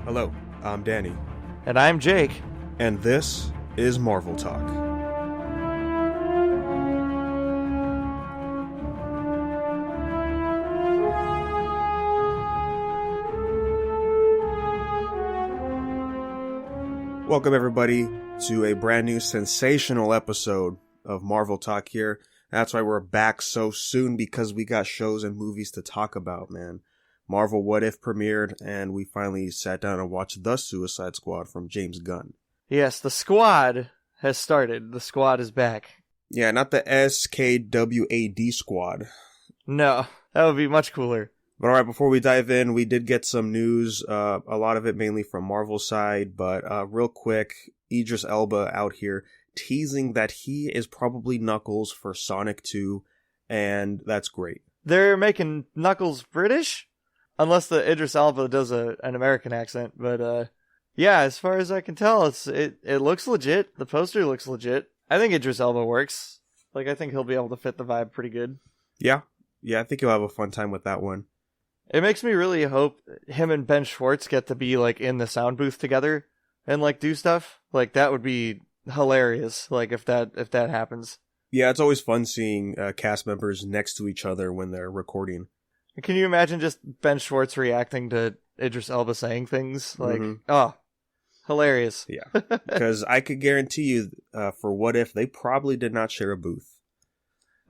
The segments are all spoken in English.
Hello, I'm Danny, And I'm Jake. and this is Marvel Talk. Welcome, everybody, to a brand new sensational episode of Marvel Talk here. That's why we're back so soon, because we got shows and movies to talk about, man. Marvel What If premiered, and we finally sat down and watched The Suicide Squad from James Gunn. Yes, the squad has started. The squad is back. Yeah, not the SKWAD squad. No, that would be much cooler. But alright, before we dive in, we did get some news, a lot of it mainly from Marvel's side, but real quick, Idris Elba out here teasing that he is probably Knuckles for Sonic 2, and that's great. They're making Knuckles British? Unless the Idris Elba does an American accent, but yeah, as far as I can tell, it looks legit. The poster looks legit. I think Idris Elba works. Like, I think he'll be able to fit the vibe pretty good. Yeah, I think you'll have a fun time with that one. It makes me really hope him and Ben Schwartz get to be, like, in the sound booth together and, like, do stuff. Like, that would be hilarious, like, if that happens. Yeah, it's always fun seeing cast members next to each other when they're recording. Can you imagine just Ben Schwartz reacting to Idris Elba saying things? Like, oh, hilarious. Yeah, because I could guarantee you, for What If, they probably did not share a booth.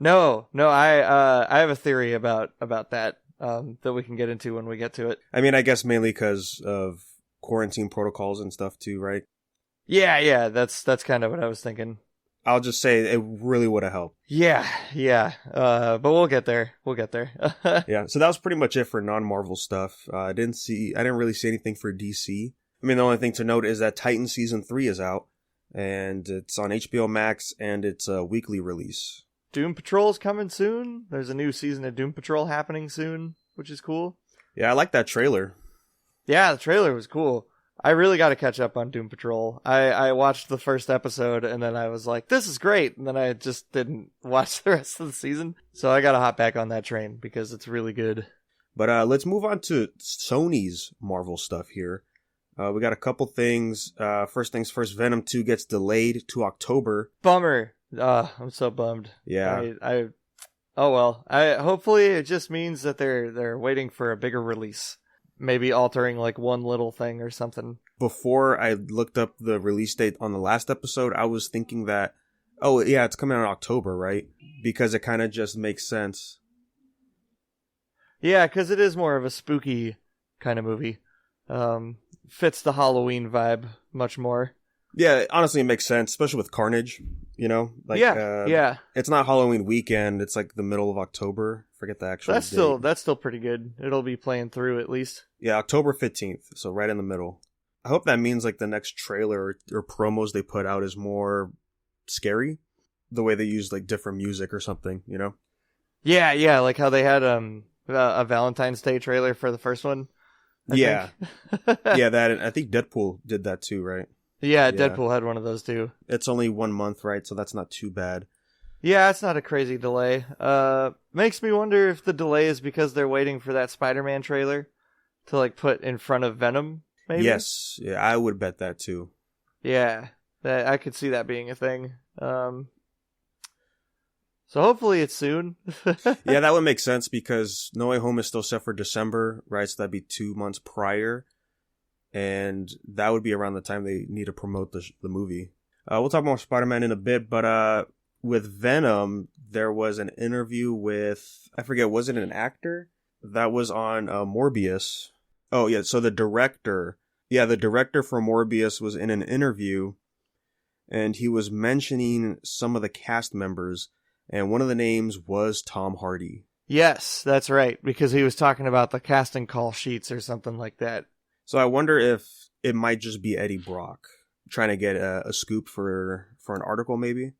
No, I have a theory about that that we can get into when we get to it. I mean, I guess mainly because of quarantine protocols and stuff too, right? Yeah, that's kind of what I was thinking. I'll just say it really would have helped. Yeah. But we'll get there. Yeah, so that was pretty much it for non-Marvel stuff. I didn't really see anything for DC. I mean, the only thing to note is that Titan Season 3 is out, and it's on HBO Max, and it's a weekly release. Doom Patrol's coming soon. There's a new season of Doom Patrol happening soon, which is cool. Yeah, I like that trailer. Yeah, the trailer was cool. I really got to catch up on Doom Patrol. I watched the first episode, and then I was like, this is great, and then I just didn't watch the rest of the season. So I got to hop back on that train, because it's really good. But let's move on to Sony's Marvel stuff here. We got a couple things. First things first, Venom 2 gets delayed to October. Bummer. I'm so bummed. Yeah. Oh well. Hopefully it just means that they're waiting for a bigger release. Maybe altering like one little thing or something. Before I looked up the release date on the last episode, I was thinking that, oh yeah, it's coming out in October, right? Because it kind of just makes sense. Yeah, because it is more of a spooky kind of movie. Fits the Halloween vibe much more. Yeah, honestly, it makes sense, especially with Carnage, you know? Like, yeah. It's not Halloween weekend, it's like the middle of October. Forget the actual date. That's still pretty good. It'll be playing through at least. Yeah, October 15th, so right in the middle. I hope that means like the next trailer or promos they put out is more scary. The way they use like different music or something, you know? Yeah, like how they had a Valentine's Day trailer for the first one. I think. Yeah, that, and I think Deadpool did that too, right? Yeah, Deadpool had one of those too. It's only 1 month, right? So that's not too bad. Yeah, it's not a crazy delay. Makes me wonder if the delay is because they're waiting for that Spider-Man trailer to like put in front of Venom, maybe? Yes, yeah, I would bet that too. Yeah, I could see that being a thing. So hopefully it's soon. Yeah, that would make sense because No Way Home is still set for December, right? So that'd be 2 months prior. And that would be around the time they need to promote the movie. We'll talk more Spider-Man in a bit, but with Venom, there was an interview with, I forget, was it an actor? That was on Morbius. Oh, yeah, so the director for Morbius was in an interview, and he was mentioning some of the cast members, and one of the names was Tom Hardy. Yes, that's right, because he was talking about the casting call sheets or something like that. So I wonder if it might just be Eddie Brock trying to get a scoop for an article, maybe?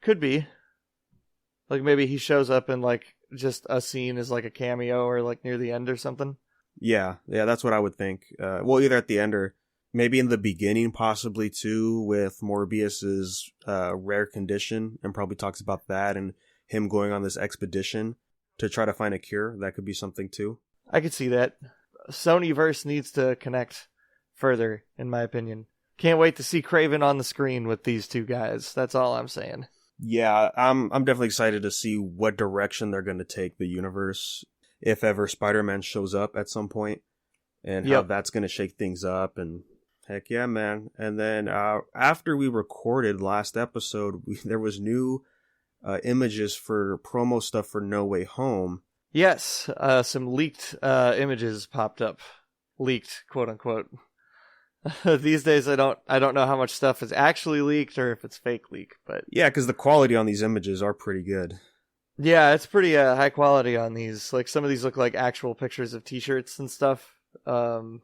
Could be. Like maybe he shows up in like just a scene as like a cameo or like near the end or something. Yeah, that's what I would think. Well, either at the end or maybe in the beginning possibly too, with Morbius's rare condition, and probably talks about that and him going on this expedition to try to find a cure. That could be something too. I could see that. Sonyverse needs to connect further, in my opinion. Can't wait to see Kraven on the screen with these two guys. That's all I'm saying. Yeah, I'm definitely excited to see what direction they're going to take the universe if ever Spider-Man shows up at some point, and how that's going to shake things up. And heck yeah, man. And then after we recorded last episode, there was new images for promo stuff for No Way Home. Yes, some leaked images popped up. Leaked, quote unquote. These days, I don't know how much stuff is actually leaked or if it's fake leak, but yeah, because the quality on these images are pretty good. Yeah, it's pretty high quality on these. Like some of these look like actual pictures of T-shirts and stuff. But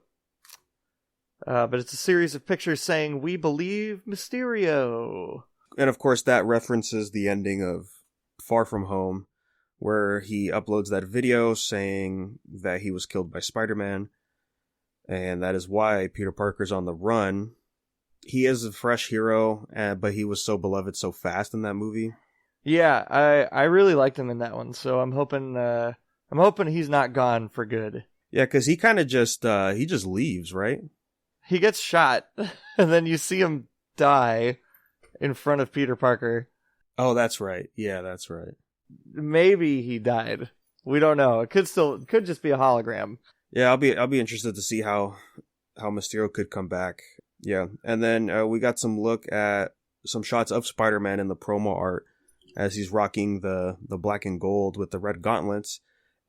it's a series of pictures saying "We believe Mysterio," and of course that references the ending of Far From Home, where he uploads that video saying that he was killed by Spider-Man. And that is why Peter Parker's on the run. He is a fresh hero, but he was so beloved so fast in that movie. Yeah, I really liked him in that one, so I'm hoping he's not gone for good. Yeah, because he kind of just leaves, right? He gets shot, and then you see him die in front of Peter Parker. Oh, that's right. Yeah, that's right. Maybe he died. We don't know. It could just be a hologram. Yeah, I'll be interested to see how Mysterio could come back. Yeah, and then we got some look at some shots of Spider-Man in the promo art as he's rocking the black and gold with the red gauntlets,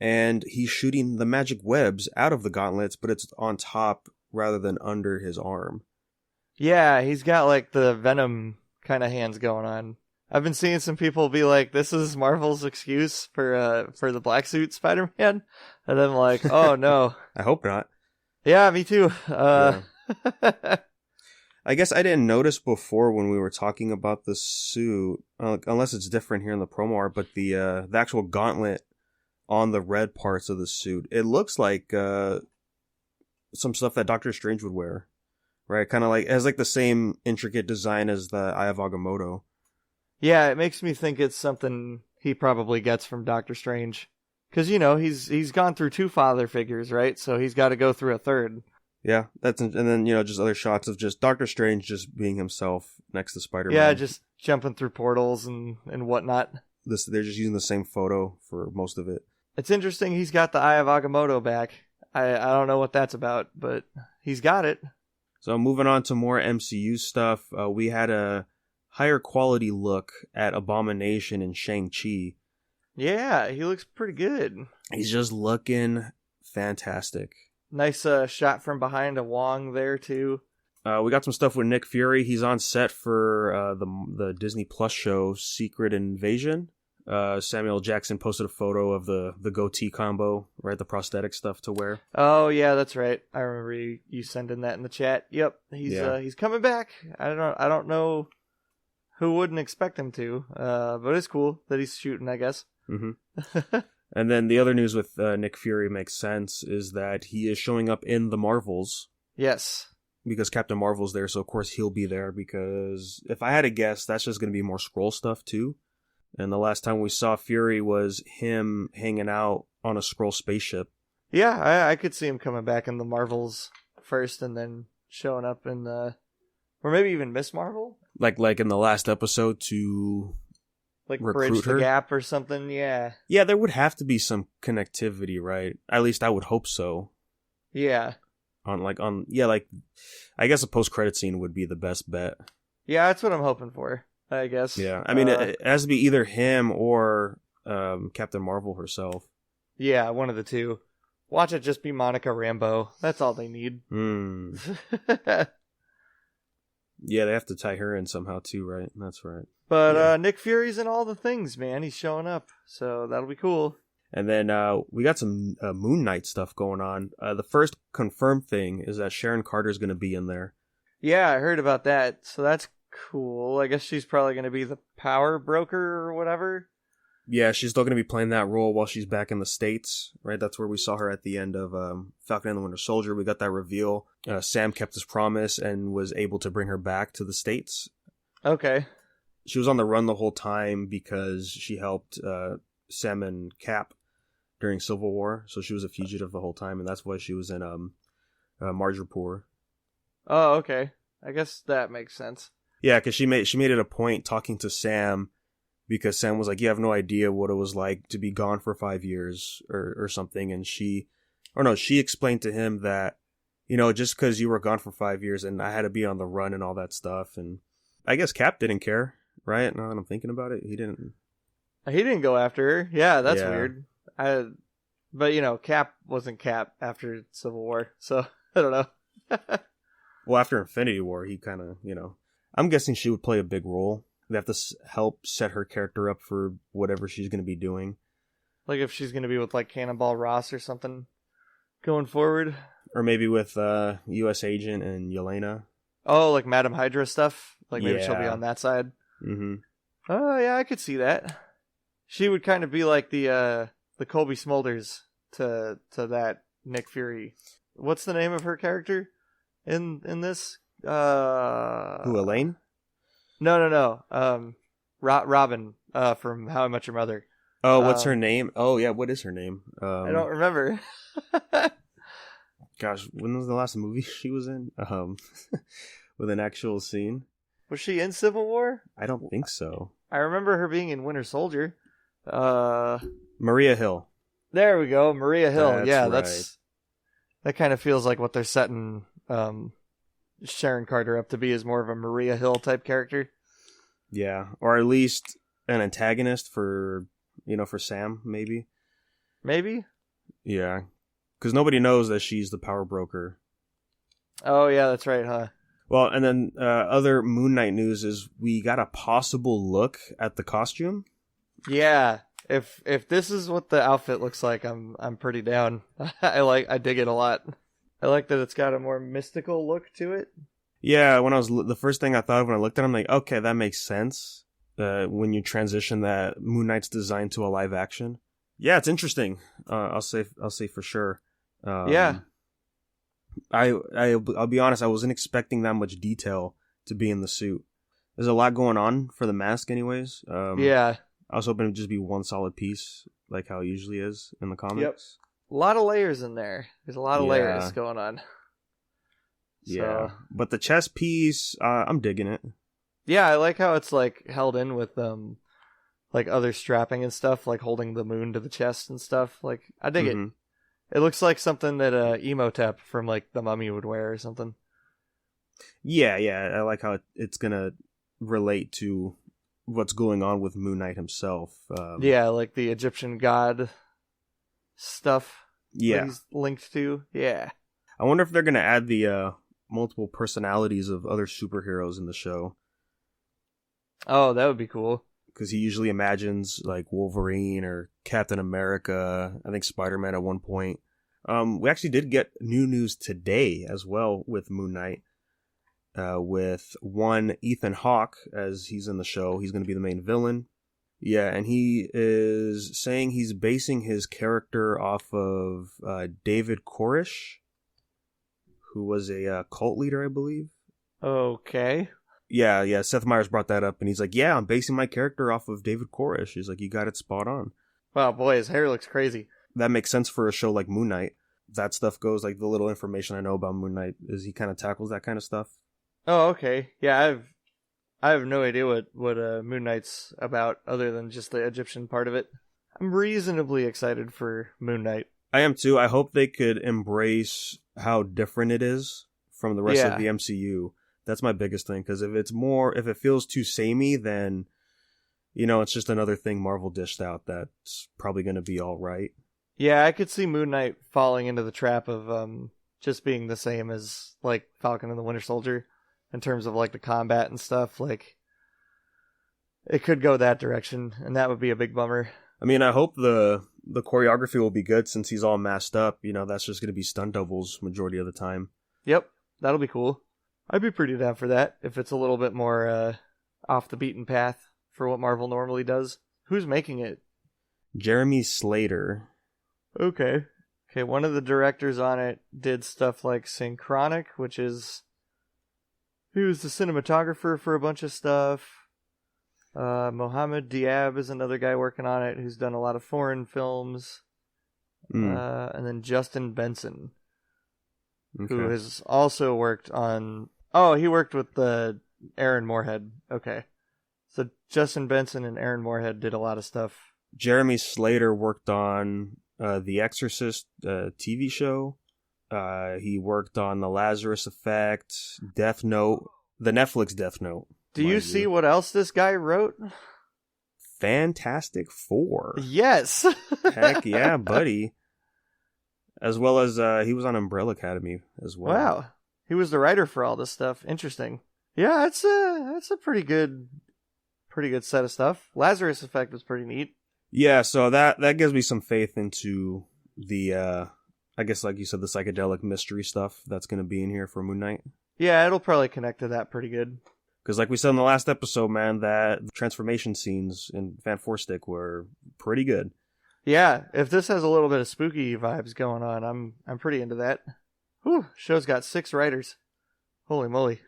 and he's shooting the magic webs out of the gauntlets, but it's on top rather than under his arm. Yeah, he's got like the Venom kind of hands going on. I've been seeing some people be like, "This is Marvel's excuse for the black suit Spider-Man," and I'm like, "Oh no." I hope not. Yeah, me too. Yeah. I guess I didn't notice before when we were talking about the suit, unless it's different here in the promo art, but the actual gauntlet on the red parts of the suit, it looks like some stuff that Doctor Strange would wear, right? Kind of like, it has like the same intricate design as the Eye of Agamotto. Yeah, it makes me think it's something he probably gets from Doctor Strange. Because, he's gone through 2 father figures, right? So he's got to go through a third. Yeah, and then, just other shots of just Doctor Strange just being himself next to Spider-Man. Yeah, just jumping through portals and whatnot. They're just using the same photo for most of it. It's interesting he's got the Eye of Agamotto back. I don't know what that's about, but he's got it. So moving on to more MCU stuff, we had a higher quality look at Abomination in Shang-Chi. Yeah, he looks pretty good. He's just looking fantastic. Nice shot from behind a Wong there, too. We got some stuff with Nick Fury. He's on set for the Disney Plus show Secret Invasion. Samuel Jackson posted a photo of the goatee combo, right? The prosthetic stuff to wear. Oh, yeah, that's right. I remember you sending that in the chat. Yep, he's coming back. I don't know who wouldn't expect him to, but it's cool that he's shooting, I guess. Mm-hmm. And then the other news with Nick Fury makes sense is that he is showing up in the Marvels. Yes. Because Captain Marvel's there, so of course he'll be there, because if I had to guess, that's just going to be more Skrull stuff too. And the last time we saw Fury was him hanging out on a Skrull spaceship. Yeah, I could see him coming back in the Marvels first and then showing up in the... Or maybe even Miss Marvel? Like in the last episode to... Like bridge the gap or something, yeah. Yeah, there would have to be some connectivity, right? At least I would hope so. Yeah. I guess a post-credit scene would be the best bet. Yeah, that's what I'm hoping for, I guess. Yeah, I mean, it has to be either him or Captain Marvel herself. Yeah, one of the two. Watch it just be Monica Rambeau. That's all they need. Yeah, they have to tie her in somehow too, right? That's right. But Nick Fury's in all the things, man. He's showing up, so that'll be cool. And then we got some Moon Knight stuff going on. The first confirmed thing is that Sharon Carter's going to be in there. Yeah, I heard about that. So that's cool. I guess she's probably going to be the power broker or whatever. Yeah, she's still going to be playing that role while she's back in the States, right? That's where we saw her at the end of Falcon and the Winter Soldier. We got that reveal. Sam kept his promise and was able to bring her back to the States. Okay. She was on the run the whole time because she helped Sam and Cap during Civil War, so she was a fugitive the whole time, and that's why she was in Marjapur. Oh, okay. I guess that makes sense. Yeah, because she made it a point talking to Sam, because Sam was like, "You have no idea what it was like to be gone for 5 years or something," and she explained to him that, just because you were gone for 5 years and I had to be on the run and all that stuff, and I guess Cap didn't care, right? Now that I'm thinking about it, he didn't. He didn't go after her. Yeah, that's weird. But Cap wasn't Cap after Civil War, so I don't know. Well, after Infinity War, he kind of, I'm guessing she would play a big role. They have to help set her character up for whatever she's going to be doing. Like if she's going to be with like Cannonball Ross or something going forward. Or maybe with U.S. Agent and Yelena. Oh, like Madam Hydra stuff? Like maybe she'll be on that side? Mm-hmm. Oh, yeah, I could see that. She would kind of be like the Colby Smulders to that Nick Fury. What's the name of her character in this? Who, Elaine? No. Robin from How I Met Your Mother. Oh, what's her name? Oh, yeah, what is her name? I don't remember. Gosh, when was the last movie she was in? With an actual scene? Was she in Civil War? I don't think so. I remember her being in Winter Soldier. Maria Hill. There we go, Maria Hill. That's that kind of feels like what they're setting Sharon Carter up to be, is more of a Maria Hill type character. Yeah, or at least an antagonist for Sam, maybe. Maybe? Yeah, because nobody knows that she's the power broker. Oh, yeah, that's right, huh? Well, and then other Moon Knight news is we got a possible look at the costume. Yeah, if this is what the outfit looks like, I'm pretty down. I dig it a lot. I like that it's got a more mystical look to it. Yeah, the first thing I thought of when I looked at it, I'm like, okay, that makes sense. When you transition that Moon Knight's design to a live action. Yeah, it's interesting. I'll say for sure. Yeah. I'll be honest, I wasn't expecting that much detail to be in the suit. There's a lot going on for the mask anyways. Yeah. I was hoping it would just be one solid piece, like how it usually is in the comics. Yep. A lot of layers in there. There's a lot of layers going on. Yeah. But the chest piece, I'm digging it. Yeah, I like how it's like held in with like other strapping and stuff, like holding the moon to the chest and stuff. Like, I dig it. It looks like something that Emotep from like The Mummy would wear or something. Yeah, I like how it's gonna relate to what's going on with Moon Knight himself. Yeah, like the Egyptian god stuff. Yeah, that he's linked to. Yeah. I wonder if they're gonna add the multiple personalities of other superheroes in the show. Oh, that would be cool. Because he usually imagines like Wolverine or Captain America. I think Spider-Man at one point. We actually did get new news today as well with Moon Knight. With one Ethan Hawke, as he's in the show. He's going to be the main villain. Yeah, and he is saying he's basing his character off of David Koresh, who was a cult leader, I believe. Okay. Yeah, Seth Meyers brought that up, and he's like, yeah, I'm basing my character off of David Koresh. He's like, you got it spot on. Wow, boy, his hair looks crazy. That makes sense for a show like Moon Knight. That stuff goes, like, the little information I know about Moon Knight is he kind of tackles that kind of stuff. Oh, okay. Yeah, I have no idea what Moon Knight's about, other than just the Egyptian part of it. I'm reasonably excited for Moon Knight. I am too. I hope they could embrace how different it is from the rest of the MCU. That's my biggest thing, because if it feels too samey, then, it's just another thing Marvel dished out that's probably going to be all right. Yeah, I could see Moon Knight falling into the trap of just being the same as, like, Falcon and the Winter Soldier in terms of, like, the combat and stuff. Like, it could go that direction, and that would be a big bummer. I mean, I hope the choreography will be good since he's all masked up. That's just going to be stunt doubles majority of the time. Yep, that'll be cool. I'd be pretty down for that if it's a little bit more off the beaten path for what Marvel normally does. Who's making it? Jeremy Slater. Okay, one of the directors on it did stuff like Synchronic, which is... He was the cinematographer for a bunch of stuff. Mohammed Diab is another guy working on it who's done a lot of foreign films. And then Justin Benson, Okay. who has also worked on... Oh, he worked with Aaron Moorhead. Okay. So Justin Benson and Aaron Moorhead did a lot of stuff. Jeremy Slater worked on The Exorcist TV show. He worked on The Lazarus Effect, Death Note, the Netflix Death Note. Do you see what else this guy wrote? Fantastic Four. Yes. Heck yeah, buddy. As well as he was on Umbrella Academy as well. Wow. He was the writer for all this stuff. Interesting. Yeah, it's a pretty good set of stuff. Lazarus Effect was pretty neat. Yeah, so that gives me some faith into the I guess, like you said, the psychedelic mystery stuff that's going to be in here for Moon Knight. Yeah, it'll probably connect to that pretty good. Because like we said in the last episode, man, that transformation scenes in Fan Four Stick were pretty good. Yeah, if this has a little bit of spooky vibes going on, I'm pretty into that. Whew, show's got 6 writers. Holy moly.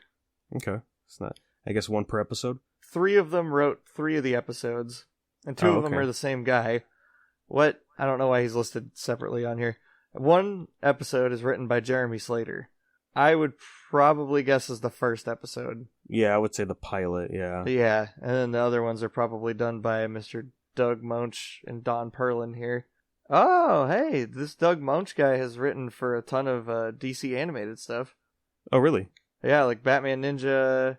Okay. It's not, I guess, 1 per episode? 3 of them wrote 3 of the episodes, and 2 of them are the same guy. What? I don't know why he's listed separately on here. 1 episode is written by Jeremy Slater. I would probably guess is the first episode. Yeah, I would say the pilot, yeah. Yeah, and then the other ones are probably done by Mr. Doug Moench and Don Perlin here. Oh, hey, this Doug Moench guy has written for a ton of DC animated stuff. Oh, really? Yeah, like Batman Ninja,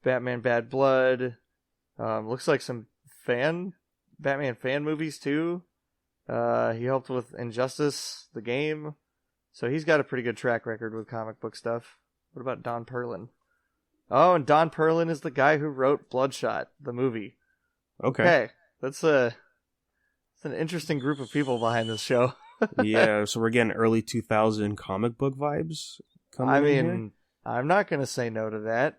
Batman Bad Blood. Looks like some Batman fan movies too. He helped with Injustice, the game. So he's got a pretty good track record with comic book stuff. What about Don Perlin? Oh, and Don Perlin is the guy who wrote Bloodshot, the movie. Okay. That's an interesting group of people behind this show. Yeah, so we're getting early 2000 comic book vibes coming I in mean, here? I'm not going to say no to that.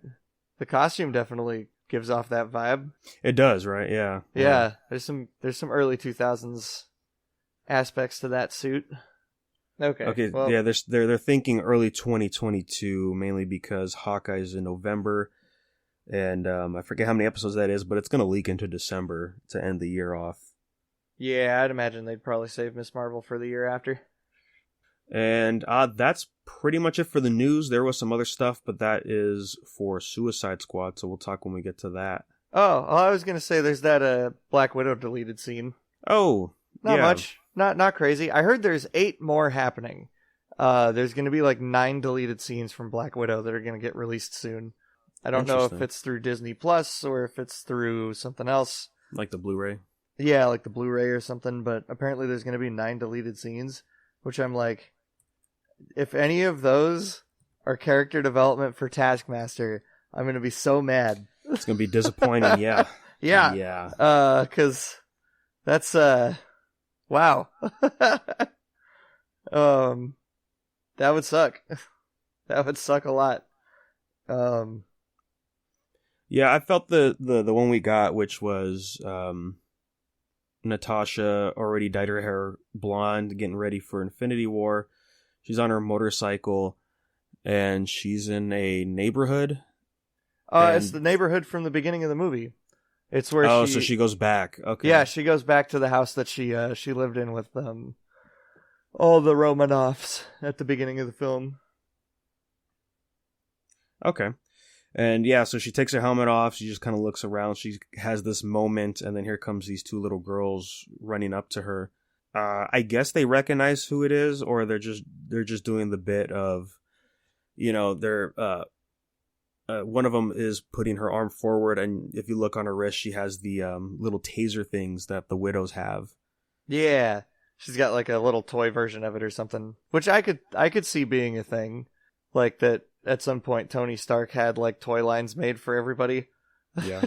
The costume definitely gives off that vibe. It does, right? Yeah. Yeah, there's some early 2000s aspects to that suit. Okay. Well, yeah, they're thinking early 2022, mainly because Hawkeye's in November, and I forget how many episodes that is, but it's going to leak into December to end the year off. Yeah, I'd imagine they'd probably save Miss Marvel for the year after. And that's pretty much it for the news. There was some other stuff, but that is for Suicide Squad, so we'll talk when we get to that. Oh, I was going to say there's that Black Widow deleted scene. Oh, Not much. Not crazy. I heard there's 8 more happening. There's going to be like 9 deleted scenes from Black Widow that are going to get released soon. I don't know if it's through Disney Plus or if it's through something else. Like the Blu-ray? Yeah, like the Blu-ray or something, but apparently there's going to be 9 deleted scenes, which I'm like, if any of those are character development for Taskmaster, I'm going to be so mad. It's going to be disappointing, yeah. Yeah. Yeah. Because that's, wow. That would suck. That would suck a lot. Yeah, I felt the one we got, which was Natasha already dyed her hair blonde, getting ready for Infinity War. She's on her motorcycle, and she's in a neighborhood. It's the neighborhood from the beginning of the movie. It's where so she goes back. Okay. Yeah, she goes back to the house that she lived in with all the Romanovs at the beginning of the film. Okay. And yeah, so she takes her helmet off. She just kind of looks around. She has this moment, and then here comes these 2 little girls running up to her. I guess they recognize who it is, or they're just doing the bit of, they're one of them is putting her arm forward, and if you look on her wrist, she has the little taser things that the widows have. Yeah, she's got like a little toy version of it or something, which I could see being a thing, like that. At some point, Tony Stark had like toy lines made for everybody. Yeah.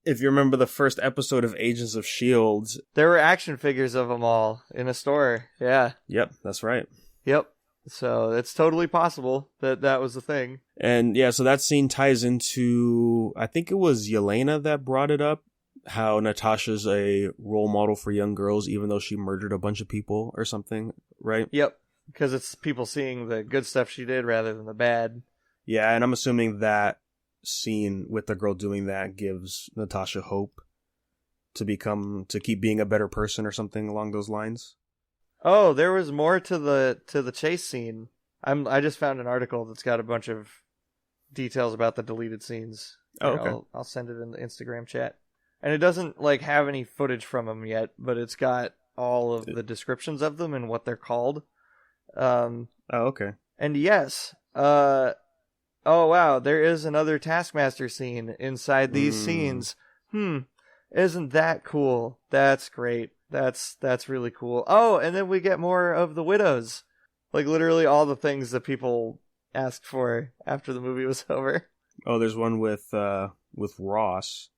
If you remember the first episode of Agents of S.H.I.E.L.D. There were action figures of them all in a store. Yeah. Yep, that's right. Yep. So it's totally possible that was the thing. And yeah, so that scene ties into, I think it was Yelena that brought it up, how Natasha's a role model for young girls, even though she murdered a bunch of people or something, right? Yep. Because it's people seeing the good stuff she did rather than the bad. Yeah, and I'm assuming that scene with the girl doing that gives Natasha hope to keep being a better person or something along those lines. Oh, there was more to the chase scene. I just found an article that's got a bunch of details about the deleted scenes. Oh, Here, okay. I'll send it in the Instagram chat. And it doesn't like have any footage from them yet, but it's got all of the descriptions of them and what they're called. Oh, okay. And yes, oh wow, there is another Taskmaster scene inside these scenes. Isn't that cool? That's great. That's really cool. Oh, and then we get more of the widows. Like literally all the things that people asked for after the movie was over. Oh, there's one with Ross.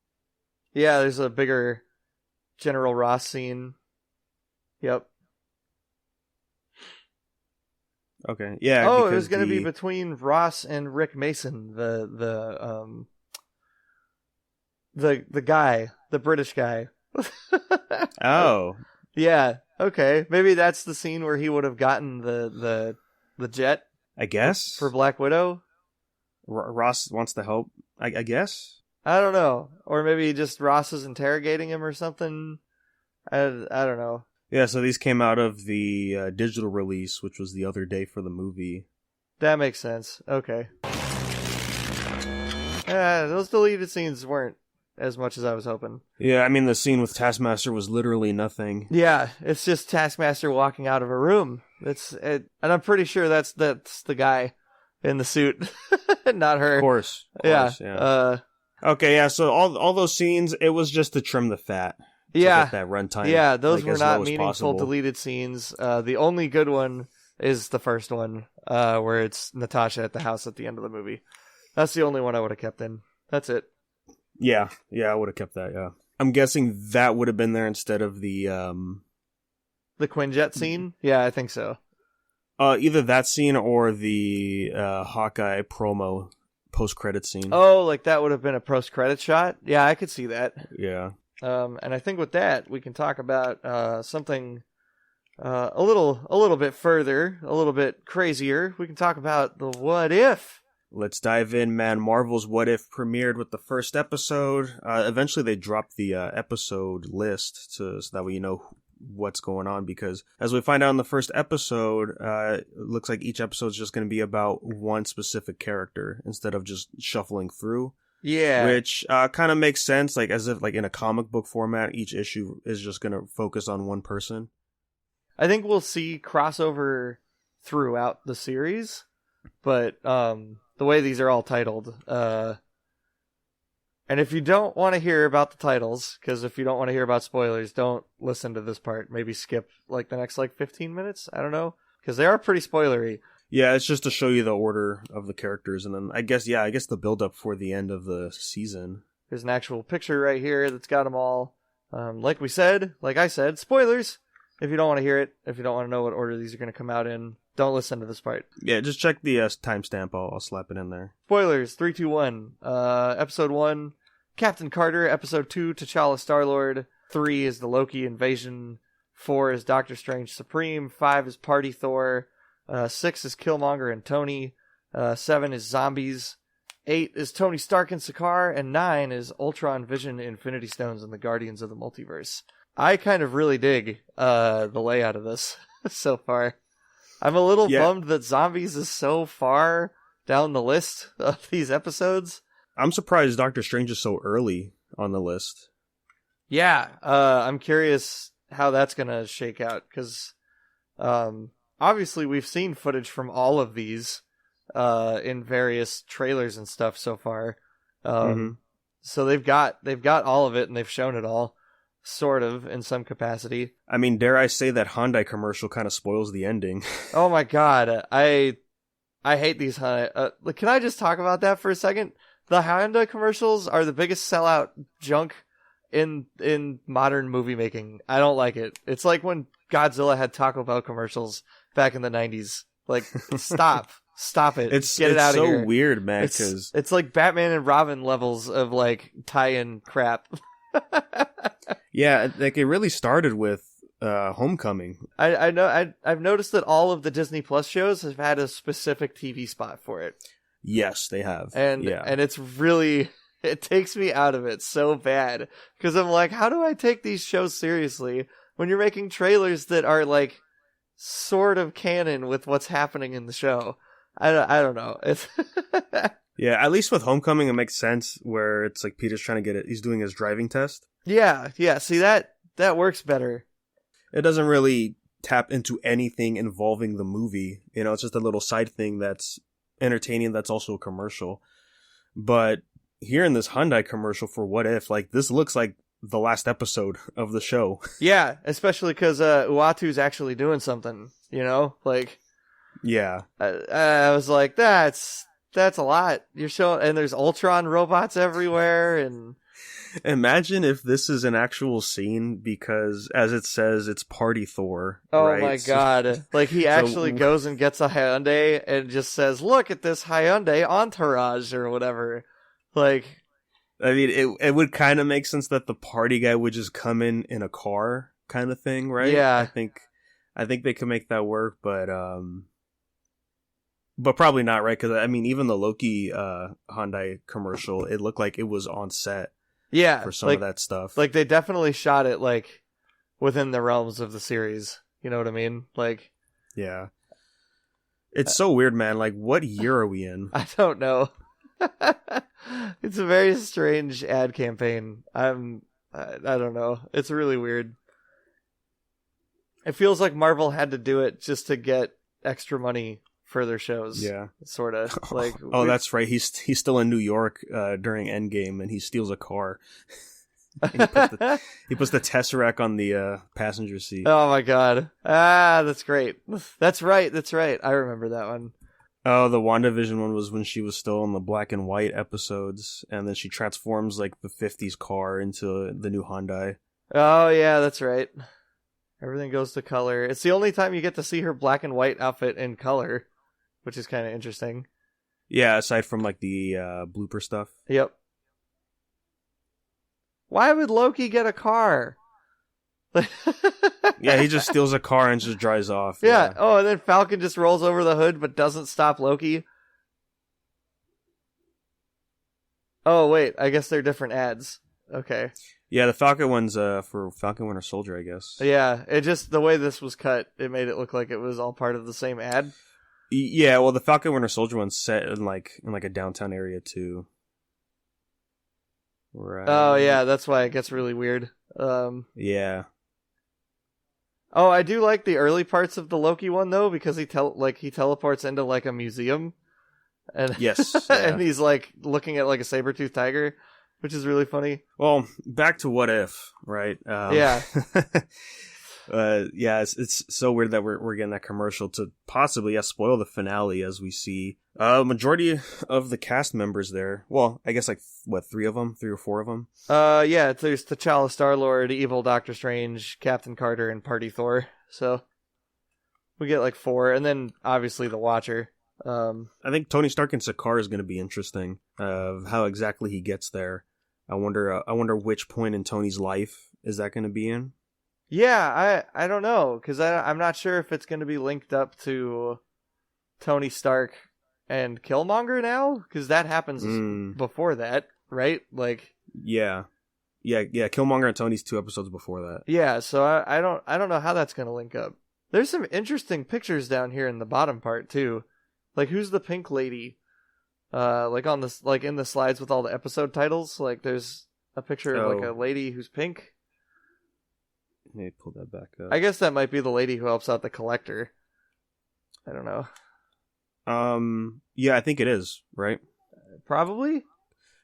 Yeah, there's a bigger General Ross scene. Yep. Okay. Yeah. Oh, it was going to be between Ross and Rick Mason, the guy, the British guy. Oh. Yeah. Okay. Maybe that's the scene where he would have gotten the jet. I guess for Black Widow. Ross wants to help. I guess. I don't know, or maybe just Ross is interrogating him or something. I don't know. Yeah. So these came out of the digital release, which was the other day for the movie. That makes sense. Okay. Yeah, those deleted scenes weren't as much as I was hoping. Yeah, I mean the scene with Taskmaster was literally nothing. Yeah, it's just Taskmaster walking out of a room. And I'm pretty sure that's the guy in the suit, not her. Of course. Yeah. Okay, yeah. So all those scenes, it was just to trim the fat. Yeah. To get that runtime. Yeah, those like, were as not low as meaningful possible. deleted scenes. The only good one is the first one, where it's Natasha at the house at the end of the movie. That's the only one I would have kept in. That's it. Yeah, I would have kept that. Yeah, I'm guessing that would have been there instead of the Quinjet scene. Yeah, I think so. Either that scene or the Hawkeye promo post-credit scene. Oh, like that would have been a post-credit shot? Yeah, I could see that. Yeah. And I think with that, we can talk about something a little bit further, a little bit crazier. We can talk about the what if. Let's dive in, man. Marvel's What If premiered with the first episode. Eventually, they dropped the episode list so that way you know what's going on, because as we find out in the first episode, it looks like each episode is just going to be about one specific character instead of just shuffling through. Yeah, which kind of makes sense, like as if like in a comic book format, each issue is just going to focus on one person. I think we'll see crossover throughout the series, but the way these are all titled, and if you don't want to hear about the titles, because if you don't want to hear about spoilers, don't listen to this part. Maybe skip like the next 15 minutes. I don't know, because they are pretty spoilery. Yeah, it's just to show you the order of the characters, and then I guess the build up for the end of the season. There's an actual picture right here that's got them all. Like I said, spoilers. If you don't want to hear it, if you don't want to know what order these are going to come out in, don't listen to this part. Yeah, just check the timestamp. I'll slap it in there. Spoilers, 3, 2, 1. Episode 1, Captain Carter. Episode 2, T'Challa Star-Lord. 3 is the Loki invasion. 4 is Doctor Strange Supreme. 5 is Party Thor. 6 is Killmonger and Tony. 7 is Zombies. 8 is Tony Stark and Sakaar. And 9 is Ultron, Vision, Infinity Stones, and the Guardians of the Multiverse. I kind of really dig the layout of this so far. I'm a little bummed that Zombies is so far down the list of these episodes. I'm surprised Doctor Strange is so early on the list. Yeah, I'm curious how that's going to shake out, because obviously we've seen footage from all of these in various trailers and stuff so far. So they've got all of it, and they've shown it all. Sort of, in some capacity. I mean, dare I say that Hyundai commercial kind of spoils the ending. Oh my god, I hate these Hyundai. Can I just talk about that for a second? The Hyundai commercials are the biggest sellout junk in modern movie making. I don't like it. It's like when Godzilla had Taco Bell commercials back in the 90s. Like, stop it. Get it out of here. It's so weird, man. It's like Batman and Robin levels of like tie-in crap. Yeah, like it really started with Homecoming. I know. I've noticed that all of the Disney Plus shows have had a specific TV spot for it. Yes, they have. And it's really, it takes me out of it so bad, because I'm like, how do I take these shows seriously when you're making trailers that are like sort of canon with what's happening in the show. I don't know. It's Yeah, at least with Homecoming, it makes sense where it's like Peter's trying to get it. He's doing his driving test. yeah. See, that works better. It doesn't really tap into anything involving the movie. You know, it's just a little side thing that's entertaining. That's also a commercial. But here in this Hyundai commercial for What If, like, this looks like the last episode of the show. Yeah, especially because Uatu's actually doing something. You know, like, Yeah. I was like, that's a lot. You're showing, and there's Ultron robots everywhere, and Imagine if this is an actual scene because, as it says, it's Party Thor. oh right? my god, like he actually So- goes and gets a Hyundai and just says, "Look at this Hyundai entourage" or whatever. Like, I mean, it would kind of make sense that the party guy would just come in a car kind of thing, right? Yeah. I think they could make that work, but probably not, right? Because I mean, even the Loki Hyundai commercial, it looked like it was on set yeah, for some like, of that stuff. like they definitely shot it like within the realms of the series. You know what I mean? Like, Yeah, it's so weird, man. Like, what year are we in? I don't know. It's a very strange ad campaign. I don't know. It's really weird. It feels like Marvel had to do it just to get extra money for their shows. Yeah. Sort of. Like, Oh, that's right. He's still in New York during Endgame, and he steals a car. He puts the Tesseract on the passenger seat. Oh my god. Ah, that's great. That's right. I remember that one. Oh, the WandaVision one was when she was still in the black and white episodes, and then she transforms like the 50s car into the new Hyundai. Oh yeah, that's right. Everything goes to color. It's the only time you get to see her black and white outfit in color, which is kind of interesting. Yeah, aside from like the blooper stuff. Yep. Why would Loki get a car? Yeah, he just steals a car and just drives off. Yeah. Oh, and then Falcon just rolls over the hood but doesn't stop Loki. Oh, wait. I guess they're different ads. Okay. Yeah, the Falcon one's for Falcon Winter Soldier, I guess. Yeah, it just, the way this was cut, it made it look like it was all part of the same ad. Yeah, well, the Falcon Winter Soldier one's set in like a downtown area too. Right. Oh, yeah, that's why it gets really weird. Yeah. Oh, I do like the early parts of the Loki one though, because he teleports into like a museum, and Yes. Yeah. and he's like looking at like a saber-toothed tiger, which is really funny. Well, back to What If, right? Yeah. Yeah, it's so weird that we're getting that commercial to possibly spoil the finale as we see majority of the cast members there. Well, I guess like what, 3 or 4 of them. Yeah, there's T'Challa, Star-Lord, Evil Doctor Strange, Captain Carter, and Party Thor. So we get like 4, and then obviously the Watcher. I think Tony Stark and Sakaar is going to be interesting. How exactly he gets there. I wonder which point in Tony's life is that going to be in. Yeah, I don't know, because I'm not sure if it's going to be linked up to Tony Stark and Killmonger now, because that happens before that, right? Like, yeah, Killmonger and Tony's 2 episodes before that. yeah. So I don't know how that's going to link up. There's some interesting pictures down here in the bottom part too. Like, who's the pink lady? Like on this, like in the slides with all the episode titles. Like, there's a picture of like a lady who's pink. Let me pull that back up. I guess that might be the lady who helps out the Collector. I don't know. Yeah, I think it is, right? Probably.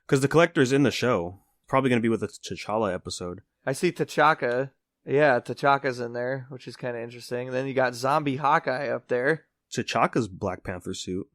Because the Collector's in the show. Probably going to be with the T'Challa episode. I see T'Chaka. Yeah, T'Chaka's in there, which is kind of interesting. And then you got Zombie Hawkeye up there. T'Chaka's Black Panther suit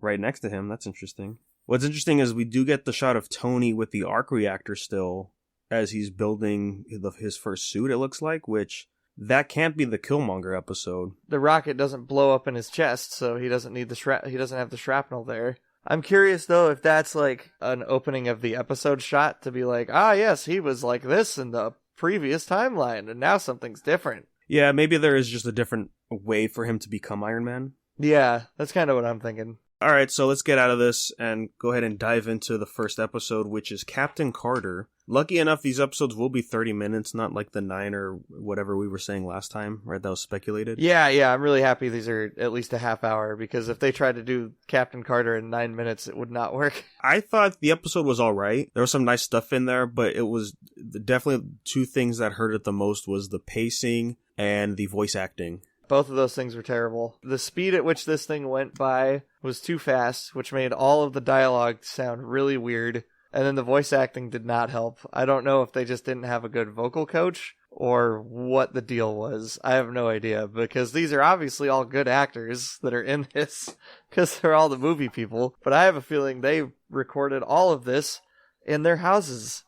right next to him. That's interesting. What's interesting is we do get the shot of Tony with the arc reactor still as he's building his first suit, it looks like, which that can't be the Killmonger episode. The rocket doesn't blow up in his chest, so he doesn't need he doesn't have the shrapnel there. I'm curious though if that's like an opening of the episode shot to be like, ah yes, he was like this in the previous timeline and now something's different. Yeah, maybe there is just a different way for him to become Iron Man. Yeah, that's kind of what I'm thinking. All right, so let's get out of this and go ahead and dive into the first episode, which is Captain Carter. Lucky enough, these episodes will be 30 minutes, not like the 9 or whatever we were saying last time, right? That was speculated. Yeah, I'm really happy these are at least a half hour, because if they tried to do Captain Carter in 9 minutes, it would not work. I thought the episode was all right. There was some nice stuff in there, but it was definitely two things that hurt it the most was the pacing and the voice acting. Both of those things were terrible. The speed at which this thing went by was too fast, which made all of the dialogue sound really weird. And then the voice acting did not help. I don't know if they just didn't have a good vocal coach or what the deal was. I have no idea, because these are obviously all good actors that are in this, because they're all the movie people. But I have a feeling they recorded all of this in their houses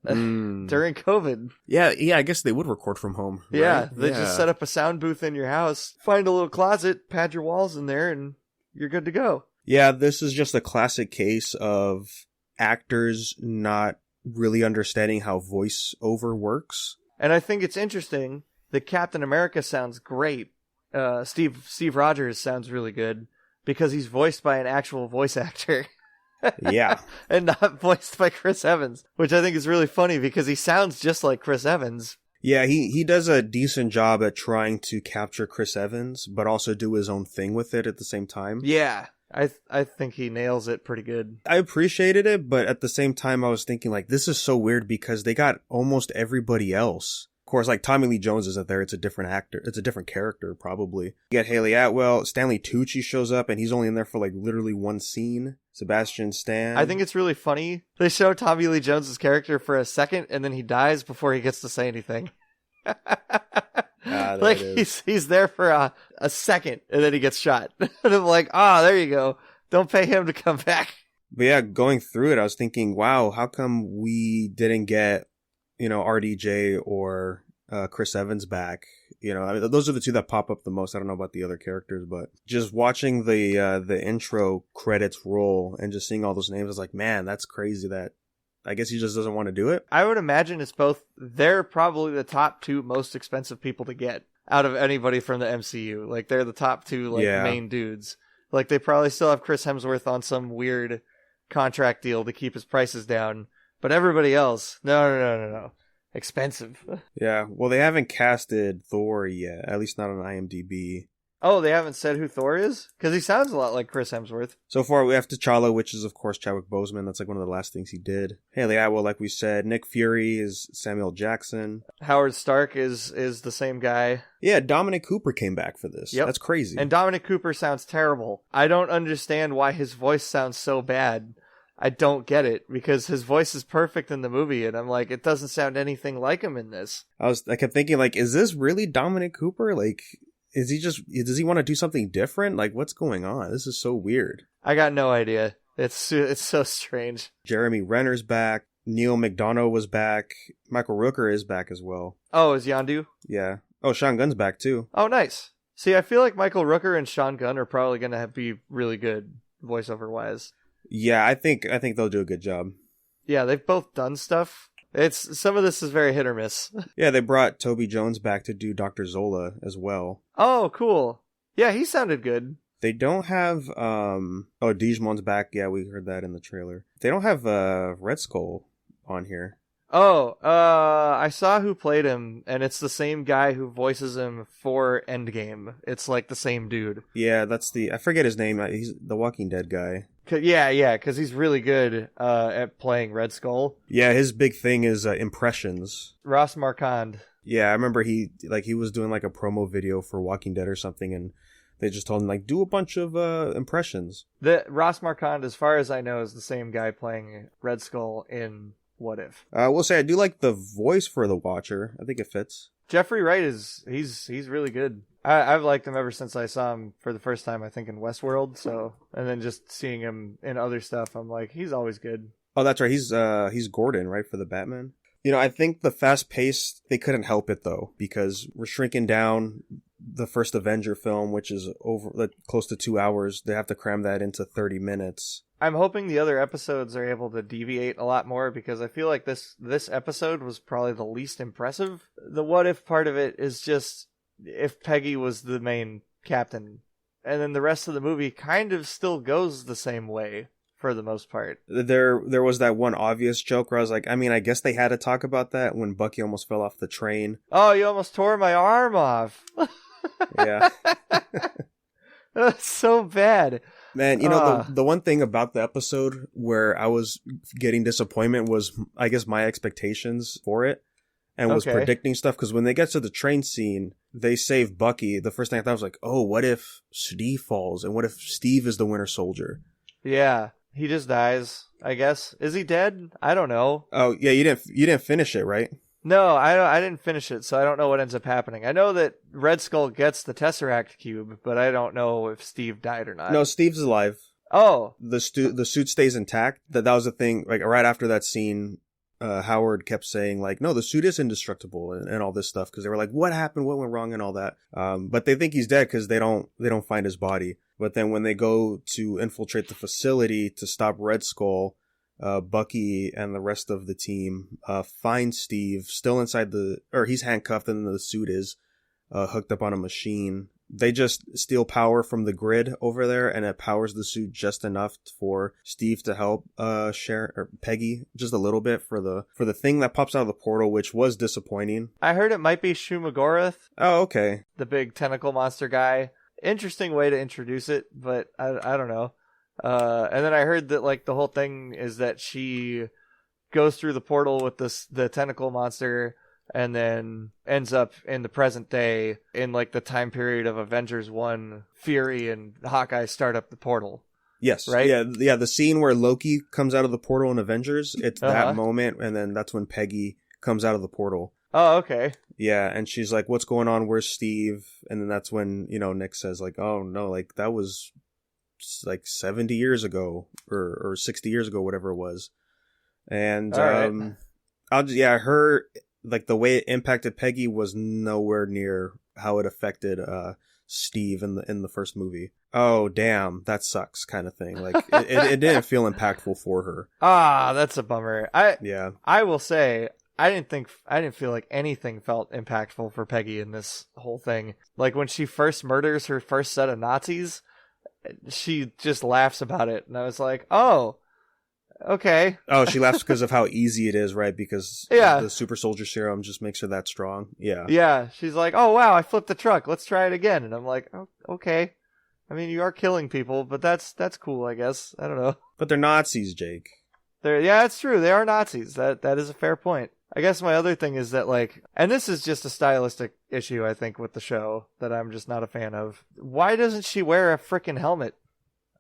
during COVID. Yeah, I guess they would record from home. Right? Yeah, they just set up a sound booth in your house, find a little closet, pad your walls in there, and you're good to go. Yeah, this is just a classic case of actors not really understanding how voiceover works. And I think it's interesting that Captain America sounds great. Steve Rogers sounds really good because he's voiced by an actual voice actor. Yeah. And not voiced by Chris Evans, which I think is really funny because he sounds just like Chris Evans. Yeah, he does a decent job at trying to capture Chris Evans, but also do his own thing with it at the same time. Yeah. I think he nails it pretty good. I appreciated it, but at the same time, I was thinking, like, this is so weird because they got almost everybody else. Of course, like, Tommy Lee Jones isn't there. It's a different actor. It's a different character, probably. You get Haley Atwell. Stanley Tucci shows up, and he's only in there for, like, literally one scene. Sebastian Stan. I think it's really funny. They show Tommy Lee Jones' character for a second, and then he dies before he gets to say anything. Like, he's there for a second, and then he gets shot. And I'm like, there you go. Don't pay him to come back. But yeah, going through it, I was thinking, wow, how come we didn't get, RDJ or Chris Evans back? I mean, those are the two that pop up the most. I don't know about the other characters, but just watching the intro credits roll and just seeing all those names, I was like, man, that's crazy that I guess he just doesn't want to do it. I would imagine it's both. They're probably the top two most expensive people to get out of anybody from the MCU. Like, they're the top two main dudes. Like, they probably still have Chris Hemsworth on some weird contract deal to keep his prices down. But everybody else, no. Expensive. Yeah, well, they haven't casted Thor yet, at least not on IMDb. Oh, they haven't said who Thor is? Because he sounds a lot like Chris Hemsworth. So far, we have T'Challa, which is, of course, Chadwick Boseman. That's like one of the last things he did. Haley Atwell, like we said. Nick Fury is Samuel Jackson. Howard Stark is the same guy. Yeah, Dominic Cooper came back for this. Yep. That's crazy. And Dominic Cooper sounds terrible. I don't understand why his voice sounds so bad. I don't get it, because his voice is perfect in the movie, and I'm like, it doesn't sound anything like him in this. I kept thinking, like, is this really Dominic Cooper? Like, does he want to do something different? Like, what's going on? This is so weird. I got no idea. It's so strange. Jeremy Renner's back. Neil McDonough was back. Michael Rooker is back as well. Oh, is Yondu? Yeah. Oh, Sean Gunn's back too. Oh, nice. See, I feel like Michael Rooker and Sean Gunn are probably going to be really good voiceover wise. Yeah, I think they'll do a good job. Yeah, they've both done stuff. Some of this is very hit or miss. Yeah, they brought Toby Jones back to do Dr. Zola as well. Oh, cool. Yeah, he sounded good. They don't have Digimon's back. Yeah, we heard that in the trailer. They don't have Red Skull on here. Oh, I saw who played him, and it's the same guy who voices him for Endgame. It's like the same dude. Yeah, I forget his name. He's the Walking Dead guy. Yeah, because he's really good at playing Red Skull. Yeah, his big thing is impressions. Ross Marquand. Yeah, I remember he was doing like a promo video for Walking Dead or something, and they just told him, like, do a bunch of impressions. The Ross Marquand, as far as I know, is the same guy playing Red Skull in What If. I will say I do like the voice for the Watcher. I think it fits. Jeffrey Wright he's really good. I've liked him ever since I saw him for the first time, I think, in Westworld. So, and then just seeing him in other stuff, I'm like, he's always good. Oh, that's right. He's Gordon, right, for the Batman. I think the fast pace, they couldn't help it though, because we're shrinking down the first Avenger film, which is over close to 2 hours. They have to cram that into 30 minutes. I'm hoping the other episodes are able to deviate a lot more, because I feel like this episode was probably the least impressive. The what if part of it is just if Peggy was the main captain, and then the rest of the movie kind of still goes the same way for the most part. There was that one obvious joke where I was like, I mean, I guess they had to talk about that when Bucky almost fell off the train. Oh, you almost tore my arm off. Yeah. That's so bad. Man, the one thing about the episode where I was getting disappointment was, I guess, my expectations for it and was predicting stuff. Because when they get to the train scene, they save Bucky. The first thing I thought was like, oh, what if Steve falls? And what if Steve is the Winter Soldier? Yeah, he just dies, I guess. Is he dead? I don't know. Oh, yeah, you didn't finish it, right? No, I didn't finish it, so I don't know what ends up happening. I know that Red Skull gets the Tesseract cube, but I don't know if Steve died or not. No, Steve's alive. Oh. The suit stays intact. That was the thing. Like, right after that scene, Howard kept saying, like, no, the suit is indestructible and all this stuff, because they were like, what happened? What went wrong and all that? But they think he's dead because they don't find his body. But then when they go to infiltrate the facility to stop Red Skull, Bucky and the rest of the team find Steve still inside he's handcuffed and the suit is hooked up on a machine. They just steal power from the grid over there, and it powers the suit just enough for Steve to help Peggy just a little bit for the thing that pops out of the portal, which was disappointing. I heard it might be Shumagorath. Oh, okay. The big tentacle monster guy. Interesting way to introduce it, but I don't know. And then I heard that like the whole thing is that she goes through the portal with the tentacle monster and then ends up in the present day in like the time period of Avengers 1. Fury and Hawkeye start up the portal. Yes. Right? Yeah. The scene where Loki comes out of the portal in Avengers, it's that moment, and then that's when Peggy comes out of the portal. Oh, okay. Yeah, and she's like, what's going on? Where's Steve? And then that's when, Nick says like, oh no, like that was like 70 years ago or 60 years ago, whatever it was. And her, like the way it impacted Peggy was nowhere near how it affected Steve in the first movie. Oh damn, that sucks, kind of thing. Like it didn't feel impactful for her. That's a bummer. I will say I didn't feel like anything felt impactful for Peggy in this whole thing. Like when she first murders her first set of Nazis, she just laughs about it, and I was like, oh, okay. Oh, she laughs because of how easy it is, right? Because the super soldier serum just makes her that strong. Yeah, she's like, oh wow, I flipped the truck, let's try it again. And I'm like, oh, okay. I mean, you are killing people, but that's cool, I guess. I don't know, but they're Nazis, Jake. It's true, they are Nazis. That is a fair point. I guess my other thing is that, like, and this is just a stylistic issue, I think, with the show that I'm just not a fan of. Why doesn't she wear a frickin' helmet?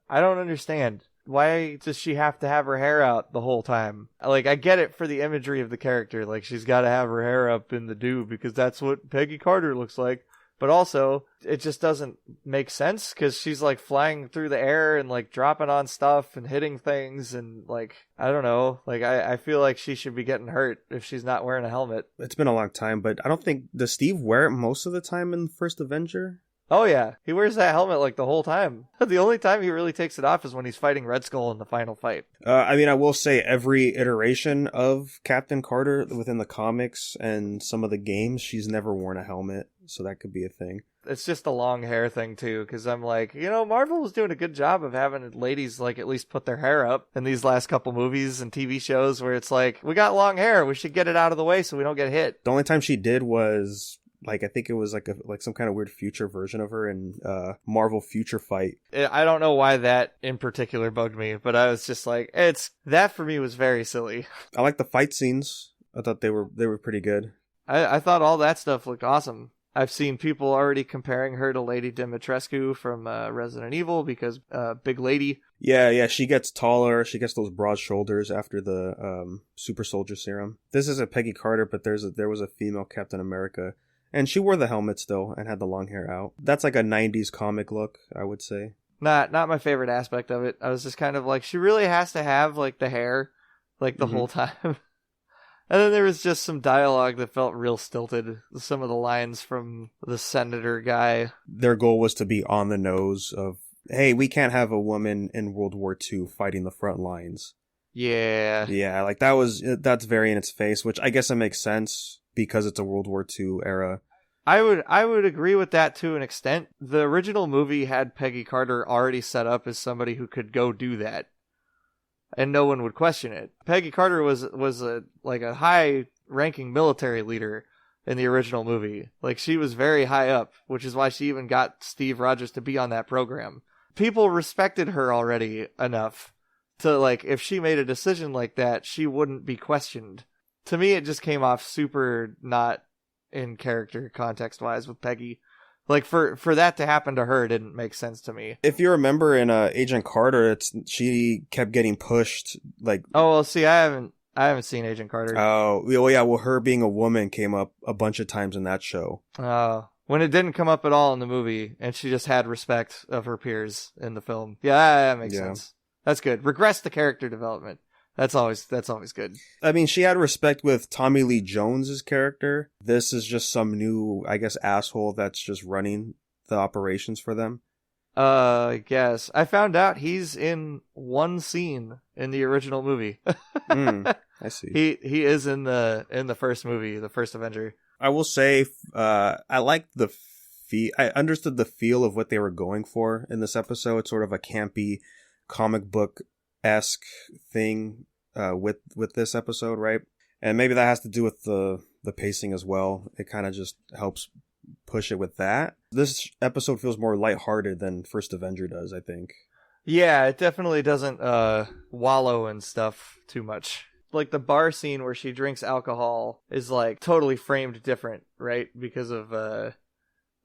I don't understand. Why does she have to have her hair out the whole time? Like, I get it for the imagery of the character. Like, she's got to have her hair up in the dew because that's what Peggy Carter looks like. But also, it just doesn't make sense because she's like flying through the air and like dropping on stuff and hitting things and like, I don't know. Like, I feel like she should be getting hurt if she's not wearing a helmet. It's been a long time, but I don't think, does Steve wear it most of the time in the first Avenger? Oh yeah, he wears that helmet like the whole time. The only time he really takes it off is when he's fighting Red Skull in the final fight. I mean, I will say every iteration of Captain Carter within the comics and some of the games, she's never worn a helmet, so that could be a thing. It's just the long hair thing too, because I'm like, Marvel was doing a good job of having ladies like at least put their hair up in these last couple movies and TV shows where it's like, we got long hair, we should get it out of the way so we don't get hit. The only time she did was, like, I think it was like some kind of weird future version of her in Marvel Future Fight. I don't know why that in particular bugged me, but I was just like, that for me was very silly. I like the fight scenes. I thought they were pretty good. I thought all that stuff looked awesome. I've seen people already comparing her to Lady Dimitrescu from Resident Evil because big lady. Yeah, she gets taller. She gets those broad shoulders after the super soldier serum. This isn't Peggy Carter, but there was a female Captain America. And she wore the helmet still and had the long hair out. That's like a 90s comic look, I would say. Not my favorite aspect of it. I was just kind of like, she really has to have like the hair like the whole time. And then there was just some dialogue that felt real stilted. Some of the lines from the senator guy. Their goal was to be on the nose of, hey, we can't have a woman in World War II fighting the front lines. Yeah. Yeah, like that's very in its face, which I guess it makes sense because it's a World War II era. I would agree with that to an extent. The original movie had Peggy Carter already set up as somebody who could go do that, and no one would question it. Peggy Carter was a high ranking military leader in the original movie. Like, she was very high up, which is why she even got Steve Rogers to be on that program. People respected her already enough to, like, if she made a decision like that, she wouldn't be questioned. To me, it just came off super not in character context wise with Peggy. Like, for that to happen to her didn't make sense to me. If you remember in Agent Carter, she kept getting pushed. Like, oh well, see, I haven't seen Agent Carter. Oh, well, yeah. Well, her being a woman came up a bunch of times in that show. When it didn't come up at all in the movie, and she just had respect of her peers in the film. Yeah, that makes sense. That's good. Regress the character development. That's always good. I mean, she had respect with Tommy Lee Jones's character. This is just some new, I guess, asshole that's just running the operations for them. I guess. I found out he's in one scene in the original movie. I see. He is in the first movie, the first Avenger. I will say, I like I understood the feel of what they were going for in this episode. It's sort of a campy comic book-esque thing with this episode, right? And maybe that has to do with the pacing as well. It kind of just helps push it with that. This episode feels more lighthearted than First Avenger does, I think. Yeah, it definitely doesn't wallow in stuff too much. Like, the bar scene where she drinks alcohol is, like, totally framed different, right? Because of,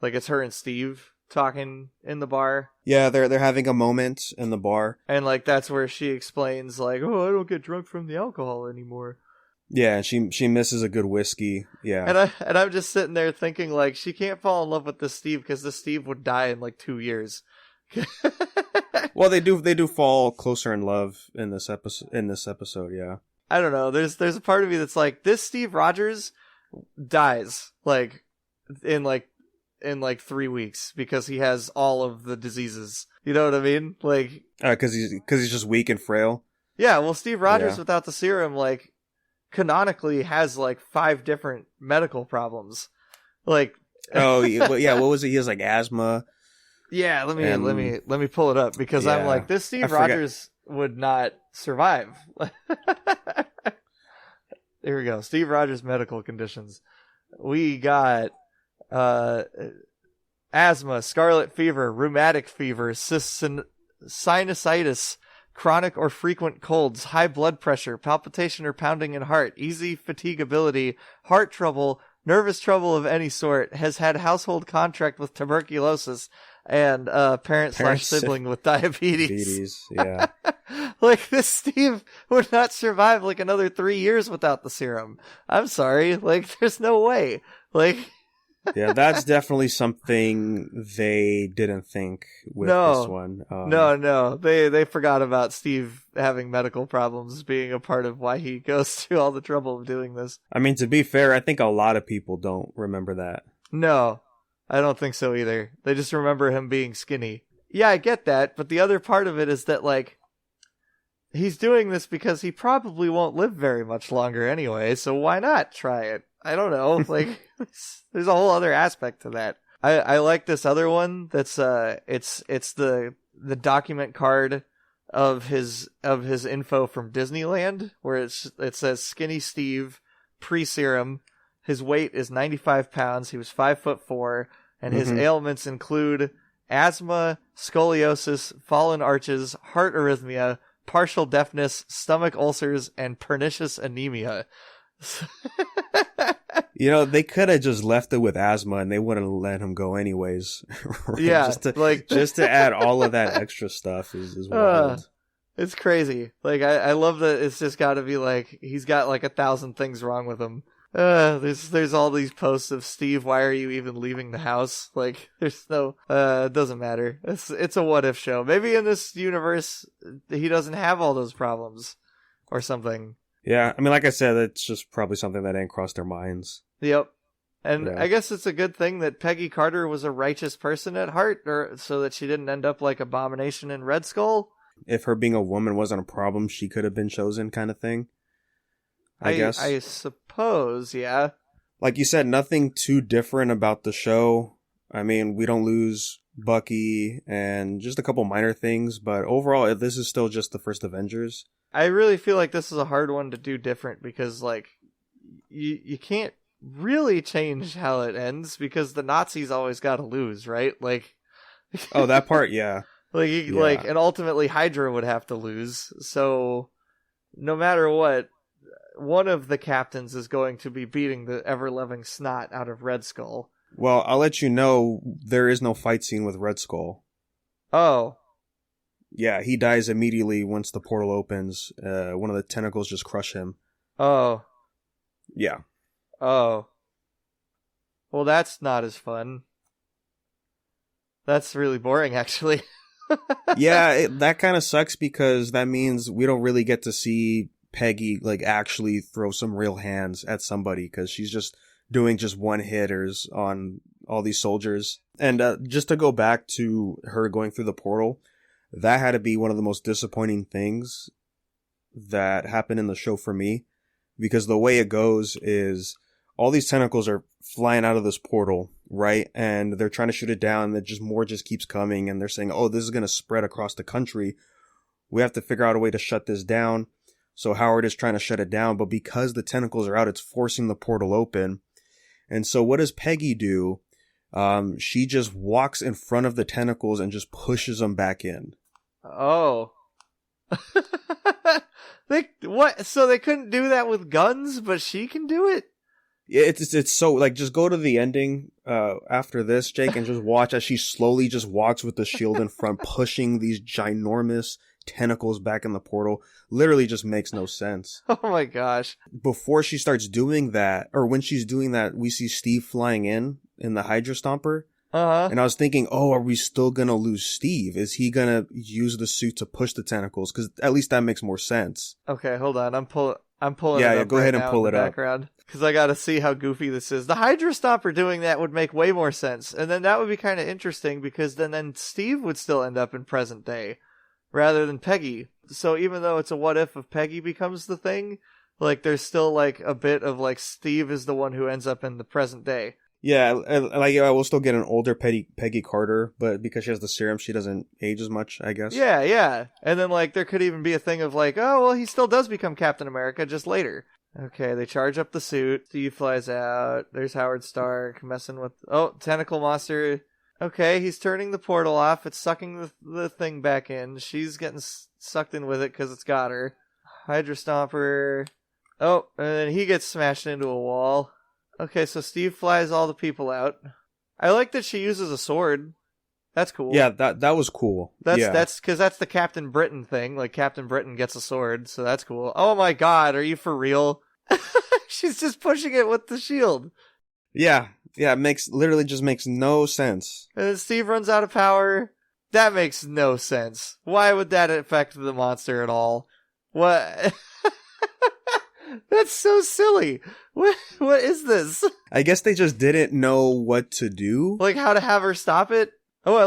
like, it's her and Steve talking in the bar. Yeah, they're having a moment in the bar. And, like, that's where she explains, like, oh, I don't get drunk from the alcohol anymore. Yeah, she misses a good whiskey. Yeah. And I'm just sitting there thinking, like, she can't fall in love with this Steve because this Steve would die in, like, 2 years. Well, they do fall closer in love in this episode, yeah. I don't know. There's a part of me that's like, this Steve Rogers dies, like, in 3 weeks because he has all of the diseases. You know what I mean? Like, because he's just weak and frail. Yeah, well, Steve Rogers without the serum, like, canonically has like 5 different medical problems. Like, oh yeah, what was it? He has like asthma. Yeah, let me pull it up because I'm like, this Steve Rogers would not survive. There we go. Steve Rogers medical conditions. We got asthma, scarlet fever, rheumatic fever, sinusitis, chronic or frequent colds, high blood pressure, palpitation or pounding in heart, easy fatigability, heart trouble, nervous trouble of any sort, has had household contract with tuberculosis, and parent/sibling with diabetes. Yeah. Like, this Steve would not survive like another 3 years without the serum. I'm sorry. Like, there's no way. Like, yeah, that's definitely something they didn't think with this one. No. They forgot about Steve having medical problems being a part of why he goes to all the trouble of doing this. I mean, to be fair, I think a lot of people don't remember that. No, I don't think so either. They just remember him being skinny. Yeah, I get that, but the other part of it is that, like, he's doing this because he probably won't live very much longer anyway, so why not try it? I don't know. Like, there's a whole other aspect to that. I like this other one. That's it's the document card of his info from Disneyland, where it says Skinny Steve pre-serum. His weight is 95 pounds. He was 5'4", and his ailments include asthma, scoliosis, fallen arches, heart arrhythmia, partial deafness, stomach ulcers, and pernicious anemia. You know, they could have just left it with asthma and they wouldn't let him go anyways. Right? Yeah, just to add all of that extra stuff is wild. It's crazy. Like, I love that it's just got to be like, he's got like 1,000 things wrong with him. There's all these posts of Steve, why are you even leaving the house? Like, there's no, it doesn't matter. It's a what if show. Maybe in this universe, he doesn't have all those problems or something. Yeah, I mean, like I said, it's just probably something that ain't crossed their minds. Yep. And I guess it's a good thing that Peggy Carter was a righteous person at heart, or so that she didn't end up like Abomination in Red Skull. If her being a woman wasn't a problem, she could have been chosen, kind of thing. I guess. I suppose, yeah. Like you said, nothing too different about the show. I mean, we don't lose Bucky and just a couple minor things, but overall, this is still just the first Avengers. I really feel like this is a hard one to do different because, like, you can't really change how it ends because the Nazis always got to lose, right? Like, oh, that part, yeah. Like, and ultimately Hydra would have to lose. So, no matter what, one of the captains is going to be beating the ever-loving snot out of Red Skull. Well, I'll let you know, there is no fight scene with Red Skull. Oh. Yeah, he dies immediately once the portal opens. One of the tentacles just crush him. Oh. Yeah. Oh. Well, that's not as fun. That's really boring, actually. Yeah, that kind of sucks because that means we don't really get to see Peggy, like, actually throw some real hands at somebody because she's just doing just one-hitters on all these soldiers. And just to go back to her going through the portal, that had to be one of the most disappointing things that happened in the show for me, because the way it goes is all these tentacles are flying out of this portal, right? And they're trying to shoot it down, and more just keeps coming, and they're saying, oh, this is going to spread across the country. We have to figure out a way to shut this down. So Howard is trying to shut it down, but because the tentacles are out, it's forcing the portal open. And so what does Peggy do? She just walks in front of the tentacles and just pushes them back in. Oh. What? So they couldn't do that with guns, but she can do it? Yeah, it's so, like, just go to the ending after this, Jake, and just watch as she slowly just walks with the shield in front, pushing these ginormous tentacles back in the portal. Literally just makes no sense. Oh my gosh. Before she starts doing that, or when she's doing that, we see Steve flying in the Hydra Stomper. Uh-huh. And I was thinking, oh, are we still going to lose Steve? Is he going to use the suit to push the tentacles? Because at least that makes more sense. Okay, hold on. I'm pulling it up. Yeah, go ahead and pull it up. Background. Because I got to see how goofy this is. The Hydra Stomper doing that would make way more sense. And then that would be kind of interesting because then Steve would still end up in present day rather than Peggy. So even though it's a what if Peggy becomes the thing, like there's still like a bit of like Steve is the one who ends up in the present day. Yeah, like we'll still get an older Peggy Carter, but because she has the serum, she doesn't age as much, I guess. Yeah. And then like there could even be a thing of like, oh, well, he still does become Captain America just later. Okay, they charge up the suit. Steve flies out. There's Howard Stark messing with... Oh, tentacle monster. Okay, he's turning the portal off. It's sucking the thing back in. She's getting sucked in with it because it's got her. Hydra Stomper. Oh, and then he gets smashed into a wall. Okay, so Steve flies all the people out. I like that she uses a sword. That's cool. Yeah, that was cool. That's because that's the Captain Britain thing. Like, Captain Britain gets a sword, so that's cool. Oh my god, are you for real? She's just pushing it with the shield. Yeah, it literally just makes no sense. And then Steve runs out of power. That makes no sense. Why would that affect the monster at all? What? That's so silly. What is this? I guess they just didn't know what to do. Like how to have her stop it? Oh, I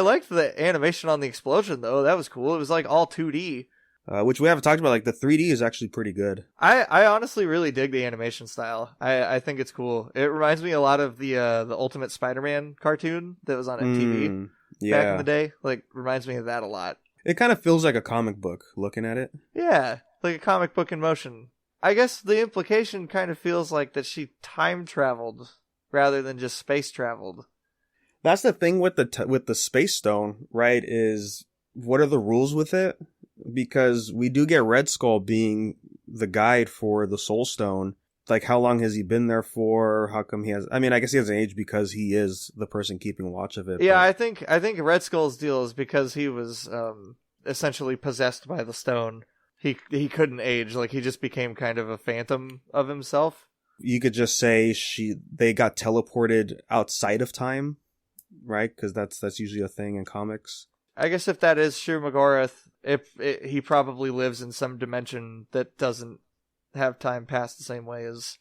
liked the animation on the explosion though. That was cool. It was like all 2D. Which we haven't talked about. Like the 3D is actually pretty good. I honestly really dig the animation style. I think it's cool. It reminds me a lot of the Ultimate Spider-Man cartoon that was on MTV back in the day. Like reminds me of that a lot. It kind of feels like a comic book looking at it. Yeah, like a comic book in motion. I guess the implication kind of feels like that she time traveled rather than just space traveled. That's the thing with the Space Stone, right? Is what are the rules with it? Because we do get Red Skull being the guide for the Soul Stone. Like, how long has he been there for? How come he has... I mean, I guess he hasn't aged because he is the person keeping watch of it. Yeah, but... I think Red Skull's deal is because he was essentially possessed by the stone. He couldn't age. Like, he just became kind of a phantom of himself. You could just say they got teleported outside of time, right? Because that's usually a thing in comics. I guess if that is Shuma-Gorath, he probably lives in some dimension that doesn't have time pass the same way as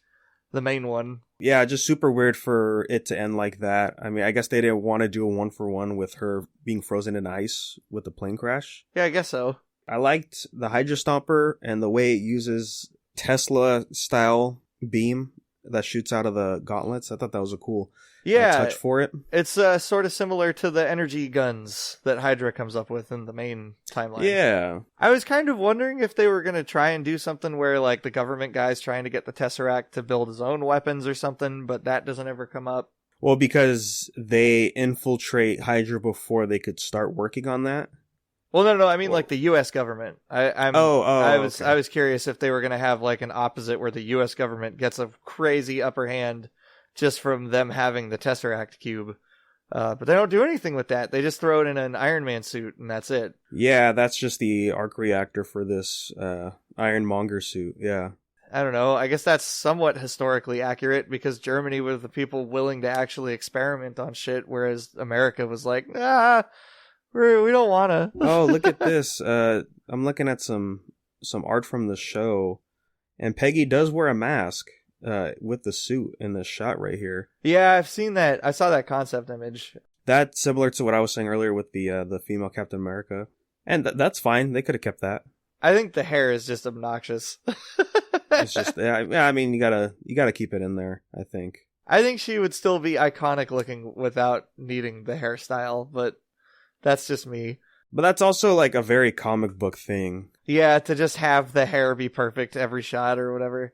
the main one. Yeah, just super weird for it to end like that. I mean, I guess they didn't want to do a 1-for-1 with her being frozen in ice with the plane crash. Yeah, I guess so. I liked the Hydra Stomper and the way it uses Tesla-style beam that shoots out of the gauntlets. I thought that was a cool touch for it. It's sort of similar to the energy guns that Hydra comes up with in the main timeline. Yeah. I was kind of wondering if they were going to try and do something where like the government guy's trying to get the Tesseract to build his own weapons or something, but that doesn't ever come up. Well, because they infiltrate Hydra before they could start working on that. Well, no, I mean like the U.S. government. I was curious if they were going to have like an opposite where the U.S. government gets a crazy upper hand just from them having the Tesseract cube. But they don't do anything with that. They just throw it in an Iron Man suit and that's it. Yeah, that's just the arc reactor for this Ironmonger suit. Yeah. I don't know. I guess that's somewhat historically accurate because Germany were the people willing to actually experiment on shit, whereas America was like, we don't want to. Oh, look at this. I'm looking at some art from the show, and Peggy does wear a mask with the suit in this shot right here. Yeah, I've seen that. I saw that concept image. That's similar to what I was saying earlier with the female Captain America. And that's fine. They could have kept that. I think the hair is just obnoxious. It's just, yeah, I mean, you gotta keep it in there, I think. I think she would still be iconic looking without needing the hairstyle, but that's just me. But that's also like a very comic book thing. Yeah, to just have the hair be perfect every shot or whatever.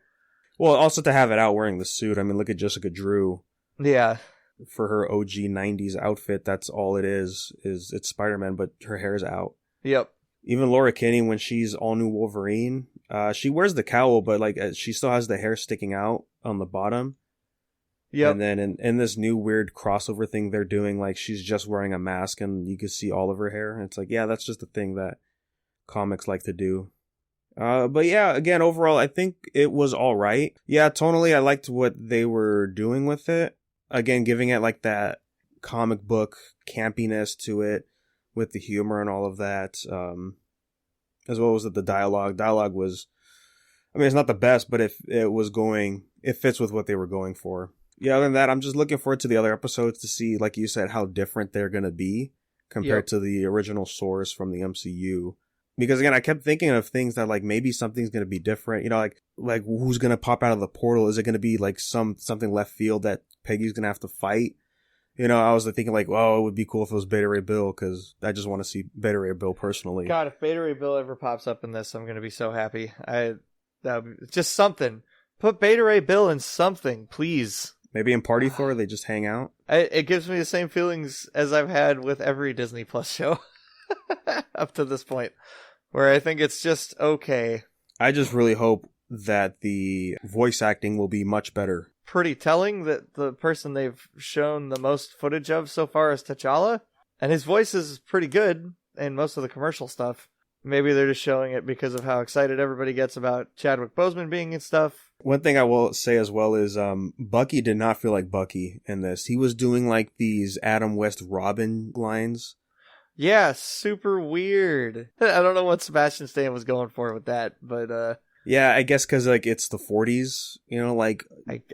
Well, also to have it out wearing the suit. I mean, look at Jessica Drew. Yeah. For her OG 90s outfit, that's all it is it's Spider-Man, but her hair is out. Yep. Even Laura Kinney, when she's all new Wolverine, she wears the cowl, but like she still has the hair sticking out on the bottom. Yep. And then in this new weird crossover thing they're doing, like she's just wearing a mask and you can see all of her hair. And it's like, yeah, that's just a thing that comics like to do. But yeah, again, overall, I think it was all right. Yeah, tonally, I liked what they were doing with it. Again, giving it like that comic book campiness to it with the humor and all of that. As well as the dialogue. Dialogue was, I mean, it's not the best, but if it was going, it fits with what they were going for. Yeah, other than that, I'm just looking forward to the other episodes to see, like you said, how different they're going to be compared to the original source from the MCU. Because again, I kept thinking of things that like maybe something's going to be different. You know, like who's going to pop out of the portal? Is it going to be like something left field that Peggy's going to have to fight? You know, I was thinking like, well, it would be cool if it was Beta Ray Bill because I just want to see Beta Ray Bill personally. God, if Beta Ray Bill ever pops up in this, I'm going to be so happy. That would be just something. Put Beta Ray Bill in something, please. Maybe in Party Thor, they just hang out. It gives me the same feelings as I've had with every Disney Plus show up to this point, where I think it's just okay. I just really hope that the voice acting will be much better. Pretty telling that the person they've shown the most footage of so far is T'Challa, and his voice is pretty good in most of the commercial stuff. Maybe they're just showing it because of how excited everybody gets about Chadwick Boseman being and stuff. One thing I will say as well is Bucky did not feel like Bucky in this. He was doing like these Adam West Robin lines. Yeah, super weird. I don't know what Sebastian Stan was going for with that, but yeah, I guess because like it's the 40s, you know, like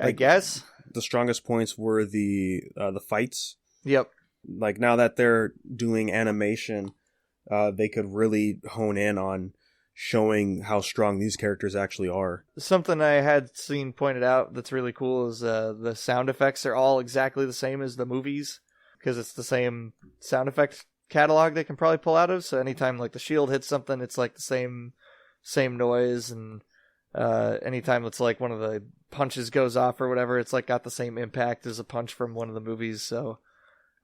I guess the strongest points were the fights. Yep. Like now that they're doing animation, they could really hone in on showing how strong these characters actually are. Something I had seen pointed out that's really cool is the sound effects are all exactly the same as the movies because it's the same sound effect catalog they can probably pull out of. So anytime like the shield hits something, it's like the same noise, and anytime it's like one of the punches goes off or whatever, it's like got the same impact as a punch from one of the movies. So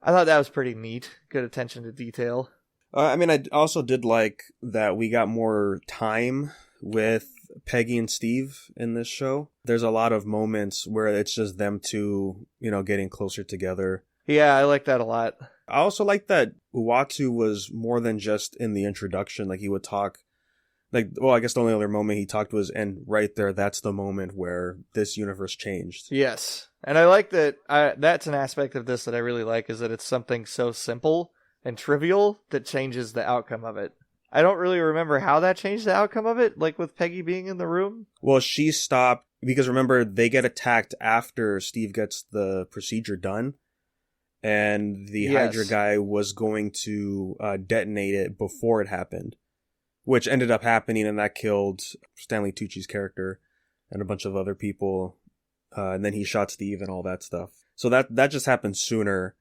I thought that was pretty neat. Good attention to detail. I mean, I also did like that we got more time with Peggy and Steve in this show. There's a lot of moments where it's just them two, you know, getting closer together. Yeah, I like that a lot. I also like that Uatu was more than just in the introduction. Like he would talk, like, well, I guess the only other moment he talked was, and right there, that's the moment where this universe changed. Yes. And I like that. That's an aspect of this that I really like, is that it's something so simple and trivial that changes the outcome of it. I don't really remember how that changed the outcome of it, like with Peggy being in the room. Well, she stopped, because remember, they get attacked after Steve gets the procedure done, and the Hydra guy was going to detonate it before it happened, which ended up happening, and that killed Stanley Tucci's character and a bunch of other people and then he shot Steve and all that stuff. So that just happened sooner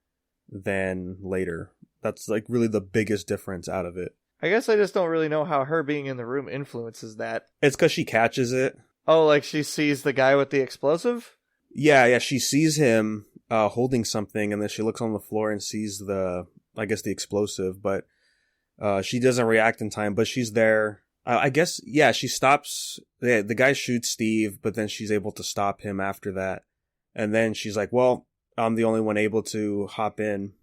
than later. That's like really the biggest difference out of it. I guess I just don't really know how her being in the room influences that. It's because she catches it. Oh, like she sees the guy with the explosive? Yeah, she sees him holding something, and then she looks on the floor and sees the explosive, but she doesn't react in time, but she's there. I guess, yeah, she stops. The guy shoots Steve, but then she's able to stop him after that. And then she's like, well, I'm the only one able to hop in.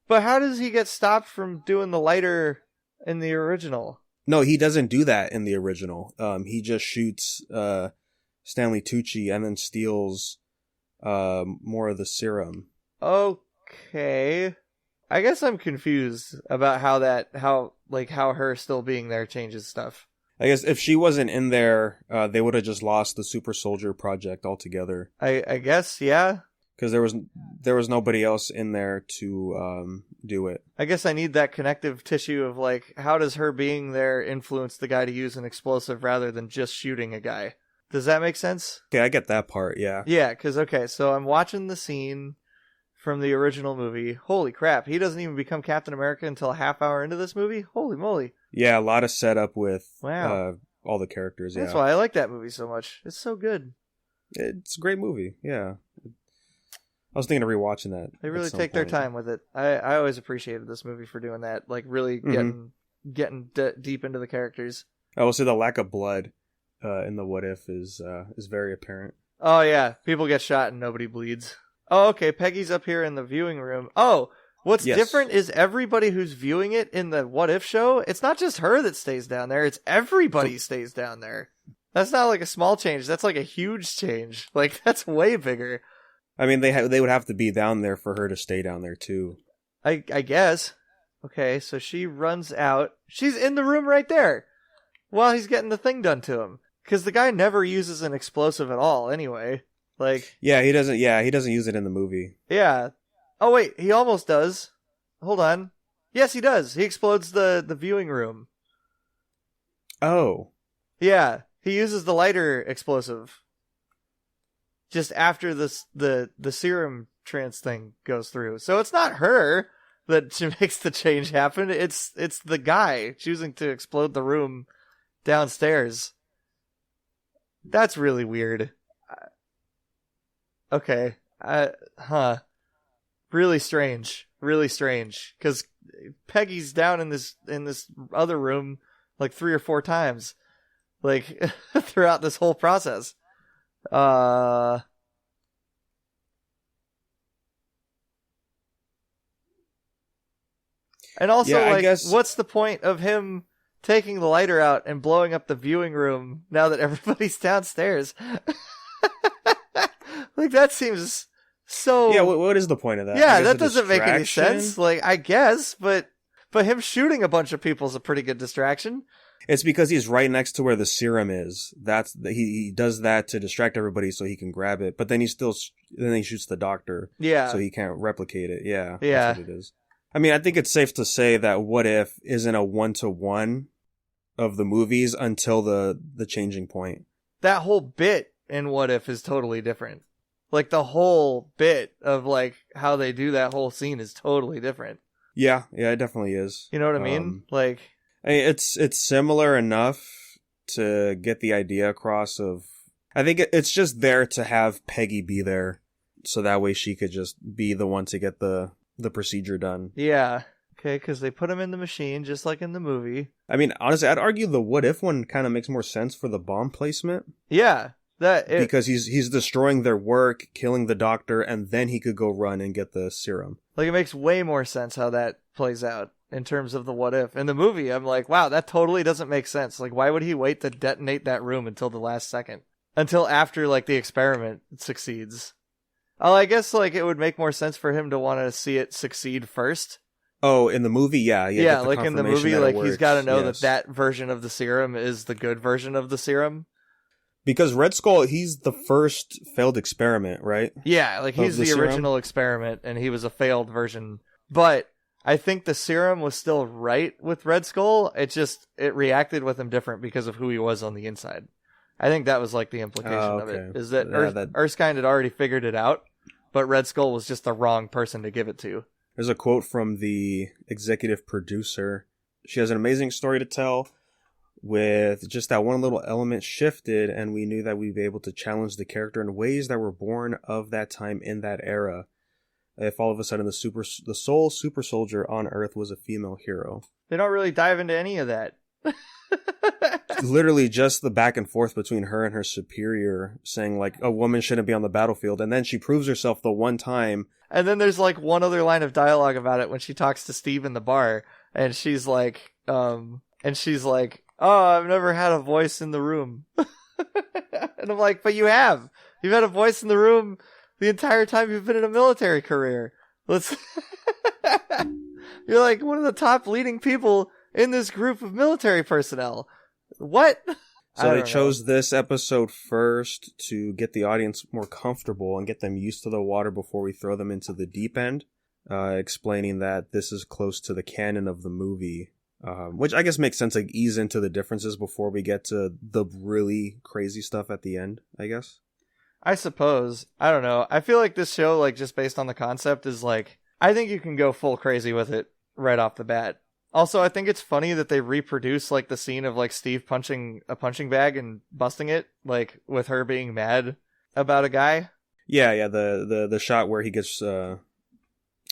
But how does he get stopped from doing the lighter in the original? No, he doesn't do that in the original. He just shoots Stanley Tucci and then steals more of the serum. Okay. I guess I'm confused about how her still being there changes stuff. I guess if she wasn't in there, they would have just lost the Super Soldier Project altogether. I guess, yeah. Because there was nobody else in there to do it. I guess I need that connective tissue of like, how does her being there influence the guy to use an explosive rather than just shooting a guy? Does that make sense? Okay, I get that part, yeah. Yeah, because, okay, so I'm watching the scene from the original movie. Holy crap, he doesn't even become Captain America until a half hour into this movie? Holy moly. Yeah, a lot of setup with wow. all the characters, yeah. That's why I like that movie so much. It's so good. It's a great movie, yeah. I was thinking of rewatching that. They really take their time with it. I always appreciated this movie for doing that, like really getting deep into the characters. I will say the lack of blood in the What If is very apparent. Oh yeah, people get shot and nobody bleeds. Oh, okay, Peggy's up here in the viewing room. Oh, what's different is everybody who's viewing it in the What If show, it's not just her that stays down there, it's everybody stays down there. That's not like a small change, that's like a huge change. Like, that's way bigger. I mean, they would have to be down there for her to stay down there, too. I guess. Okay, so she runs out. She's in the room right there while he's getting the thing done to him. Because the guy never uses an explosive at all, anyway. Like, he doesn't use it in the movie. Yeah. Oh, wait, he almost does. Hold on. Yes, he does. He explodes the viewing room. Oh. Yeah, he uses the lighter explosive. Just after the serum trance thing goes through. So it's not her that makes the change happen. It's the guy choosing to explode the room downstairs. That's really weird. Okay. Really strange. Really strange. Because Peggy's down in this other room like 3 or 4 times. Like, throughout this whole process. And also, yeah, like, guess... what's the point of him taking the lighter out and blowing up the viewing room now that everybody's downstairs? Like, that seems so... Yeah, what is the point of that? Yeah, that doesn't make any sense. Like, I guess, but him shooting a bunch of people is a pretty good distraction. It's because he's right next to where the serum is. He does that to distract everybody so he can grab it. But then he shoots the doctor. Yeah. So he can't replicate it. Yeah. Yeah. That's what it is. I mean, I think it's safe to say that What If isn't a 1-to-1 of the movies until the changing point. That whole bit in What If is totally different. Like, the whole bit of, like, how they do that whole scene is totally different. Yeah, it definitely is. You know what I mean? Like... It's similar enough to get the idea across of... I think it's just there to have Peggy be there, so that way she could just be the one to get the procedure done. Yeah. Okay, because they put him in the machine, just like in the movie. I mean, honestly, I'd argue the What If one kind of makes more sense for the bomb placement. Yeah. Because he's destroying their work, killing the doctor, and then he could go run and get the serum. Like, it makes way more sense how that plays out in terms of the What If. In the movie, I'm like, wow, that totally doesn't make sense. Like, why would he wait to detonate that room until the last second? Until after, like, the experiment succeeds. Oh, I guess, like, it would make more sense for him to want to see it succeed first. Oh, in the movie, yeah. Yeah, like in the movie, like, he's got to know that version of the serum is the good version of the serum. Because Red Skull, he's the first failed experiment, right? Yeah, like, he's the original experiment, and he was a failed version. But I think the serum was still right with Red Skull. It reacted with him different because of who he was on the inside. I think that was like the implication of okay. it, is that, Yeah, Erskine had already figured it out, but Red Skull was just the wrong person to give it to. There's a quote from the executive producer. She has an amazing story to tell with just that one little element shifted, and we knew that we'd be able to challenge the character in ways that were born of that time in that era. If all of a sudden the sole super soldier on Earth was a female hero. They don't really dive into any of that. Literally just the back and forth between her and her superior saying like a woman shouldn't be on the battlefield, and then she proves herself the one time. And then there's like one other line of dialogue about it when she talks to Steve in the bar, and she's like, oh, I've never had a voice in the room. And I'm like, but you have. You've had a voice in the room the entire time you've been in a military career. You're like one of the top leading people in this group of military personnel. What? So they chose this episode first to get the audience more comfortable and get them used to the water before we throw them into the deep end, explaining that this is close to the canon of the movie, which I guess makes sense, like ease into the differences before we get to the really crazy stuff at the end, I guess. I suppose. I don't know. I feel like this show, like just based on the concept, is like, I think you can go full crazy with it right off the bat. Also, I think it's funny that they reproduce like the scene of like Steve punching a punching bag and busting it, like with her being mad about a guy. Yeah, the shot where he gets in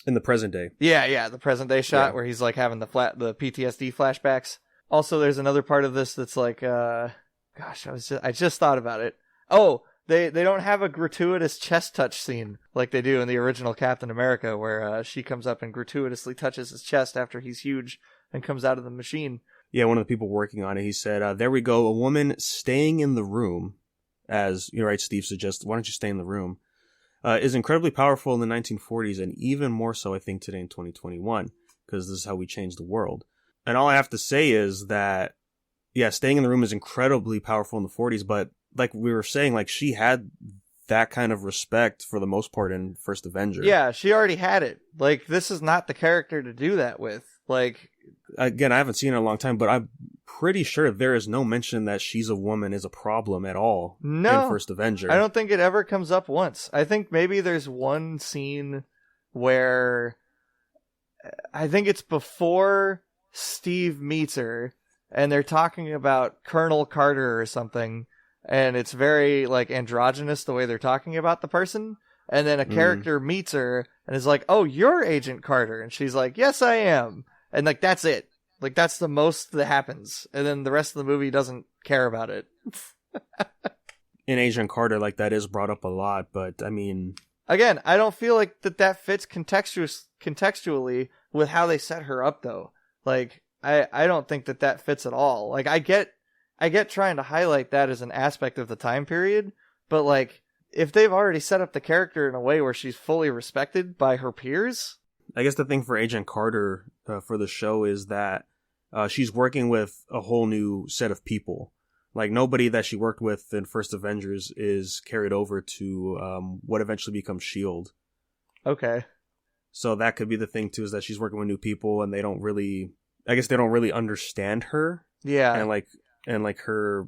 the present day. Yeah, the present day shot where he's like having the PTSD flashbacks. Also, there's another part of this that's like, I just thought about it. Oh, they don't have a gratuitous chest touch scene like they do in the original Captain America, where she comes up and gratuitously touches his chest after he's huge and comes out of the machine. Yeah, one of the people working on it, he said, there we go, a woman staying in the room, as, you're right, Steve suggests, why don't you stay in the room, is incredibly powerful in the 1940s, and even more so, I think, today in 2021, because this is how we change the world. And all I have to say is that, yeah, staying in the room is incredibly powerful in the 40s, but like we were saying, like she had that kind of respect for the most part in First Avenger. Yeah, she already had it. Like, this is not the character to do that with. Like, again, I haven't seen her in a long time, but I'm pretty sure there is no mention that she's a woman is a problem at all in First Avenger. I don't think it ever comes up once. I think maybe there's one scene where I think it's before Steve meets her and they're talking about Colonel Carter or something, and it's very like androgynous the way they're talking about the person. And then a character meets her and is like, "Oh, you're Agent Carter," and she's like, "Yes, I am." And like that's it. Like that's the most that happens, and then the rest of the movie doesn't care about it. In Agent Carter, like that is brought up a lot, but I mean, again, I don't feel like that fits contextually with how they set her up, though. Like I don't think that fits at all. Like I get trying to highlight that as an aspect of the time period, but like if they've already set up the character in a way where she's fully respected by her peers. I guess the thing for Agent Carter for the show is that she's working with a whole new set of people. Like nobody that she worked with in First Avengers is carried over to what eventually becomes S.H.I.E.L.D. Okay. So that could be the thing too, is that she's working with new people and they don't really understand her. Yeah. And like her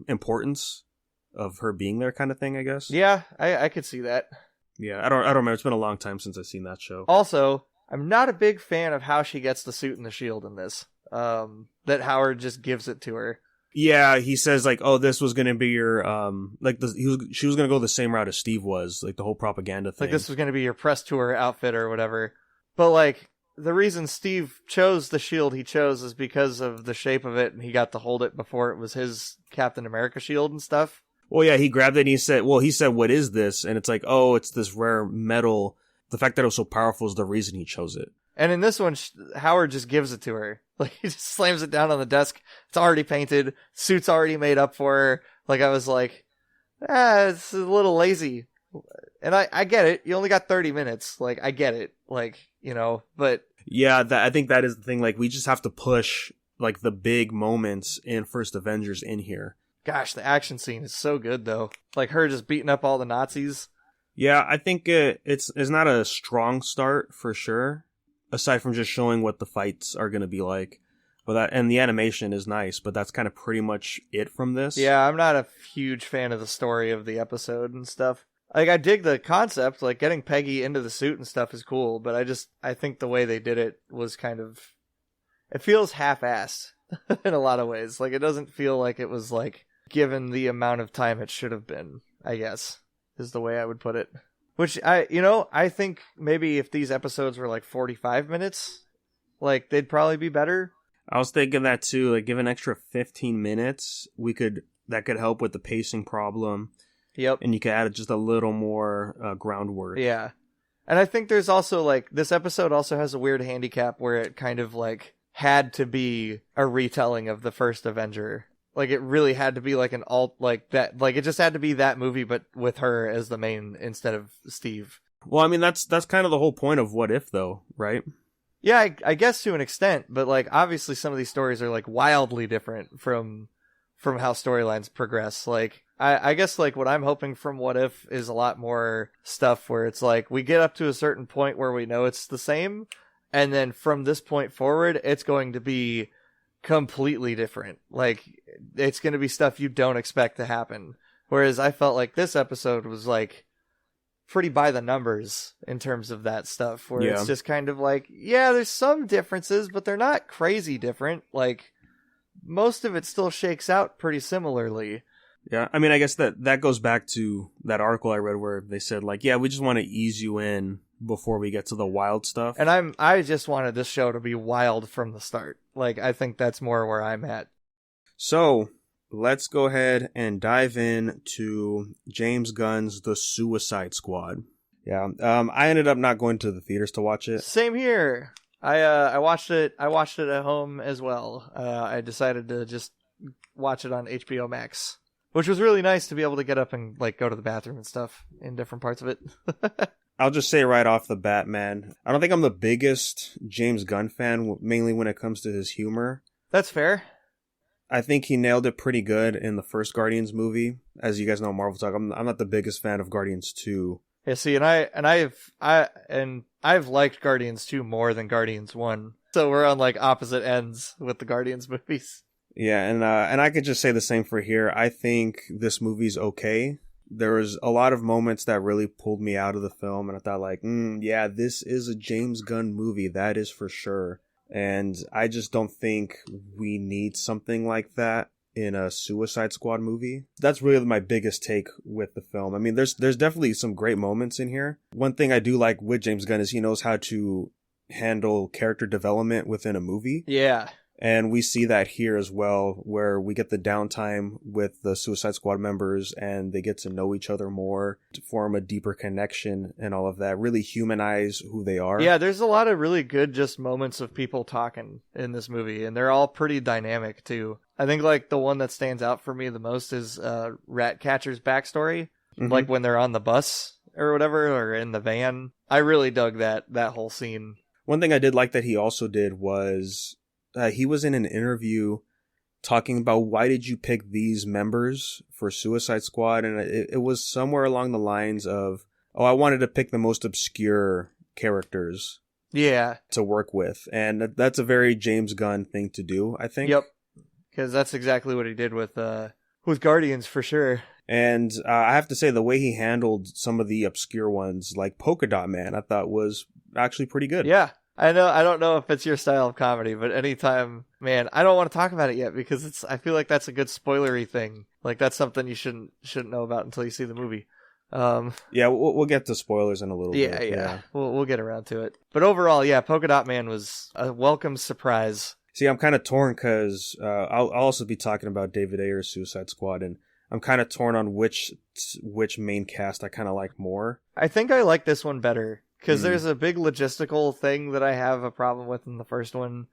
importance of her being there kind of thing, I guess. Yeah, I could see that. Yeah, I don't remember. It's been a long time since I've seen that show. Also, I'm not a big fan of how she gets the suit and the shield in this. That Howard just gives it to her. Yeah, he says like, "Oh, this was gonna be your she was gonna go the same route as Steve was, like the whole propaganda thing. Like this was gonna be your press tour outfit or whatever." But like the reason Steve chose the shield he chose is because of the shape of it, and he got to hold it before it was his Captain America shield and stuff. Well, yeah, he grabbed it and he said, "What is this?" And it's like, "Oh, it's this rare metal." The fact that it was so powerful is the reason he chose it. And in this one, Howard just gives it to her. Like, he just slams it down on the desk. It's already painted. Suit's already made up for her. Like, I was like, it's a little lazy. And I get it. You only got 30 minutes. Like, I get it. Like, you know, but... Yeah, I think that is the thing. Like, we just have to push, like, the big moments in First Avengers in here. Gosh, the action scene is so good, though. Like, her just beating up all the Nazis. Yeah, I think it's not a strong start, for sure. Aside from just showing what the fights are going to be like. And the animation is nice, but that's kind of pretty much it from this. Yeah, I'm not a huge fan of the story of the episode and stuff. Like, I dig the concept, like getting Peggy into the suit and stuff is cool, but I think the way they did it was kind of, it feels half-assed in a lot of ways. Like, it doesn't feel like it was, like, given the amount of time it should have been, I guess, is the way I would put it. Which, I think maybe if these episodes were, like, 45 minutes, like, they'd probably be better. I was thinking that, too. Like, give an extra 15 minutes, that could help with the pacing problem. Yep. And you could add just a little more groundwork. Yeah. And I think there's also, like, this episode also has a weird handicap where it kind of, like, had to be a retelling of the first Avenger. Like, it really had to be, like, an alt, like, that, like, it just had to be that movie, but with her as the main instead of Steve. Well, I mean, that's kind of the whole point of What If, though, right? Yeah, I guess to an extent, but, like, obviously some of these stories are, like, wildly different from how storylines progress. Like, I guess, like, what I'm hoping from What If is a lot more stuff where it's like, we get up to a certain point where we know it's the same, and then from this point forward, it's going to be completely different. Like, it's going to be stuff you don't expect to happen. Whereas I felt like this episode was, like, pretty by the numbers in terms of that stuff, where it's just kind of like, yeah, there's some differences, but they're not crazy different. Like, most of it still shakes out pretty similarly. Yeah, I mean, I guess that goes back to that article I read where they said, like, yeah, we just want to ease you in before we get to the wild stuff. And I just wanted this show to be wild from the start. Like, I think that's more where I'm at. So, let's go ahead and dive in to James Gunn's The Suicide Squad. Yeah, I ended up not going to the theaters to watch it. Same here. I watched it at home as well. I decided to just watch it on HBO Max, which was really nice to be able to get up and, like, go to the bathroom and stuff in different parts of it. I'll just say right off the bat, man, I don't think I'm the biggest James Gunn fan, mainly when it comes to his humor. That's fair. I think he nailed it pretty good in the first Guardians movie. As you guys know, Marvel Talk, I'm not the biggest fan of Guardians 2. Yeah, see, and I've liked Guardians 2 more than Guardians 1. So we're on, like, opposite ends with the Guardians movies. Yeah, and I could just say the same for here. I think this movie's okay. There was a lot of moments that really pulled me out of the film, and I thought, like, yeah, this is a James Gunn movie, that is for sure. And I just don't think we need something like that in a Suicide Squad movie. That's really my biggest take with the film. I mean, there's definitely some great moments in here. One thing I do like with James Gunn is he knows how to handle character development within a movie. Yeah. And we see that here as well, where we get the downtime with the Suicide Squad members and they get to know each other more, to form a deeper connection and all of that, really humanize who they are. Yeah, there's a lot of really good just moments of people talking in this movie, and they're all pretty dynamic too. I think, like, the one that stands out for me the most is Ratcatcher's backstory, like when they're on the bus or whatever, or in the van. I really dug that whole scene. One thing I did like that he also did was he was in an interview talking about why did you pick these members for Suicide Squad, and it was somewhere along the lines of, oh, I wanted to pick the most obscure characters to work with, and that's a very James Gunn thing to do, I think. Yep, because that's exactly what he did with Guardians for sure. And I have to say, the way he handled some of the obscure ones, like Polka Dot Man, I thought was actually pretty good. Yeah. I don't know if it's your style of comedy, but anytime, man, I don't want to talk about it yet because I feel like that's a good spoilery thing. Like, that's something you shouldn't know about until you see the movie. Yeah, we'll get to spoilers in a little bit. Yeah. We'll get around to it. But overall, yeah, Polka Dot Man was a welcome surprise. See, I'm kind of torn because I'll also be talking about David Ayer's Suicide Squad, and I'm kind of torn on which main cast I kind of like more. I think I like this one better. Because there's a big logistical thing that I have a problem with in the first one,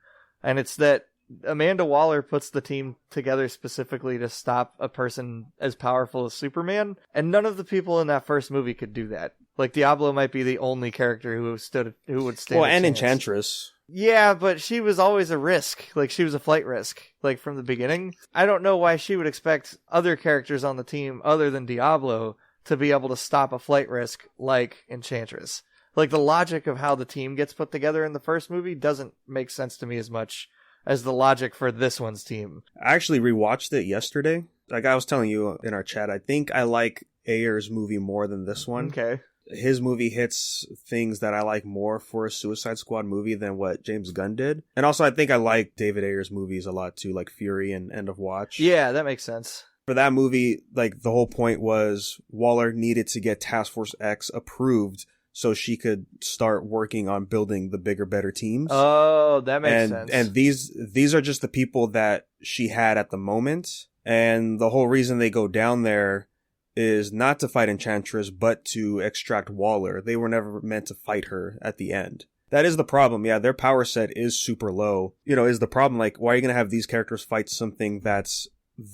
and it's that Amanda Waller puts the team together specifically to stop a person as powerful as Superman, and none of the people in that first movie could do that. Like, Diablo might be the only character who would stand Well, a and chance. Enchantress. Yeah, but she was always a risk. Like, she was a flight risk, like, from the beginning. I don't know why she would expect other characters on the team other than Diablo to be able to stop a flight risk like Enchantress. Like, the logic of how the team gets put together in the first movie doesn't make sense to me as much as the logic for this one's team. I actually rewatched it yesterday. Like I was telling you in our chat, I think I like Ayer's movie more than this one. Okay. His movie hits things that I like more for a Suicide Squad movie than what James Gunn did. And also I think I like David Ayer's movies a lot too, like Fury and End of Watch. Yeah, that makes sense. For that movie, like the whole point was Waller needed to get Task Force X approved so she could start working on building the bigger, better teams. Oh, that makes sense. And these are just the people that she had at the moment. And the whole reason they go down there is not to fight Enchantress, but to extract Waller. They were never meant to fight her at the end. That is the problem. Yeah, their power set is super low. You know, is the problem, like, why are you going to have these characters fight something that's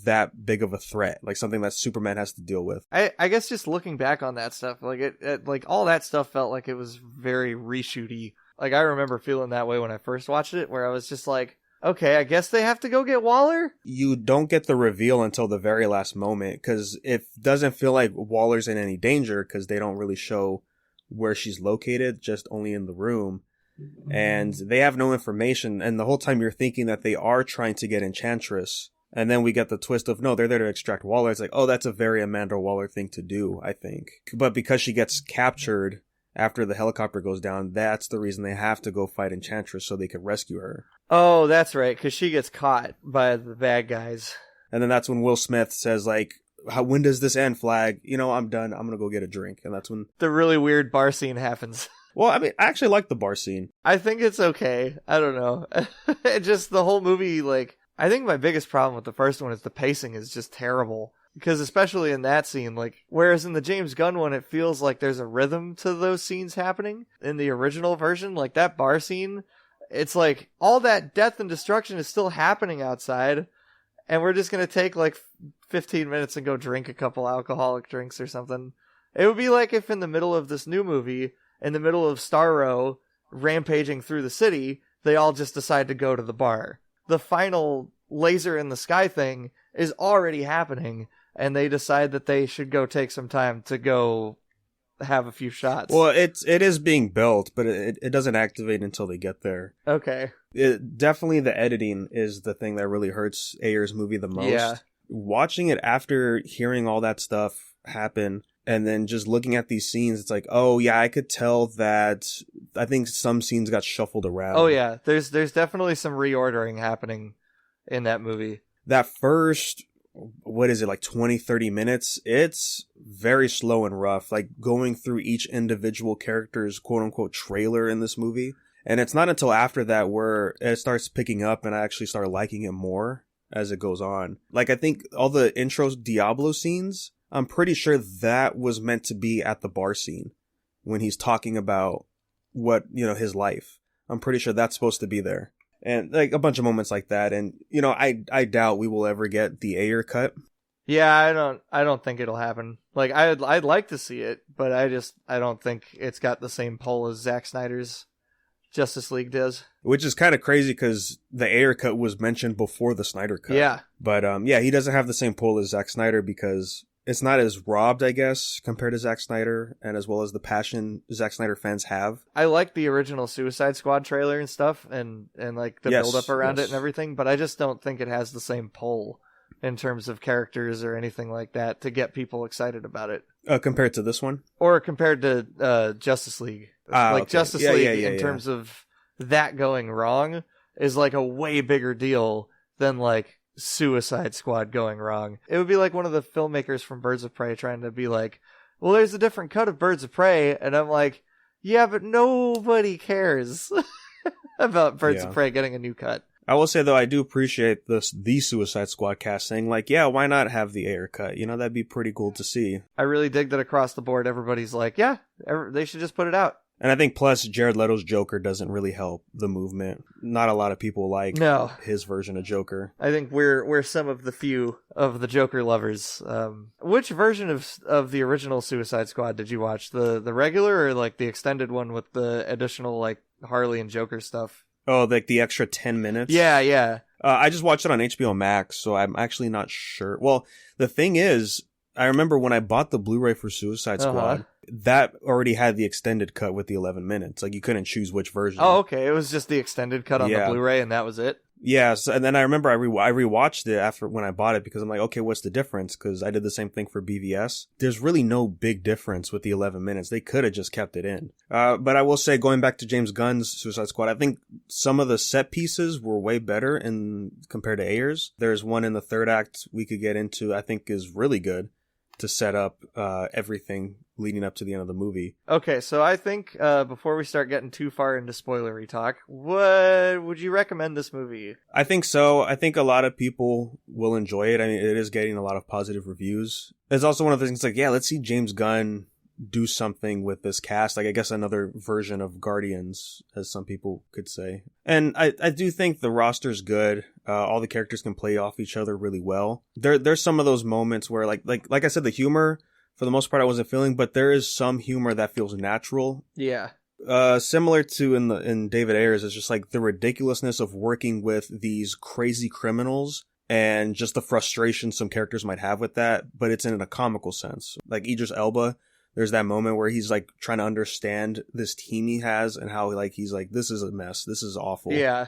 that big of a threat? Like, something that Superman has to deal with. I guess just looking back on that stuff, like, it like, all that stuff felt like it was very reshooty. Like, I remember feeling that way when I first watched it, where I was just like, okay, I guess they have to go get Waller? You don't get the reveal until the very last moment, because it doesn't feel like Waller's in any danger, because they don't really show where she's located, just only in the room. And they have no information, and the whole time you're thinking that they are trying to get Enchantress, and then we get the twist of, no, they're there to extract Waller. It's like, oh, that's a very Amanda Waller thing to do, I think. But because she gets captured after the helicopter goes down, that's the reason they have to go fight Enchantress so they could rescue her. Oh, that's right, because she gets caught by the bad guys. And then that's when Will Smith says, like, when does this end, Flag? You know, I'm done. I'm going to go get a drink. And that's when the really weird bar scene happens. Well, I mean, I actually like the bar scene. I think it's okay. I don't know. It just, the whole movie, like, I think my biggest problem with the first one is the pacing is just terrible. Because especially in that scene, like, whereas in the James Gunn one, it feels like there's a rhythm to those scenes happening. In the original version, like, that bar scene, it's like, all that death and destruction is still happening outside, and we're just gonna take, like, 15 minutes and go drink a couple alcoholic drinks or something. It would be like if in the middle of this new movie, in the middle of Starro rampaging through the city, they all just decide to go to the bar. The final laser in the sky thing is already happening, and they decide that they should go take some time to go have a few shots. Well, it is being built, but it doesn't activate until they get there. Okay. Definitely the editing is the thing that really hurts Ayer's movie the most. Yeah. Watching it after hearing all that stuff happen, and then just looking at these scenes, it's like, oh yeah, I could tell that I think some scenes got shuffled around. Oh yeah, there's definitely some reordering happening in that movie. That first, what is it, like 20, 30 minutes, it's very slow and rough, like going through each individual character's quote-unquote trailer in this movie. And it's not until after that where it starts picking up and I actually start liking it more as it goes on. Like, I think all the intro Diablo scenes, I'm pretty sure that was meant to be at the bar scene when he's talking about what, you know, his life. I'm pretty sure that's supposed to be there. And like a bunch of moments like that. And, you know, I doubt we will ever get the Ayer cut. Yeah, I don't think it'll happen. Like, I'd like to see it, but I don't think it's got the same pull as Zack Snyder's Justice League does. Which is kind of crazy because the Ayer cut was mentioned before the Snyder cut. Yeah. But yeah, he doesn't have the same pull as Zack Snyder because it's not as robbed, I guess, compared to Zack Snyder, and as well as the passion Zack Snyder fans have. I like the original Suicide Squad trailer and stuff, and like the build-up around it and everything, but I just don't think it has the same pull in terms of characters or anything like that to get people excited about it. Compared to this one? Or compared to Justice League. Like, okay. Justice League, in terms of that going wrong, is like a way bigger deal than, like, Suicide Squad going wrong. It would be like one of the filmmakers from Birds of Prey trying to be like, well, there's a different cut of Birds of Prey, and I'm like, yeah, but nobody cares about Birds of Prey getting a new cut. I will say, though, I do appreciate the Suicide Squad cast saying, like, yeah, why not have the Ayer cut? You know, that'd be pretty cool to see. I really dig that across the board, everybody's like, yeah, they should just put it out. And I think plus Jared Leto's Joker doesn't really help the movement. Not a lot of people like his version of Joker. I think we're some of the few of the Joker lovers. Which version of the original Suicide Squad did you watch? The regular or like the extended one with the additional like Harley and Joker stuff? Oh, like the extra 10 minutes? Yeah. I just watched it on HBO Max, so I'm actually not sure. Well, the thing is, I remember when I bought the Blu-ray for Suicide Squad, that already had the extended cut with the 11 minutes. Like, you couldn't choose which version. Oh, okay. It was just the extended cut on the Blu-ray, and that was it? Yes, and then I remember I rewatched it after when I bought it because I'm like, okay, what's the difference? Because I did the same thing for BVS. There's really no big difference with the 11 minutes. They could have just kept it in. But I will say, going back to James Gunn's Suicide Squad, I think some of the set pieces were way better compared to Ayers. There's one in the third act we could get into, I think is really good to set up everything leading up to the end of the movie. Okay, so I think before we start getting too far into spoilery talk, what would you recommend this movie? I think so. I think a lot of people will enjoy it. I mean, it is getting a lot of positive reviews. It's also one of the things like, yeah, let's see James Gunn do something with this cast. Like, I guess another version of Guardians, as some people could say. And I do think the roster's good. All the characters can play off each other really well. There's some of those moments where, like I said, the humor, for the most part, I wasn't feeling, but there is some humor that feels natural. Yeah. Similar to in David Ayers, it's just like the ridiculousness of working with these crazy criminals and just the frustration some characters might have with that, but it's in a comical sense. Like Idris Elba, there's that moment where he's like trying to understand this team he has and how like he's like, this is a mess, this is awful. Yeah.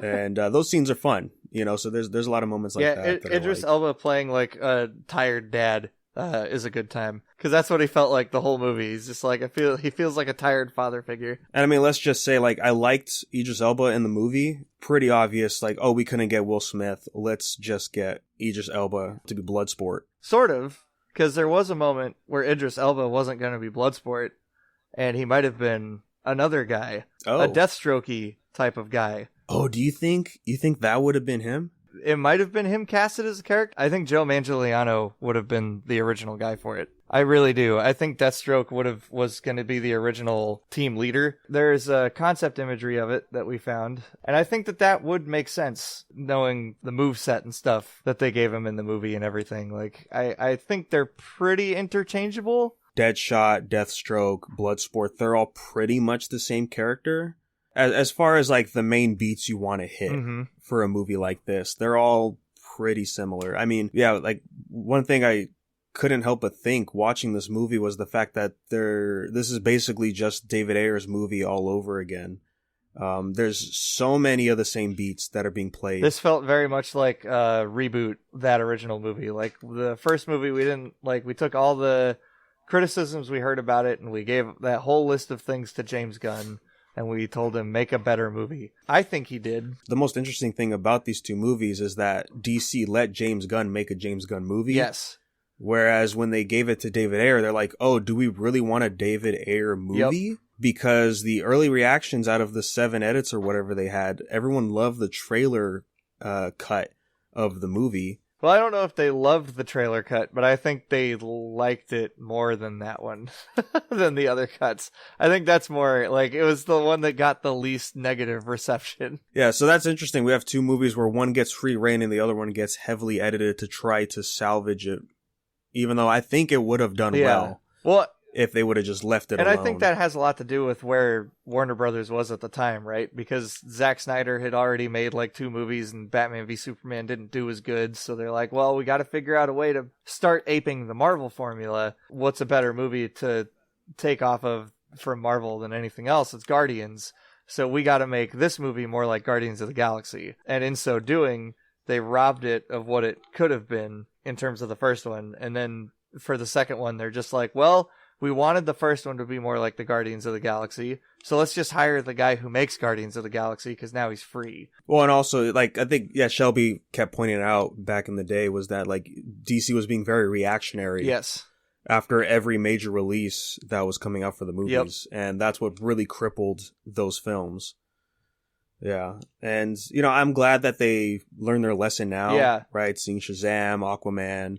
And those scenes are fun, you know. So there's a lot of moments like that. Yeah, Idris Elba playing like a tired dad is a good time, because that's what he felt like the whole movie. He's just like, he feels like a tired father figure. And I mean, let's just say, like, I liked Idris Elba in the movie. Pretty obvious, like, oh, we couldn't get Will Smith, let's just get Idris Elba to be Bloodsport. Sort of, because there was a moment where Idris Elba wasn't going to be Bloodsport, and he might have been another guy, a Deathstroke-y type of guy. Oh, do you think that would have been him? It might have been him casted as a character. I think Joe Manganiello would have been the original guy for it. I really do. I think Deathstroke was going to be the original team leader. There's a concept imagery of it that we found, and I think that would make sense, knowing the moveset and stuff that they gave him in the movie and everything. Like, I think they're pretty interchangeable. Deadshot, Deathstroke, Bloodsport, they're all pretty much the same character. As far as like the main beats you want to hit for a movie like this, they're all pretty similar. I mean, yeah, like one thing I couldn't help but think watching this movie was the fact that this is basically just David Ayer's movie all over again. There's so many of the same beats that are being played. This felt very much like reboot that original movie. Like the first movie, we took all the criticisms we heard about it and we gave that whole list of things to James Gunn. And we told him, make a better movie. I think he did. The most interesting thing about these two movies is that DC let James Gunn make a James Gunn movie. Yes. Whereas when they gave it to David Ayer, they're like, oh, do we really want a David Ayer movie? Yep. Because the early reactions out of the 7 edits or whatever they had, everyone loved the trailer cut of the movie. Well, I don't know if they loved the trailer cut, but I think they liked it more than that one, than the other cuts. I think that's more, like, it was the one that got the least negative reception. Yeah, so that's interesting. We have two movies where one gets free reign and the other one gets heavily edited to try to salvage it, even though I think it would have done well if they would have just left it alone. And I think that has a lot to do with where Warner Brothers was at the time, right? Because Zack Snyder had already made like 2 movies and Batman v Superman didn't do as good. So they're like, well, we got to figure out a way to start aping the Marvel formula. What's a better movie to take off of from Marvel than anything else? It's Guardians. So we got to make this movie more like Guardians of the Galaxy. And in so doing, they robbed it of what it could have been in terms of the first one. And then for the second one, they're just like, well, we wanted the first one to be more like the Guardians of the Galaxy, so let's just hire the guy who makes Guardians of the Galaxy because now he's free. Well, and also, like, I think, Shelby kept pointing out back in the day was that, like, DC was being very reactionary. Yes. After every major release that was coming out for the movies. Yep. And that's what really crippled those films. Yeah. And, you know, I'm glad that they learned their lesson now. Yeah. Right? Seeing Shazam, Aquaman,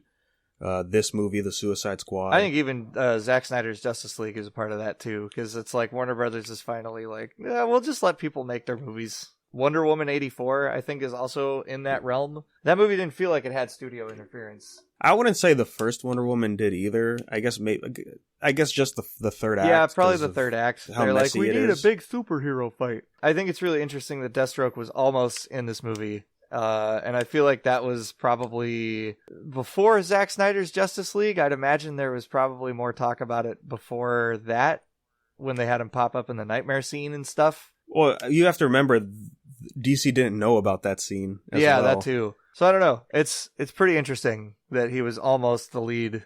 this movie, The Suicide Squad. I think even Zack Snyder's Justice League is a part of that too, because it's like Warner Brothers is finally like, yeah, we'll just let people make their movies. Wonder Woman 84, I think, is also in that realm. That movie didn't feel like it had studio interference. I wouldn't say the first Wonder Woman did either. I guess just the third act. Yeah, probably the third act. They're like, we need a big superhero fight. I think it's really interesting that Deathstroke was almost in this movie. And I feel like that was probably before Zack Snyder's Justice League. I'd imagine there was probably more talk about it before that, when they had him pop up in the nightmare scene and stuff. Well, you have to remember, DC didn't know about that scene. Yeah, well. that too. So I don't know. It's pretty interesting that he was almost the lead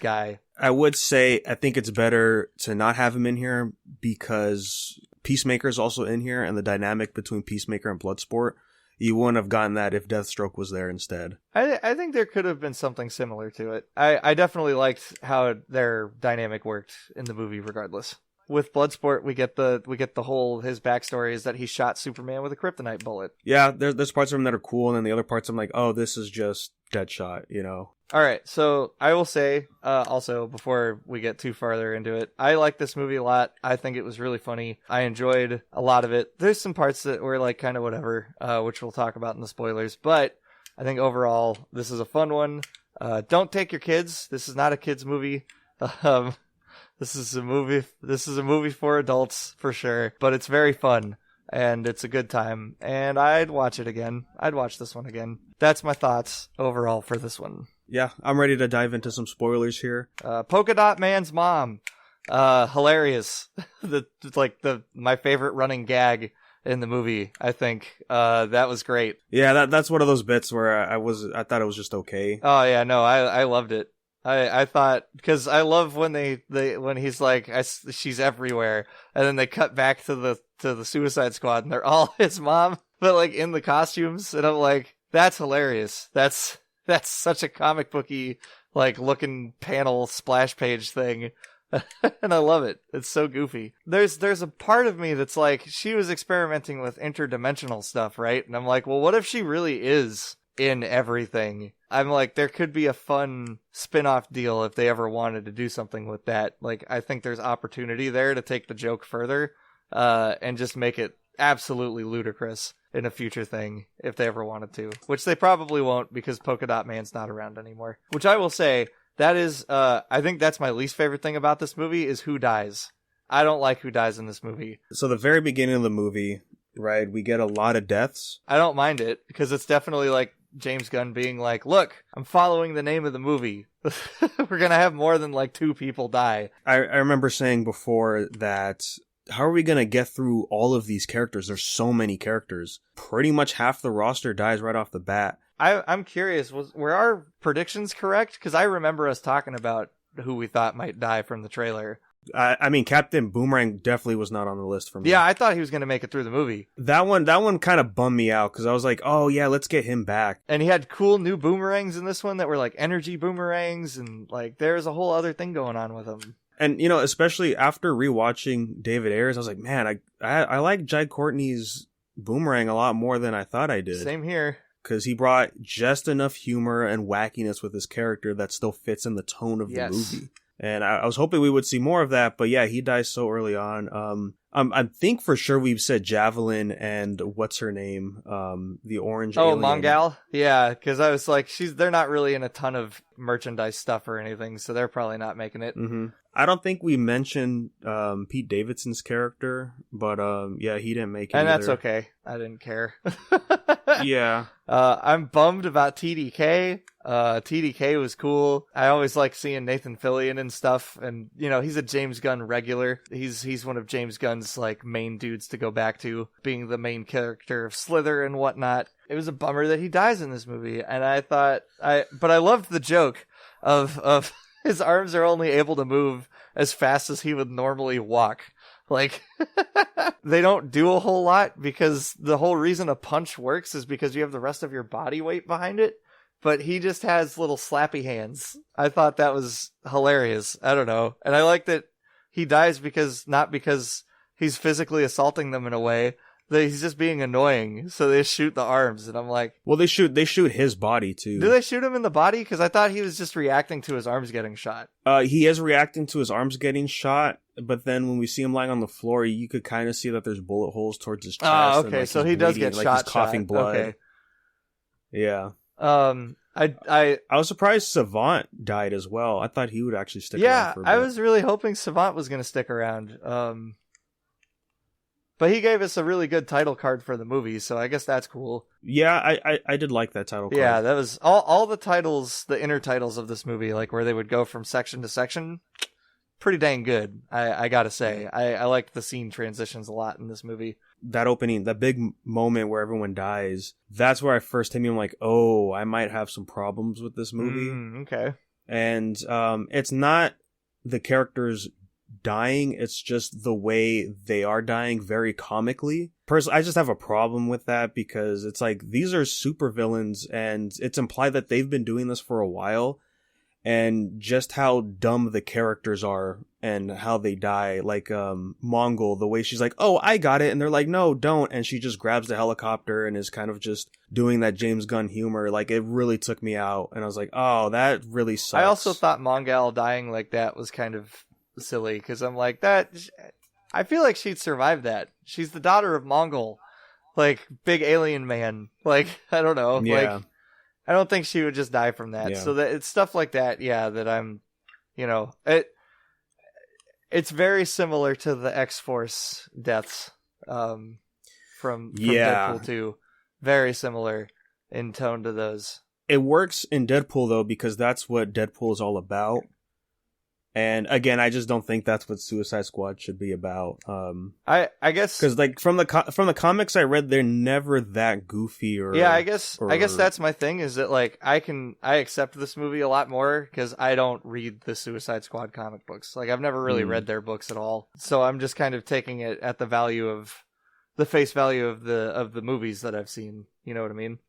guy. I would say I think it's better to not have him in here because Peacemaker's also in here, and the dynamic between Peacemaker and Bloodsport, you wouldn't have gotten that if Deathstroke was there instead. I think there could have been something similar to it. I definitely liked how their dynamic worked in the movie regardless. With Bloodsport, we get the whole, his backstory is that he shot Superman with a kryptonite bullet. Yeah, there's parts of him that are cool, and then the other parts I'm like, oh, this is just Deadshot, you know? Alright, so I will say, also, before we get too farther into it, I like this movie a lot. I think it was really funny. I enjoyed a lot of it. There's some parts that were like kind of whatever, which we'll talk about in the spoilers, but I think overall, this is a fun one. Don't take your kids. This is not a kids movie. This is a movie for adults for sure, but it's very fun and it's a good time and I'd watch it again. I'd watch this one again. That's my thoughts overall for this one. Yeah, I'm ready to dive into some spoilers here. Polka Dot Man's mom. Hilarious. My favorite running gag in the movie, I think. That was great. Yeah, that's one of those bits where I thought it was just okay. Oh yeah, no, I loved it. I thought, because I love when when he's like, she's everywhere, and then they cut back to the Suicide Squad, and they're all his mom, but like in the costumes, and I'm like, that's hilarious. That's such a comic booky like looking panel splash page thing, and I love it. It's so goofy. There's a part of me that's like, she was experimenting with interdimensional stuff, right? And I'm like, well, what if she really is in everything? I'm like, there could be a fun spin-off deal if they ever wanted to do something with that. Like, I think there's opportunity there to take the joke further, and just make it absolutely ludicrous in a future thing if they ever wanted to, which they probably won't because Polka Dot Man's not around anymore. Which I will say, that is, I think that's my least favorite thing about this movie is who dies. I don't like who dies in this movie. So the very beginning of the movie, right, we get a lot of deaths. I don't mind it because it's definitely like James Gunn being like, look, I'm following the name of the movie. We're going to have more than like 2 people die. I remember saying before that, how are we going to get through all of these characters? There's so many characters. Pretty much half the roster dies right off the bat. I'm curious, were our predictions correct? Because I remember us talking about who we thought might die from the trailer. I mean, Captain Boomerang definitely was not on the list for me. Yeah, I thought he was going to make it through the movie. That one kind of bummed me out because I was like, oh yeah, let's get him back. And he had cool new boomerangs in this one that were like energy boomerangs, and like there's a whole other thing going on with him. And you know, especially after rewatching David Ayers, I was like, man, I like Jai Courtney's Boomerang a lot more than I thought I did. Same here. Because he brought just enough humor and wackiness with his character that still fits in the tone of the movie. And I was hoping we would see more of that, but yeah, he dies so early on. I think for sure we've said Javelin and what's her name, the orange alien. Mongal? Yeah, because I was like, they're not really in a ton of merchandise stuff or anything, so they're probably not making it. Mm-hmm. I don't think we mentioned Pete Davidson's character, but yeah, he didn't make it and either. That's okay. I didn't care. Yeah. I'm bummed about TDK. TDK was cool. I always like seeing Nathan Fillion and stuff, and you know, he's a James Gunn regular. He's one of James Gunn's like main dudes to go back to, being the main character of Slither and whatnot. It was a bummer that he dies in this movie, and but I loved the joke of his arms are only able to move as fast as he would normally walk. Like, they don't do a whole lot because the whole reason a punch works is because you have the rest of your body weight behind it. But he just has little slappy hands. I thought that was hilarious. I don't know. And I like that he dies not because he's physically assaulting them in a way, that he's just being annoying. So they shoot the arms, and I'm like, well, they shoot his body too. Do they shoot him in the body? Because I thought he was just reacting to his arms getting shot. He is reacting to his arms getting shot, but then when we see him lying on the floor, you could kind of see that there's bullet holes towards his chest. Oh, okay. And, like, so he does bleeding, get like, shot. He's coughing blood. Okay. Yeah. I was surprised Savant died as well. I thought he would actually stick around for a bit. I was really hoping Savant was going to stick around. But he gave us a really good title card for the movie, so I guess that's cool. Yeah, I did like that title card. Yeah, that was all the titles, the inner titles of this movie, like where they would go from section to section, pretty dang good. I gotta say, I liked the scene transitions a lot in this movie. that opening, that big moment where everyone dies, that's where I first hit me. I'm like, oh, I might have some problems with this movie. Okay. And it's not the characters dying, it's just the way they are dying very comically. Personally, I just have a problem with that because it's like, these are supervillains and it's implied that they've been doing this for a while, and just how dumb the characters are and how they die. Like Mongol, the way she's like, oh, I got it, and they're like, no, don't, and she just grabs the helicopter and is kind of just doing that James Gunn humor. Like, it really took me out, and I was like, oh, that really sucks. I also thought Mongol dying like that was kind of silly, because I'm like, that, I feel like she'd survive that. She's the daughter of Mongol, like big alien man. Like, I don't know. Yeah. Like, I don't think she would just die from that. Yeah. So that it's stuff like that, yeah, that I'm, it's very similar to the X-Force deaths from Deadpool 2. Very similar in tone to those. It works in Deadpool, though, because that's what Deadpool is all about. And again, I just don't think that's what Suicide Squad should be about. I guess because like from the comics I read, they're never that goofy or I guess that's my thing, is that like I accept this movie a lot more because I don't read the Suicide Squad comic books. Like, I've never really read their books at all, so I'm just kind of taking it at the value of the face value of the movies that I've seen. You know what I mean?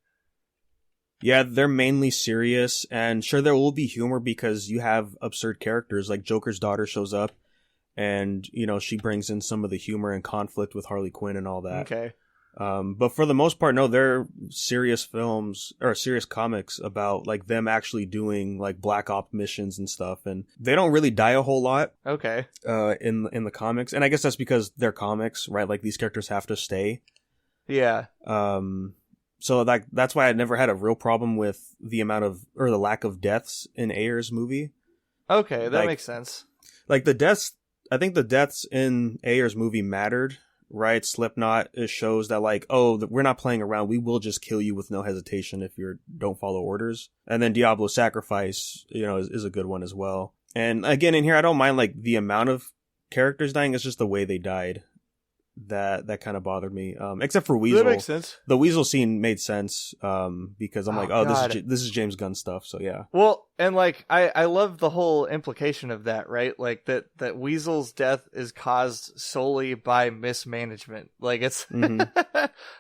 Yeah, they're mainly serious, and sure, there will be humor because you have absurd characters, like Joker's daughter shows up, and, she brings in some of the humor and conflict with Harley Quinn and all that. Okay. But for the most part, no, they're serious films, or serious comics about, like, them actually doing, like, Black Ops missions and stuff, and they don't really die a whole lot. Okay. In the comics, and I guess that's because they're comics, right? Like, these characters have to stay. Yeah. So that's why I never had a real problem with the amount of, or the lack of deaths in Ayer's movie. Okay, that makes sense. Like, the deaths, I think the deaths in Ayer's movie mattered, right? Slipknot, it shows that, like, oh, we're not playing around. We will just kill you with no hesitation if you don't follow orders. And then Diablo's Sacrifice, is a good one as well. And again, in here, I don't mind, like, the amount of characters dying. It's just the way they died that kind of bothered me, except for Weasel. That makes sense. The Weasel scene made sense, because I'm like, oh, God. this is James Gunn stuff, so yeah. Well, and like, I love the whole implication of that, right? Like, that Weasel's death is caused solely by mismanagement. Like, it's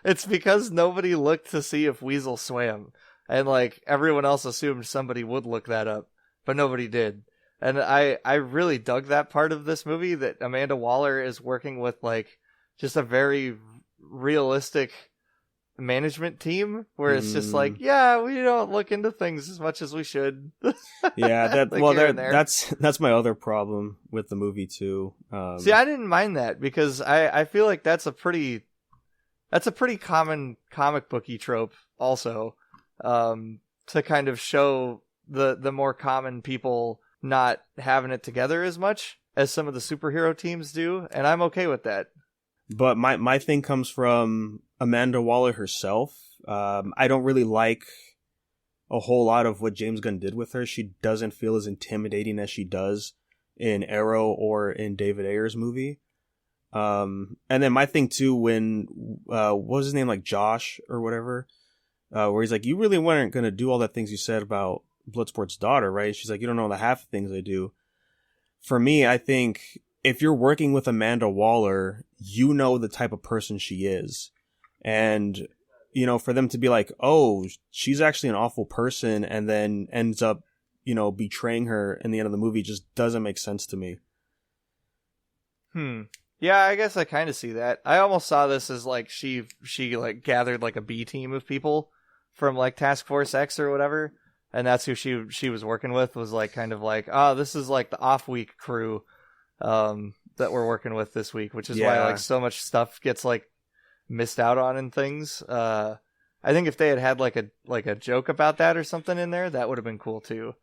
it's because nobody looked to see if Weasel swam, and like, everyone else assumed somebody would look that up, but nobody did. And I really dug that part of this movie, that Amanda Waller is working with, like, just a very realistic management team where it's just like, yeah, we don't look into things as much as we should. Yeah, like that's my other problem with the movie too. See, I didn't mind that because I feel like that's a pretty common comic booky trope also, to kind of show the more common people not having it together as much as some of the superhero teams do, and I'm okay with that. But my thing comes from Amanda Waller herself. I don't really like a whole lot of what James Gunn did with her. She doesn't feel as intimidating as she does in Arrow or in David Ayer's movie. And then my thing too, when what was his name, like Josh or whatever, where he's like, you really weren't going to do all the things you said about Bloodsport's daughter, right? She's like, you don't know the half of things I do. For me, I think if you're working with Amanda Waller, you know the type of person she is. And, for them to be like, oh, she's actually an awful person, and then ends up, betraying her in the end of the movie, just doesn't make sense to me. Yeah, I guess I kind of see that. I almost saw this as like she like gathered like a B team of people from like Task Force X or whatever, and that's who she was working with, was like kind of like, oh, this is like the off week crew that we're working with this week, which is why like so much stuff gets like missed out on and things. I think if they had like a joke about that or something in there, that would have been cool too.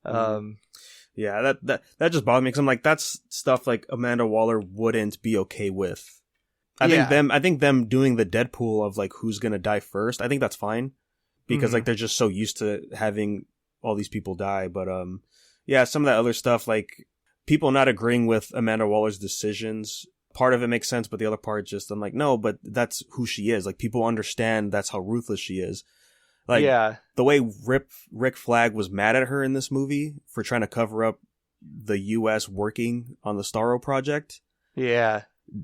Yeah, that just bothered me, because I'm like, that's stuff like Amanda Waller wouldn't be okay with. I think them doing the Deadpool of like who's gonna die first, I think that's fine, because like they're just so used to having all these people die. But some of that other stuff, like people not agreeing with Amanda Waller's decisions part of it makes sense, but the other part just, I'm like, no, but that's who she is. Like, people understand that's how ruthless she is. Like, the way Rick Flag was mad at her in this movie for trying to cover up the U.S. working on the Starro project. Yeah.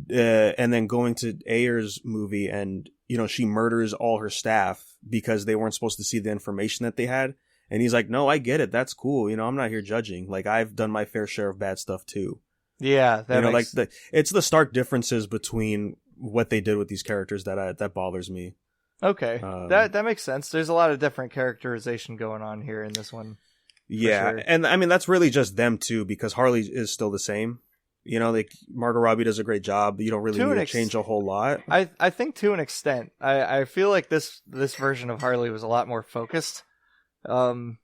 And then going to Ayer's movie and, you know, she murders all her staff because they weren't supposed to see the information that they had. And he's like, no, I get it. That's cool. You know, I'm not here judging. Like, I've done my fair share of bad stuff too. Yeah. It's the stark differences between what they did with these characters that bothers me. Okay. That makes sense. There's a lot of different characterization going on here in this one. Yeah. Sure. And I mean, that's really just them too, because Harley is still the same. You know, like Margot Robbie does a great job, but you don't really need to change a whole lot. I think to an extent. I feel like this version of Harley was a lot more focused. In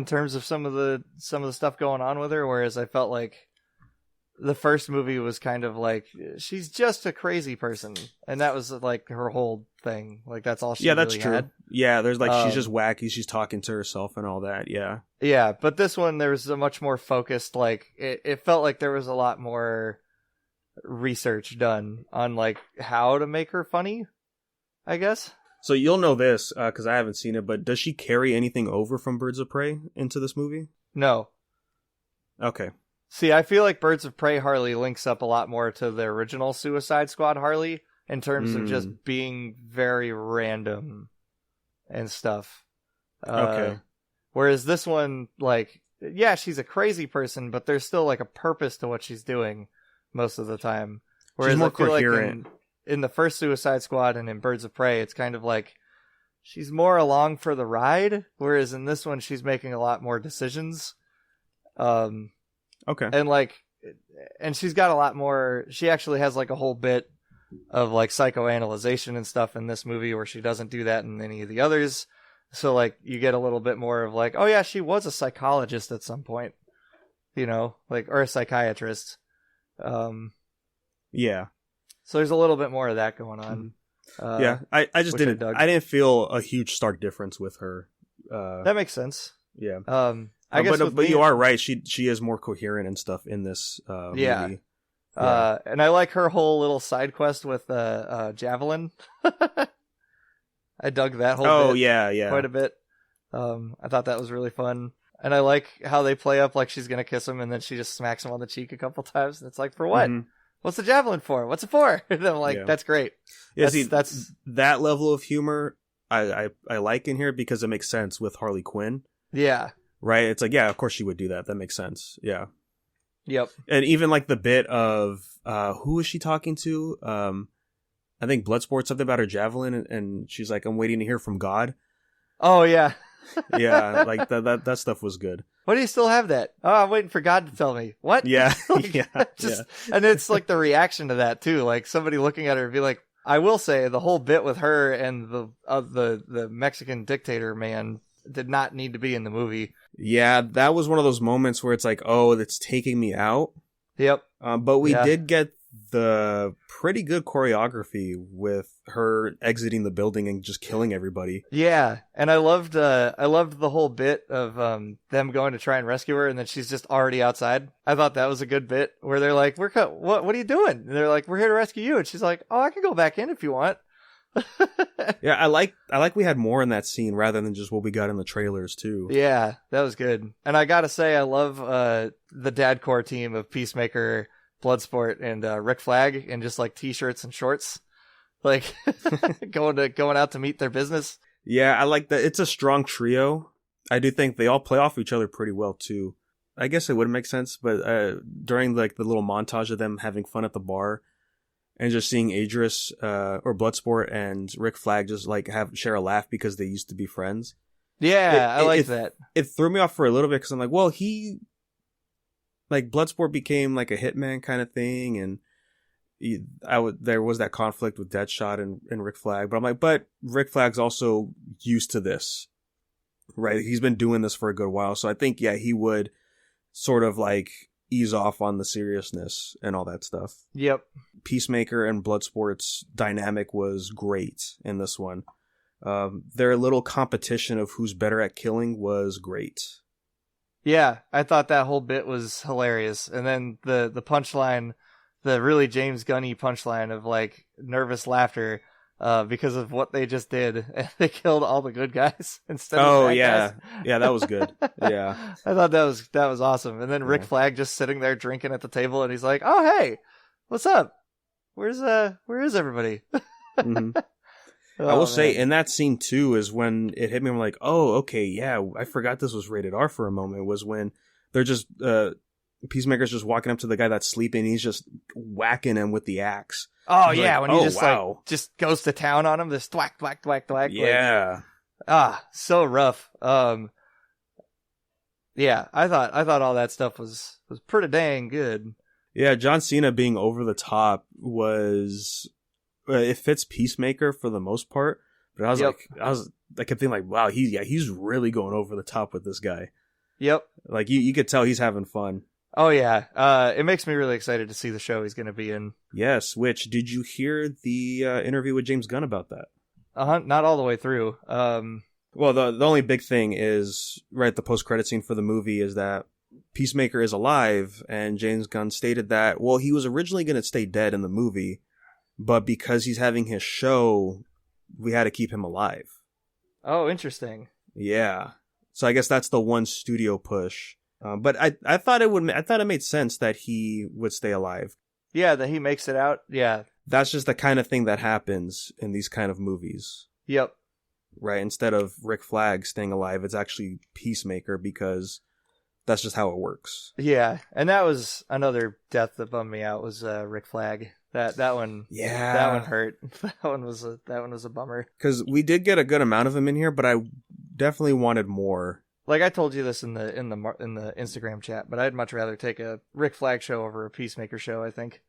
terms of some of the stuff going on with her, whereas I felt like the first movie was kind of like she's just a crazy person, and that was like her whole thing. Like that's all she that's really true. had. Yeah, there's like she's just wacky, she's talking to herself and all that. Yeah, but this one there was a much more focused. Like it felt like there was a lot more research done on like how to make her funny, I guess. So you'll know this because I haven't seen it, but does she carry anything over from Birds of Prey into this movie? No. Okay. See, I feel like Birds of Prey Harley links up a lot more to the original Suicide Squad Harley in terms of just being very random and stuff. Okay. Whereas this one, like, yeah, she's a crazy person, but there's still like a purpose to what she's doing most of the time. Whereas she's more I feel coherent. Like in the first Suicide Squad and in Birds of Prey, it's kind of like she's more along for the ride, whereas in this one she's making a lot more decisions. Okay. And she's got a lot more. She actually has like a whole bit of like psychoanalyzation and stuff in this movie where she doesn't do that in any of the others. So like you get a little bit more of like, oh yeah, she was a psychologist at some point, you know, like, or a psychiatrist. Yeah. So there's a little bit more of that going on. I just didn't feel a huge stark difference with her. That makes sense. Yeah. I guess but you are right. She is more coherent and stuff in this movie. Yeah. And I like her whole little side quest with Javelin. I dug that whole bit quite a bit. I thought that was really fun. And I like how they play up like she's going to kiss him and then she just smacks him on the cheek a couple times. And it's like, for what? Mm-hmm. What's the javelin for? What's it for? And I'm like, that's great. Yeah, that's that level of humor I like in here because it makes sense with Harley Quinn. Yeah. Right? It's like, yeah, of course she would do that. That makes sense. Yeah. Yep. And even like the bit of who is she talking to? I think Bloodsport, something about her javelin, and she's like, I'm waiting to hear from God. Oh, yeah. Yeah, like that stuff was good. Why do you still have that? Oh, I'm waiting for God to tell me. What? Yeah. And it's like the reaction to that too. Like somebody looking at her and be like, I will say the whole bit with her and the Mexican dictator man did not need to be in the movie. Yeah, that was one of those moments where it's like, oh, it's taking me out. Yep. But we did get the pretty good choreography with her exiting the building and just killing everybody. Yeah, and I loved the whole bit of them going to try and rescue her, and then she's just already outside. I thought that was a good bit where they're like, "What are you doing?" And they're like, "We're here to rescue you," and she's like, "Oh, I can go back in if you want." Yeah, I like we had more in that scene rather than just what we got in the trailers too. Yeah, that was good. And I gotta say, I love the dad core team of Peacemaker, Bloodsport, and Rick Flag in just like t-shirts and shorts, like going out to meet their business. Yeah, I like that. It's a strong trio. I do think they all play off each other pretty well too. I guess it would make sense, but during like the little montage of them having fun at the bar and just seeing Idris or Bloodsport and Rick Flag just like share a laugh because they used to be friends. Yeah, I like that. It threw me off for a little bit because I'm like, well, like Bloodsport became like a hitman kind of thing, and there was that conflict with Deadshot and Rick Flag, but I'm like, but Rick Flag's also used to this, right? He's been doing this for a good while, so I think he would sort of like ease off on the seriousness and all that stuff. Yep. Peacemaker and Bloodsport's dynamic was great in this one. Their little competition of who's better at killing was great. Yeah, I thought that whole bit was hilarious. And then the punchline the really James Gunny punchline of like nervous laughter because of what they just did. And they killed all the good guys instead of the bad guys. Yeah, that was good. Yeah. I thought that was awesome. And then Rick Flag just sitting there drinking at the table, and he's like, "Oh, hey, what's up? Where is everybody?" Mm-hmm. I will say, in that scene too, is when it hit me. I'm like, oh, okay, yeah, I forgot this was rated R for a moment. Was when they're just Peacemaker's just walking up to the guy that's sleeping. And he's just whacking him with the axe. Oh yeah, like, when he just goes to town on him, this thwack thwack thwack thwack. Yeah. Like, so rough. Yeah, I thought all that stuff was pretty dang good. Yeah, John Cena being over the top was. It fits Peacemaker for the most part, but I kept thinking like, wow, he's really going over the top with this guy. Yep. Like you could tell he's having fun. Oh yeah. It makes me really excited to see the show he's going to be in. Yes. Which, did you hear the interview with James Gunn about that? Not all the way through. Well, the only big thing is right the post-credit scene for the movie is that Peacemaker is alive, and James Gunn stated that he was originally going to stay dead in the movie. But because he's having his show, we had to keep him alive. Oh, interesting. Yeah. So I guess that's the one studio push. But I thought it made sense that he would stay alive. Yeah, that he makes it out. Yeah. That's just the kind of thing that happens in these kind of movies. Yep. Right. Instead of Rick Flag staying alive, it's actually Peacemaker because that's just how it works. Yeah. And that was another death that bummed me out was Rick Flag. That one, yeah, that one hurt. That one was a bummer. Because we did get a good amount of him in here, but I definitely wanted more. Like I told you this in the Instagram chat, but I'd much rather take a Rick Flag show over a Peacemaker show. I think,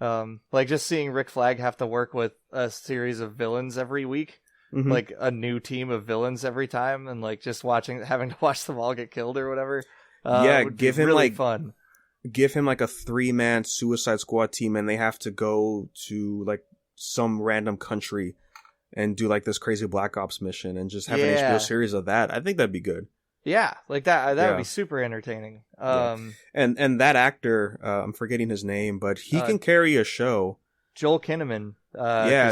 like just seeing Rick Flag have to work with a series of villains every week, like a new team of villains every time, and like just having to watch them all get killed or whatever. Would give be him really like fun. Give him like a 3-man Suicide Squad team, and they have to go to like some random country and do like this crazy Black Ops mission and just have an HBO series of that. I think that'd be good. Yeah, like that would be super entertaining. And that actor, I'm forgetting his name, but he can carry a show. Joel Kinnaman.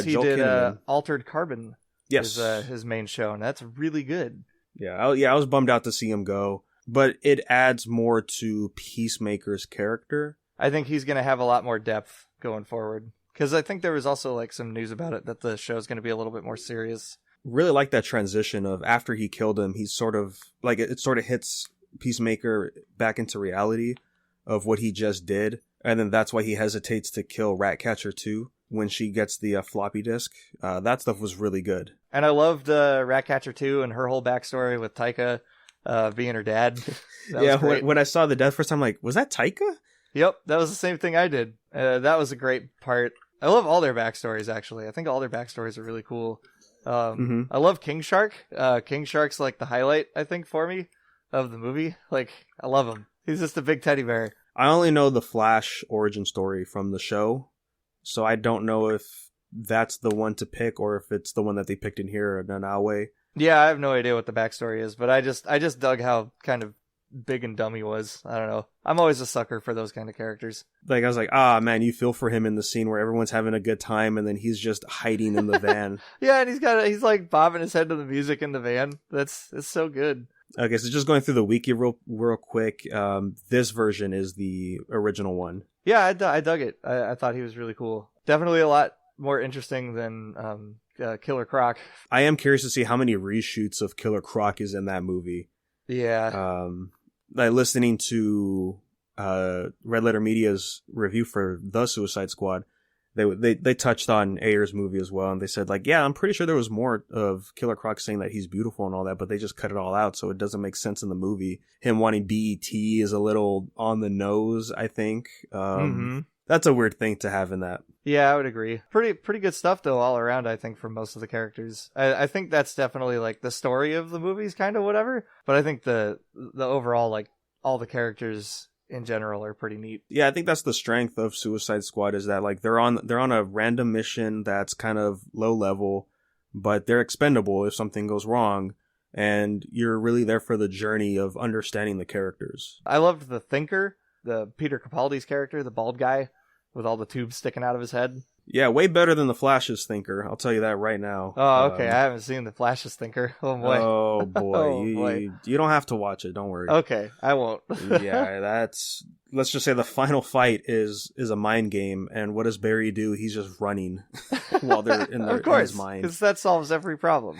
He did Altered Carbon. Yes, his main show, and that's really good. Yeah, I was bummed out to see him go. But it adds more to Peacemaker's character. I think he's going to have a lot more depth going forward. Because I think there was also like some news about it that the show's going to be a little bit more serious. Really like that transition of after he killed him, he's sort of like it sort of hits Peacemaker back into reality of what he just did. And then that's why he hesitates to kill Ratcatcher 2 when she gets the floppy disk. That stuff was really good. And I loved Ratcatcher 2 and her whole backstory with Taika. Being her dad. When I saw the death first time, I'm like, was that Taika? Yep, that was the same thing I did. That was a great part. I love all their backstories, actually. I think all their backstories are really cool. I love King Shark. King Shark's like the highlight, I think, for me of the movie. Like, I love him. He's just a big teddy bear. I only know the Flash origin story from the show, so I don't know if that's the one to pick or if it's the one that they picked in here, Nanawe. Yeah, I have no idea what the backstory is, but I just dug how kind of big and dumb he was. I don't know. I'm always a sucker for those kind of characters. Like, I was like, man, you feel for him in the scene where everyone's having a good time and then he's just hiding in the van. Yeah, and he's like bobbing his head to the music in the van. It's so good. Okay, so just going through the wiki real quick. This version is the original one. Yeah, I dug it. I thought he was really cool. Definitely a lot more interesting than Killer Croc. I am curious to see how many reshoots of Killer Croc is in that movie. Yeah. Like listening to Red Letter Media's review for The Suicide Squad, they touched on Ayer's movie as well, and they said like, yeah, I'm pretty sure there was more of Killer Croc saying that he's beautiful and all that, but they just cut it all out, so it doesn't make sense in the movie. Him wanting BET is a little on the nose, I think. That's a weird thing to have in that. Yeah, I would agree. Pretty good stuff though, all around. I think for most of the characters, I think that's definitely like the story of the movie's kind of whatever. But I think the overall like all the characters in general are pretty neat. Yeah, I think that's the strength of Suicide Squad is that like they're on a random mission that's kind of low level, but they're expendable if something goes wrong, and you're really there for the journey of understanding the characters. I loved the Thinker, the Peter Capaldi's character, the bald guy. with all the tubes sticking out of his head. Yeah, way better than the Flash's Thinker. I'll tell you that right now. Oh, okay. I haven't seen the Flash's Thinker. Oh boy. Oh boy. Oh, boy. You don't have to watch it. Don't worry. Okay, I won't. Yeah, let's just say the final fight is a mind game, and what does Barry do? He's just running while they're in of course, his mind. because that solves every problem.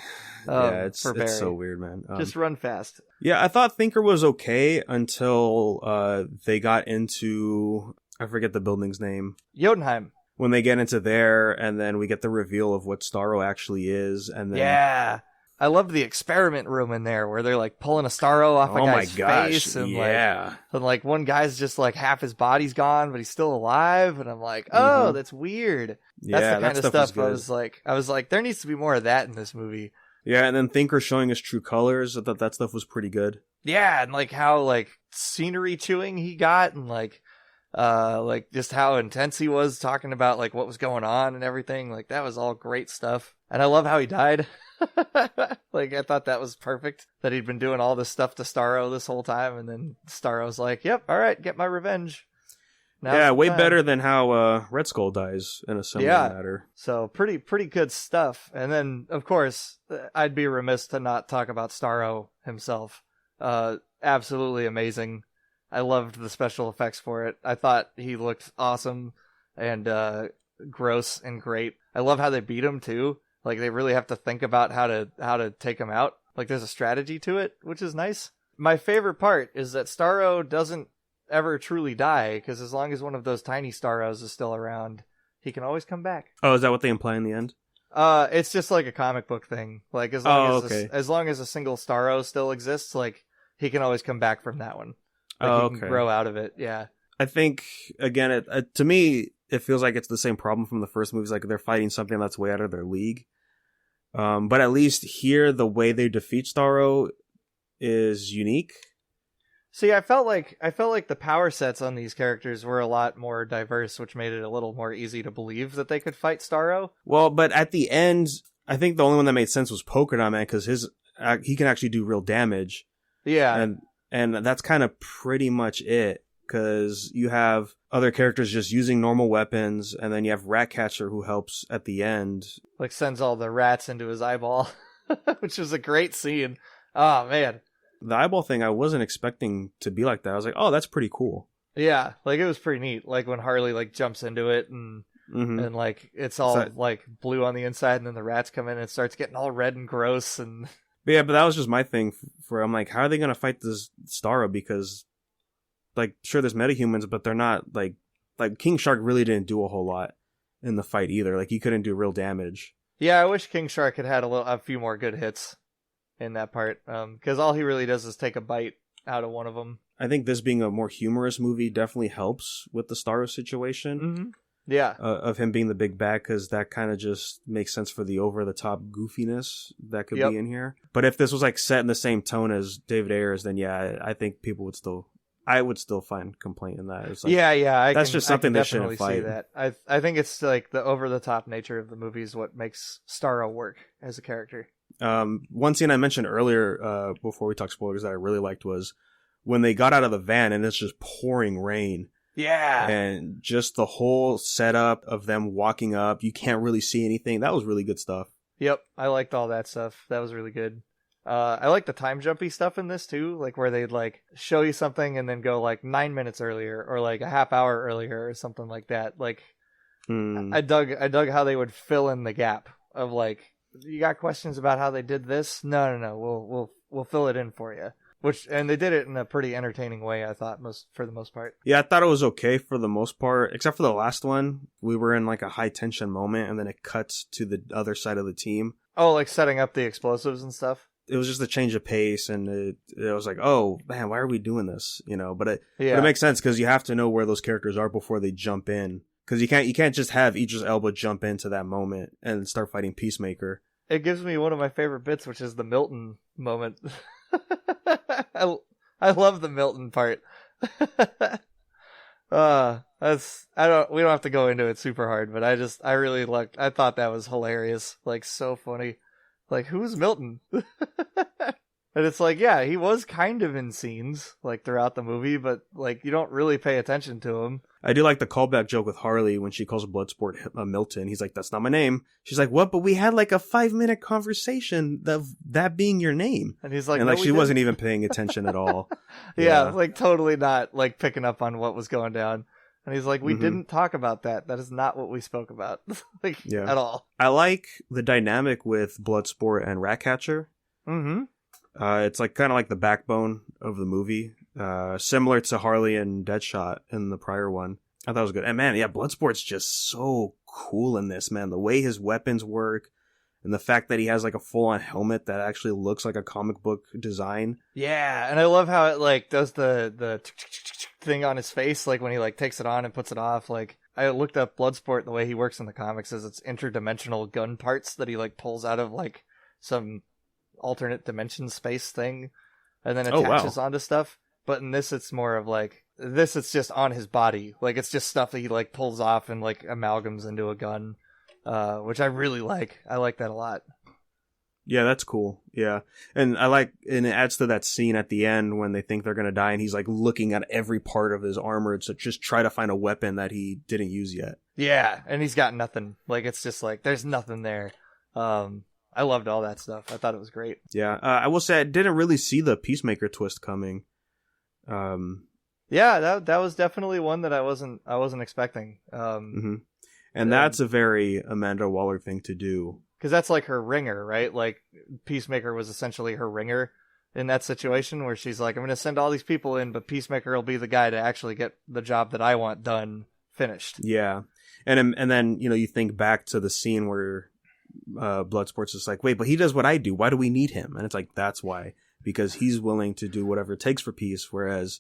Yeah, it's for Barry. so weird, man. Just run fast. Yeah, I thought Thinker was okay until they got into, I forget the building's name. Jotunheim. When they get into there, and then we get the reveal of what Starro actually is, and then Yeah. I loved the experiment room in there where they're like pulling a Starro off a guy's face, and like one guy's just like half his body's gone, but he's still alive, and I'm like, oh, that's weird. That's the kind of stuff I was like, there needs to be more of that in this movie. Yeah, and then Thinker showing his true colors. I thought that stuff was pretty good. Yeah, and like how like scenery chewing he got, and like just how intense he was talking about like what was going on and everything. Like that was all great stuff. And I love how he died. Like I thought that was perfect, that he'd been doing all this stuff to Starro this whole time, and then Starro's like, yep, all right, get my revenge. Yeah, way better than how Red Skull dies in a similar matter. So pretty good stuff. And then of course I'd be remiss to not talk about Starro himself. Absolutely amazing. I loved the special effects for it. I thought he looked awesome and gross and great. I love how they beat him too. Like they really have to think about how to take him out. Like there's a strategy to it, which is nice. My favorite part is that Starro doesn't ever truly die, because as long as one of those tiny Starros is still around, he can always come back. Oh, is that what they imply in the end? It's just like a comic book thing. Like as long as a single Starro still exists, like he can always come back from that one. Like he can grow out of it. Yeah. I think again, to me, it feels like it's the same problem from the first movies. Like they're fighting something that's way out of their league. But at least here, the way they defeat Starro is unique. See, I felt like the power sets on these characters were a lot more diverse, which made it a little more easy to believe that they could fight Starro. Well, but at the end, I think the only one that made sense was Polka Dot Man, because he can actually do real damage. Yeah, and that's kind of pretty much it. Because you have other characters just using normal weapons, and then you have Ratcatcher who helps at the end. Like sends all the rats into his eyeball, which was a great scene. Oh, man. The eyeball thing, I wasn't expecting to be like that. I was like, oh, that's pretty cool. Yeah, like it was pretty neat. Like when Harley like jumps into it and and like it's all like blue on the inside, and then the rats come in and it starts getting all red and gross. And but that was just my thing. I'm like, how are they going to fight this Starro? Because like, sure, there's metahumans, but they're not like King Shark really didn't do a whole lot in the fight either. Like he couldn't do real damage. Yeah, I wish King Shark had had a few more good hits in that part, because all he really does is take a bite out of one of them. I think this being a more humorous movie definitely helps with the Starro situation. Mm-hmm. Yeah, of him being the big bad, because that kind of just makes sense for the over-the-top goofiness that could be in here. But if this was like set in the same tone as David Ayers, then yeah, I think people would still... I would still find complaint in that. It's like, that's just something they shouldn't fight. That. I think it's like the over-the-top nature of the movie is what makes Starro work as a character. One scene I mentioned earlier before we talk spoilers that I really liked was when they got out of the van and it's just pouring rain. Yeah. And just the whole setup of them walking up, you can't really see anything. That was really good stuff. Yep, I liked all that stuff. That was really good. I like the time jumpy stuff in this too, like where they'd like show you something and then go like 9 minutes earlier or like a half hour earlier or something like that. Like I dug how they would fill in the gap of like, you got questions about how they did this? No, we'll fill it in for you. And they did it in a pretty entertaining way, I thought, for the most part. Yeah, I thought it was okay for the most part, except for the last one. We were in like a high tension moment, and then it cuts to the other side of the team. Oh, like setting up the explosives and stuff? It was just a change of pace, and it was like, oh man, why are we doing this? But it makes sense because you have to know where those characters are before they jump in. Because you can't just have Idris Elba jump into that moment and start fighting Peacemaker. It gives me one of my favorite bits, which is the Milton moment. I love the Milton part. We don't have to go into it super hard, but I thought that was hilarious. Like, so funny. Like, who's Milton? And it's like, yeah, he was kind of in scenes, like, throughout the movie, but, like, you don't really pay attention to him. I do like the callback joke with Harley when she calls Bloodsport Milton. He's like, that's not my name. She's like, what? But we had like a 5-minute conversation of that being your name. And he's like, and no, like she wasn't even paying attention at all. Yeah, like totally not like picking up on what was going down. And he's like, we didn't talk about that. That is not what we spoke about. Like, at all. I like the dynamic with Bloodsport and Ratcatcher. Mm-hmm. It's like kind of like the backbone of the movie. Similar to Harley and Deadshot in the prior one. I thought it was good. And man, yeah, Bloodsport's just so cool in this, man. The way his weapons work and the fact that he has like a full-on helmet that actually looks like a comic book design. Yeah, and I love how it like does the thing on his face, like when he like takes it on and puts it off. Like I looked up Bloodsport, the way he works in the comics is it's interdimensional gun parts that he like pulls out of like some alternate dimension space thing and then attaches onto stuff. But in this, it's more of like, it's just on his body. Like, it's just stuff that he, like, pulls off and, like, amalgams into a gun, which I really like. I like that a lot. Yeah, that's cool. Yeah. And and it adds to that scene at the end when they think they're going to die and he's, like, looking at every part of his armor to just try to find a weapon that he didn't use yet. Yeah, and he's got nothing. Like, it's just, like, there's nothing there. I loved all that stuff. I thought it was great. Yeah. I will say I didn't really see the Peacemaker twist coming. Yeah, that was definitely one that I wasn't expecting. And that's a very Amanda Waller thing to do. Because that's like her ringer, right? Like Peacemaker was essentially her ringer in that situation where she's like, I'm going to send all these people in, but Peacemaker will be the guy to actually get the job that I want done finished. Yeah. And then, you think back to the scene where Bloodsport's just like, wait, but he does what I do. Why do we need him? And it's like, that's why. Because he's willing to do whatever it takes for peace, whereas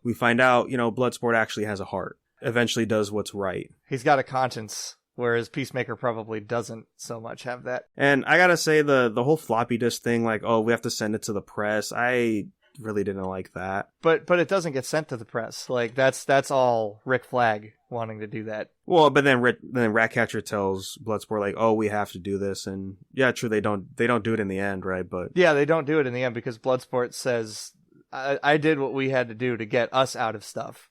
we find out, Bloodsport actually has a heart. Eventually does what's right. He's got a conscience, whereas Peacemaker probably doesn't so much have that. And I gotta say, the whole floppy disk thing, like, oh, we have to send it to the press, I really didn't like that. But it doesn't get sent to the press. Like, that's all Rick Flag wanting to do that. Well, but then Ratcatcher tells Bloodsport, like, oh, we have to do this, and yeah, true, they don't do it in the end, right? But yeah, they don't do it in the end because Bloodsport says, I did what we had to do to get us out of stuff,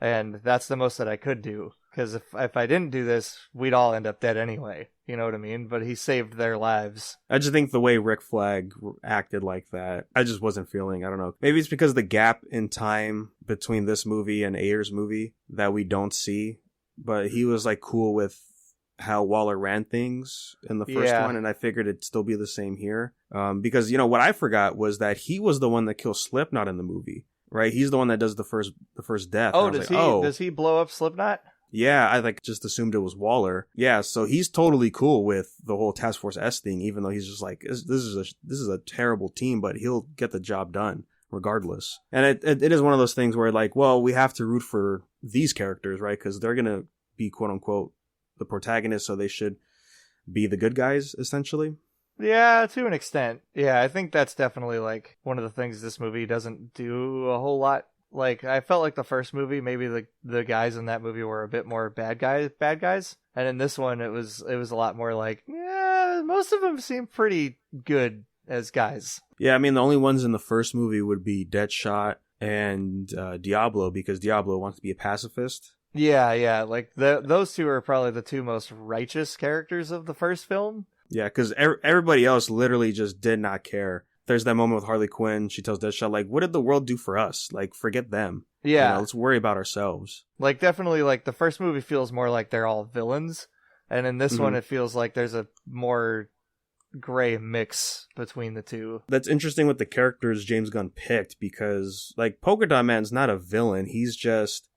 and that's the most that I could do, because if I didn't do this, we'd all end up dead anyway, you know what I mean? But he saved their lives. I just think the way Rick Flag acted like that, I just wasn't feeling, I don't know. Maybe it's because the gap in time between this movie and Ayer's movie that we don't see, but he was like cool with how Waller ran things in the first one, and I figured it'd still be the same here. Because, what I forgot was that he was the one that kills Slipknot in the movie, right? He's the one that does the first death. Oh, does he blow up Slipknot? Yeah, I just assumed it was Waller. Yeah, so he's totally cool with the whole Task Force S thing, even though he's just like, this is a terrible team, but he'll get the job done regardless. And it is one of those things where like, well, we have to root for these characters, right? Because they're gonna be quote unquote the protagonists, so they should be the good guys essentially. Yeah, to an extent. Yeah, I think that's definitely like one of the things this movie doesn't do a whole lot. Like, I felt like the first movie, maybe the guys in that movie were a bit more bad guys. And in this one, it was a lot more like, yeah, most of them seem pretty good as guys. Yeah, I mean, the only ones in the first movie would be Deadshot and Diablo, because Diablo wants to be a pacifist. Yeah, like those two are probably the two most righteous characters of the first film. Yeah, because everybody else literally just did not care. There's that moment with Harley Quinn. She tells Deadshot, like, what did the world do for us? Like, forget them. Yeah. Let's worry about ourselves. Like, definitely, like, the first movie feels more like they're all villains. And in this one, it feels like there's a more gray mix between the two. That's interesting with the characters James Gunn picked, because, like, Polka Dot Man's not a villain. He's just...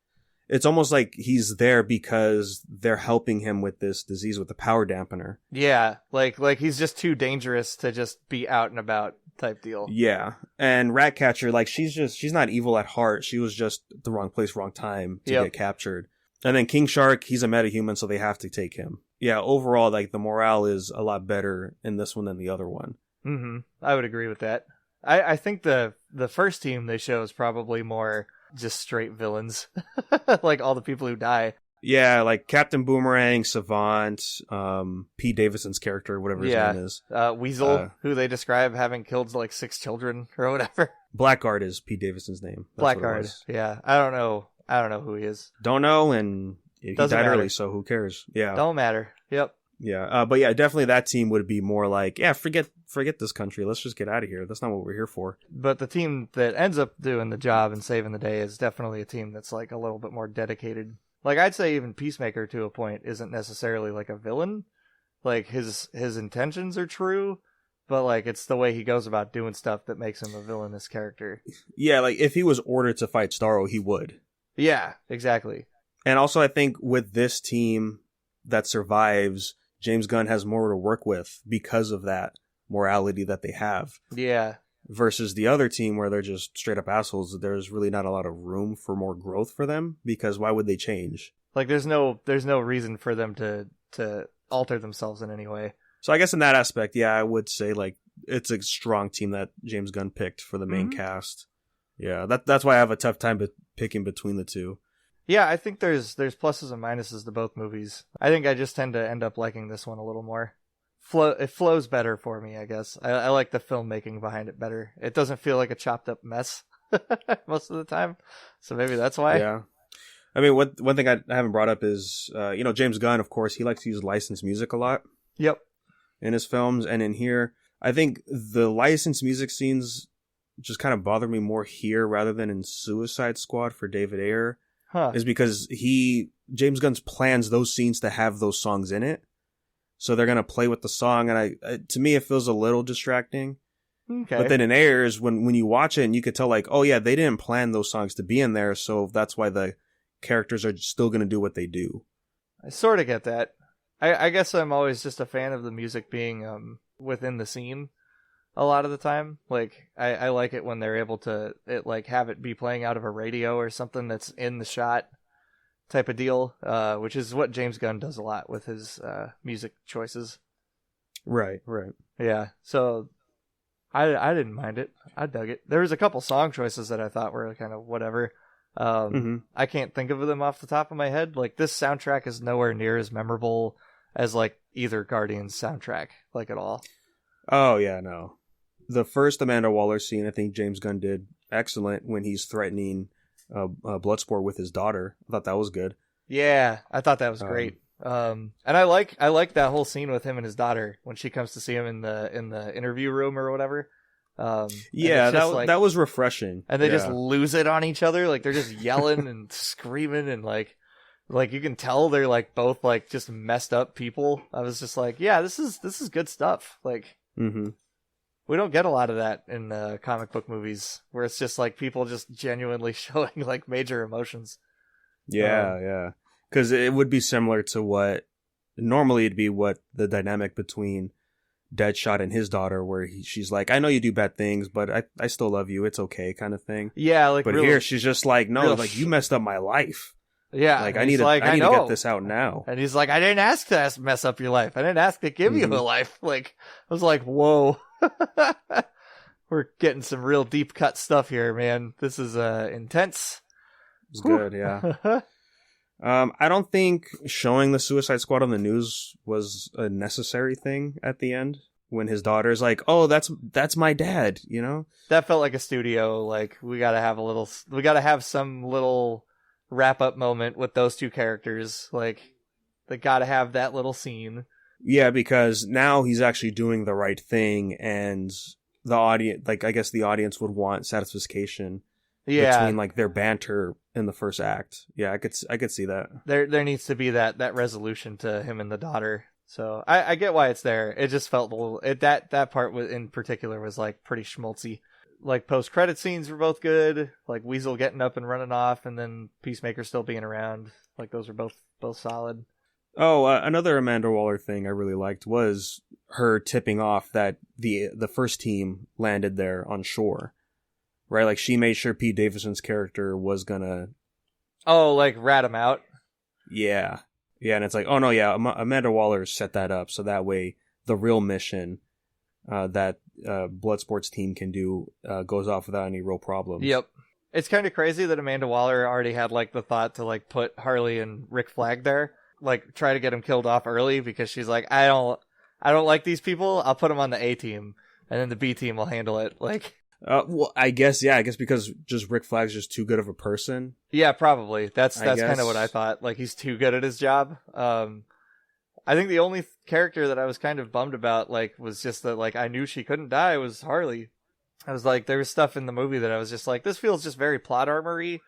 It's almost like he's there because they're helping him with this disease with the power dampener. Yeah, like he's just too dangerous to just be out and about type deal. Yeah, and Ratcatcher, like she's not evil at heart. She was just at the wrong place, wrong time to get captured. And then King Shark, he's a metahuman, so they have to take him. Yeah, overall, like the morale is a lot better in this one than the other one. Mm-hmm. I would agree with that. I think the first team they show is probably more just straight villains, like all the people who die. Yeah, like Captain Boomerang, Savant, Pete Davidson's character, whatever his name is. Weasel, who they describe having killed like 6 children or whatever. Blackguard is Pete Davidson's name. Blackguard, yeah. I don't know. I don't know who he is. Don't know, and he Doesn't died matter. early, so who cares? Yeah. Don't matter. Yep. Yeah, but yeah, definitely that team would be more like, yeah, forget this country. Let's just get out of here. That's not what we're here for. But the team that ends up doing the job and saving the day is definitely a team that's like a little bit more dedicated. Like I'd say even Peacemaker to a point isn't necessarily like a villain. Like his intentions are true, but like it's the way he goes about doing stuff that makes him a villainous character. Yeah, like if he was ordered to fight Starro, he would. Yeah, exactly. And also I think with this team that survives, James Gunn has more to work with because of that morality that they have. Yeah. Versus the other team where they're just straight up assholes. There's really not a lot of room for more growth for them because why would they change? Like there's no reason for them to alter themselves in any way. So I guess in that aspect, yeah, I would say like it's a strong team that James Gunn picked for the main cast. Yeah, that's why I have a tough time picking between the two. Yeah, I think there's pluses and minuses to both movies. I think I just tend to end up liking this one a little more. It flows better for me, I guess. I like the filmmaking behind it better. It doesn't feel like a chopped up mess most of the time. So maybe that's why. Yeah. I mean, one thing I haven't brought up is, James Gunn, of course, he likes to use licensed music a lot. Yep. In his films. And in here, I think the licensed music scenes just kind of bother me more here rather than in Suicide Squad for David Ayer. Is because James Gunn plans those scenes to have those songs in it. So they're going to play with the song. And to me, it feels a little distracting. Okay. But then in Ayers, when you watch it and you could tell like, oh yeah, they didn't plan those songs to be in there. So that's why the characters are still going to do what they do. I sort of get that. I guess I'm always just a fan of the music being within the scene a lot of the time. Like I like it when they're able to have it be playing out of a radio or something that's in the shot type of deal, which is what James Gunn does a lot with his music choices. Right. Yeah, so I didn't mind it. I dug it. There was a couple song choices that I thought were kind of whatever. I can't think of them off the top of my head. Like this soundtrack is nowhere near as memorable as like either Guardians soundtrack, like at all. Oh yeah, no. The first Amanda Waller scene, I think James Gunn did excellent when he's threatening Bloodsport with his daughter. I thought that was good. Yeah, I thought that was great. And I like that whole scene with him and his daughter when she comes to see him in the interview room or whatever. Yeah, that was refreshing. And they just lose it on each other, like they're just yelling and screaming and like you can tell they're like both like just messed up people. I was just like, yeah, this is good stuff. Like, we don't get a lot of that in comic book movies where it's just like people just genuinely showing like major emotions. Yeah. Because it would be similar to what normally it'd be what the dynamic between Deadshot and his daughter, where she's like, I know you do bad things, but I still love you. It's okay, kind of thing. Yeah, like, but here she's just like, no, like you messed up my life. Yeah, like I need to get this out now. And he's like, I didn't ask to mess up your life. I didn't ask to give you a life. Like, I was like, whoa, we're getting some real deep cut stuff here, man. This is intense. It's good, yeah. I don't think showing the Suicide Squad on the news was a necessary thing at the end when his daughter's like, oh, that's my dad, you know? That felt like a studio, like we gotta have some little wrap up moment with those two characters. Like they gotta have that little scene. Yeah, because now he's actually doing the right thing and the audience, like I guess the audience would want satisfaction. Yeah, between like their banter in the first act. Yeah, I could see that. There needs to be that resolution to him and the daughter. So I get why it's there. It just felt a little that part in particular was like pretty schmaltzy. Like post credit scenes were both good. Like Weasel getting up and running off, and then Peacemaker still being around. Like those were both solid. Oh, another Amanda Waller thing I really liked was her tipping off that the first team landed there on shore. Right, like she made sure Pete Davidson's character was gonna... Oh, like rat him out? Yeah, and it's like, oh no, yeah, Amanda Waller set that up, so that way the real mission that Bloodsport's team can do goes off without any real problems. Yep. It's kind of crazy that Amanda Waller already had like the thought to like put Harley and Rick Flag there, like try to get him killed off early because she's like, I don't like these people. I'll put them on the A team, and then the B team will handle it. Like. Well, I guess, yeah, because just Rick Flag's just too good of a person. Yeah, probably. That's I kind of what I guess. thought. Like, he's too good at his job. I think the only character that I was kind of bummed about, like, was just that, like, I knew she couldn't die was Harley. I was like, there was stuff in the movie that I was just like, this feels just very plot armory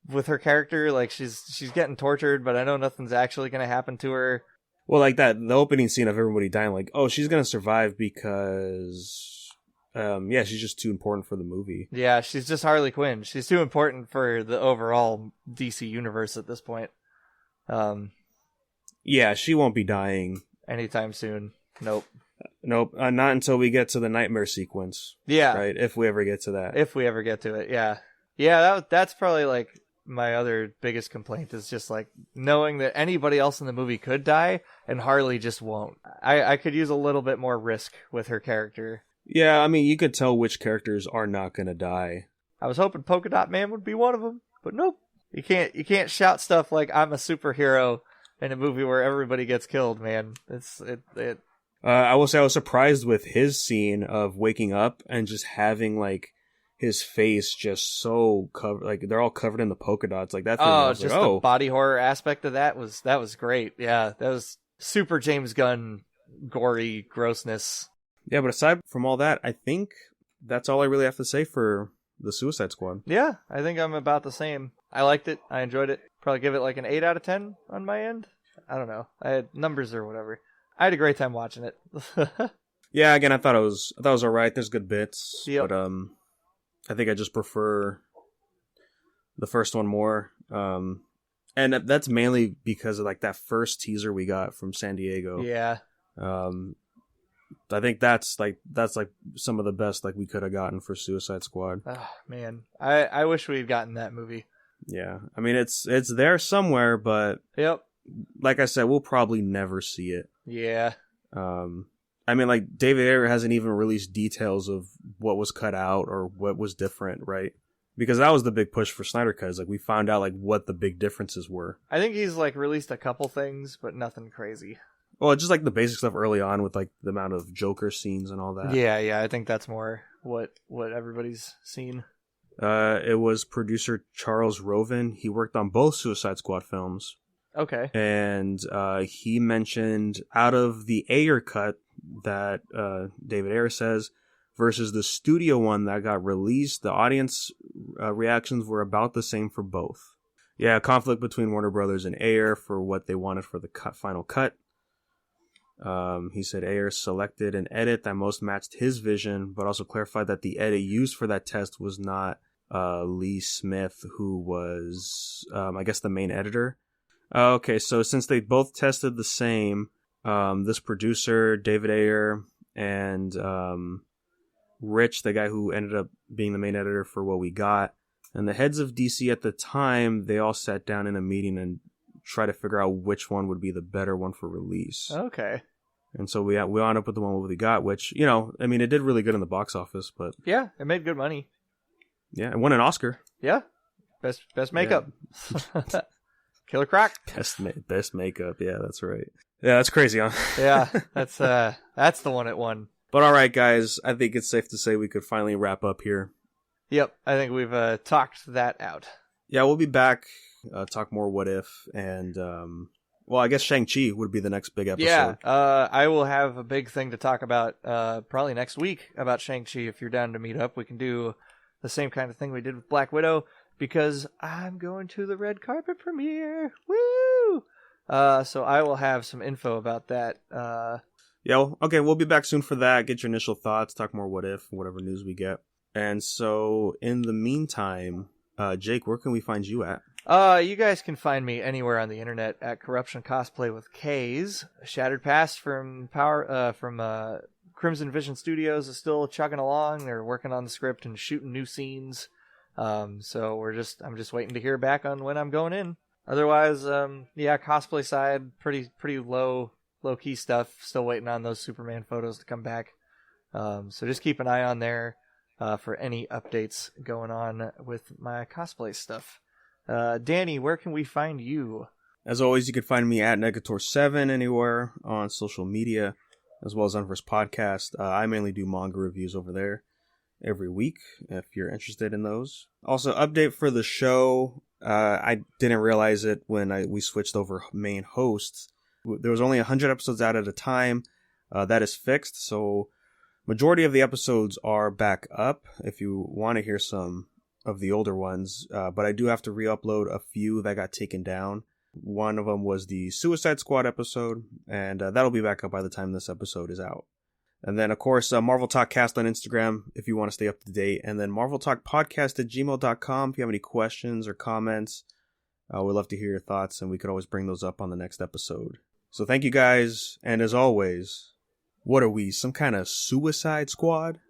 with her character. Like, she's getting tortured, but I know nothing's actually going to happen to her. Well, like the opening scene of everybody dying, like, oh, she's gonna survive because, yeah, she's just too important for the movie. Yeah, she's just Harley Quinn. She's too important for the overall DC universe at this point. Yeah, she won't be dying Anytime soon. Nope. Nope, not until we get to the nightmare sequence. Yeah. Right, if we ever get to that. If we ever get to it, yeah. Yeah, that's probably, like, my other biggest complaint is just, like, knowing that anybody else in the movie could die, and Harley just won't. I could use a little bit more risk with her character. Yeah, I mean, you could tell which characters are not gonna die. I was hoping Polka Dot Man would be one of them, but nope. You can't shout stuff like I'm a superhero in a movie where everybody gets killed, man. I will say I was surprised with his scene of waking up and just having, like, his face just so covered, like, they're all covered in the polka dots, like that. The body horror aspect of that was great. Yeah, that was super James Gunn gory grossness. Yeah, but aside from all that, I think that's all I really have to say for the Suicide Squad. Yeah, I think I'm about the same. I liked it. I enjoyed it. Probably give it like an 8 out of 10 on my end. I don't know. I had numbers or whatever. I had a great time watching it. Yeah, again, I thought it was all right. There's good bits, yep. But I think I just prefer the first one more. And that's mainly because of, like, that first teaser we got from San Diego. Yeah. I think that's like some of the best, like, we could have gotten for Suicide Squad. Oh, man, I wish we'd gotten that movie. Yeah, I mean, it's there somewhere, but yep, like I said, we'll probably never see it. Yeah. I mean, like, David Ayer hasn't even released details of what was cut out or what was different, right? Because that was the big push for Snyder Cut. Is, like, we found out, like, what the big differences were. I think he's, like, released a couple things, but nothing crazy. Well, just, like, the basic stuff early on with, like, the amount of Joker scenes and all that. Yeah, I think that's more what everybody's seen. It was producer Charles Roven. He worked on both Suicide Squad films. Okay. And he mentioned out of the Ayer cut that David Ayer says versus the studio one that got released, the audience reactions were about the same for both. Yeah, conflict between Warner Brothers and Ayer for what they wanted for the final cut. He said Ayer selected an edit that most matched his vision, but also clarified that the edit used for that test was not Lee Smith, who was, I guess, the main editor. Okay, so since they both tested the same, this producer, David Ayer, and Rich, the guy who ended up being the main editor for what we got, and the heads of DC at the time, they all sat down in a meeting and tried to figure out which one would be the better one for release. Okay. And so we wound up with the one we got, which, you know, I mean, it did really good in the box office, but... Yeah, it made good money. Yeah, it won an Oscar. Yeah. Best makeup. Yeah. Killer Croc. Best makeup. Yeah, that's right. Yeah, that's crazy, huh? Yeah, that's the one it won. But all right, guys, I think it's safe to say we could finally wrap up here. Yep, I think we've talked that out. Yeah, we'll be back, talk more What If, and, well, I guess Shang-Chi would be the next big episode. Yeah, I will have a big thing to talk about probably next week about Shang-Chi. If you're down to meet up, we can do the same kind of thing we did with Black Widow, because I'm going to the red carpet premiere. Woo! So I will have some info about that. Yeah, well, okay, we'll be back soon for that. Get your initial thoughts, talk more What If, whatever news we get. And so, in the meantime, Jake, where can we find you at? You guys can find me anywhere on the internet at Corruption Cosplay with K's. Shattered Past from Crimson Vision Studios is still chugging along. They're working on the script and shooting new scenes. So I'm just waiting to hear back on when I'm going in. Otherwise, cosplay side, pretty low key stuff. Still waiting on those Superman photos to come back. So just keep an eye on there for any updates going on with my cosplay stuff. Danny, where can we find you? As always, you can find me at Negator7 anywhere on social media, as well as Unverse Podcast. I mainly do manga reviews over there. every week if you're interested in those. Also, update for the show. I didn't realize it when we switched over main hosts. There was only 100 episodes out at a time. That is fixed, so majority of the episodes are back up if you want to hear some of the older ones, but I do have to re-upload a few that got taken down. One of them was the Suicide Squad episode, and that'll be back up by the time this episode is out. And then, of course, Marvel Talk Cast on Instagram if you want to stay up to date, and then marveltalkpodcast@gmail.com if you have any questions or comments. We'd love to hear your thoughts, and we could always bring those up on the next episode. So thank you guys, and as always, what are we, some kind of Suicide Squad?